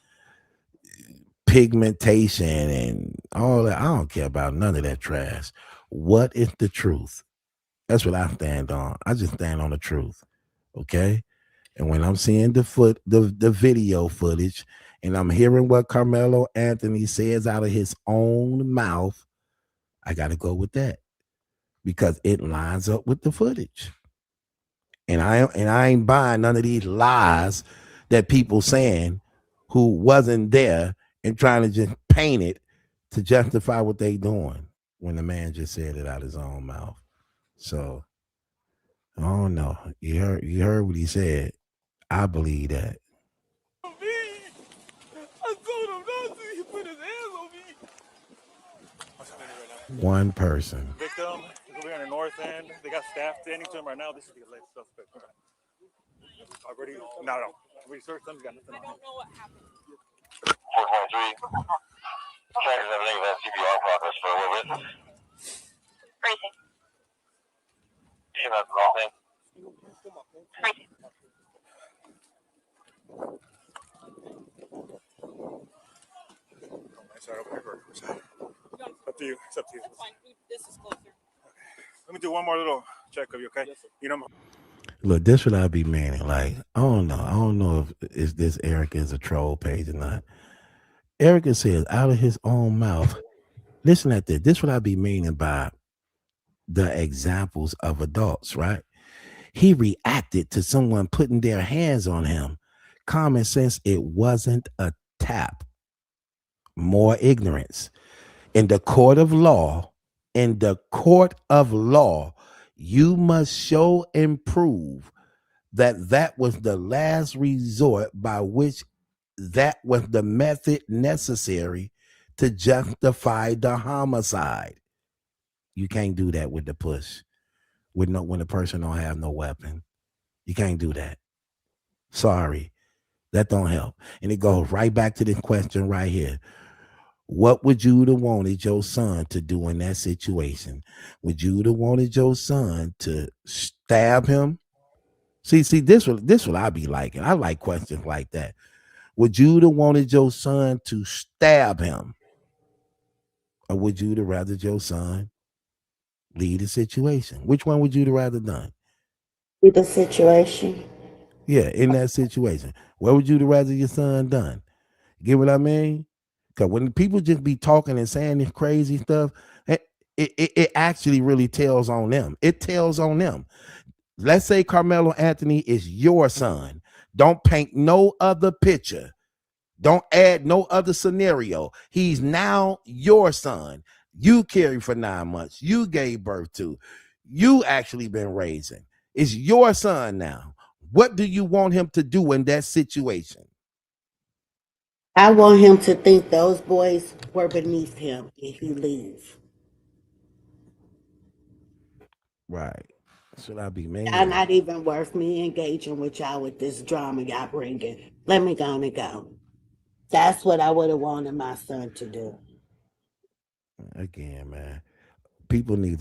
pigmentation and all that. I don't care about none of that trash. What is the truth? That's what I stand on. I just stand on the truth. Okay. And when I'm seeing the video footage and I'm hearing what Carmelo Anthony says out of his own mouth, I got to go with that because it lines up with the footage. And I ain't buying none of these lies that people saying who wasn't there and trying to just paint it to justify what they doing when the man just said it out his own mouth. So I don't know. You heard what he said. I believe that. I told him not to. He put his hands on me. What's happening right now? One person. Victim is over here on the north end. They got staff standing to him right now. This is the alleged suspect. Already? No. We searched them. Got nothing on him. 423. Trackers have negative CPR progress for a little bit. Racing. You know, the wrong thing. Racing. Sorry, over here. Up to you. It's up to you. That's fine. This is closer. Let me do one more little check of you, okay? Yes, You know, Look, this what I be meaning. Like, I don't know. I don't know if this Eric is a troll page or not. Erica says out of his own mouth. Listen at this. This what I be meaning by the examples of adults, right? He reacted to someone putting their hands on him. Common sense, it wasn't a tap. More ignorance. In the court of law, you must show and prove that was the last resort by which that was the method necessary to justify the homicide. You can't do that with the push. When the person don't have no weapon. You can't do that. Sorry. That don't help. And it goes right back to the question right here. What would you have wanted your son to do in that situation? Would you have wanted your son to stab him? See, this what I be liking. I like questions like that. Would you have wanted your son to stab him? Or would you have rather your son lead the situation? Which one would you have rather done? Lead the situation. Yeah, in that situation. What would you have rather your son done? Get what I mean? Because when people just be talking and saying this crazy stuff, it actually really tells on them. It tells on them. Let's say Carmelo Anthony is your son. Don't paint no other picture. Don't add no other scenario. He's now your son. You carried for 9 months. You gave birth to. You actually been raising. It's your son now. What do you want him to do in that situation? I want him to think those boys were beneath him if he leaves. Right. Should I be mad? Y'all not even worth me engaging with y'all with this drama y'all bringing. Let me go and go. That's what I would have wanted my son to do. Again, man. People need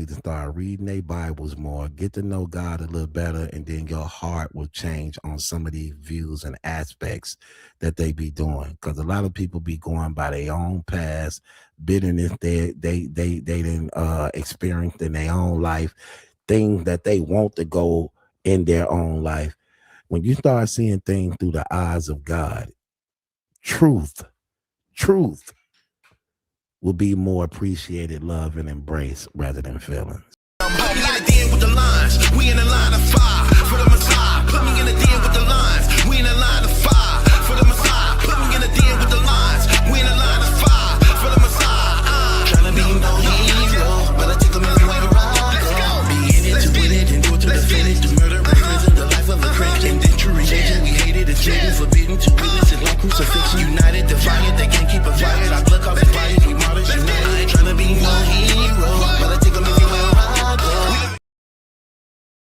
to start reading their Bibles more, get to know God a little better, and then your heart will change on some of these views and aspects that they be doing. Because a lot of people be going by their own past, bitterness they didn't experience in their own life, things that they want to go in their own life. When you start seeing things through the eyes of God, truth will be more appreciated, love, and embrace rather than feelings. Put me in the den with the lines. We in the line of fire for the Messiah. Put me in the den with the lines. We in the line of fire for the Messiah. Put me in the den with the lines. We in the line of fire for the Messiah. Tryna be no hero, but I take a million way where I go. Be in it to win it and do it to the finish. The murder, prison, the life of a Christian. Then true religion, we hated it, jaded, forbidden to witness it like crucifixion. United, defiant, they can't keep us fired. Our blood causes fire. I ain't tryna be no hero, but I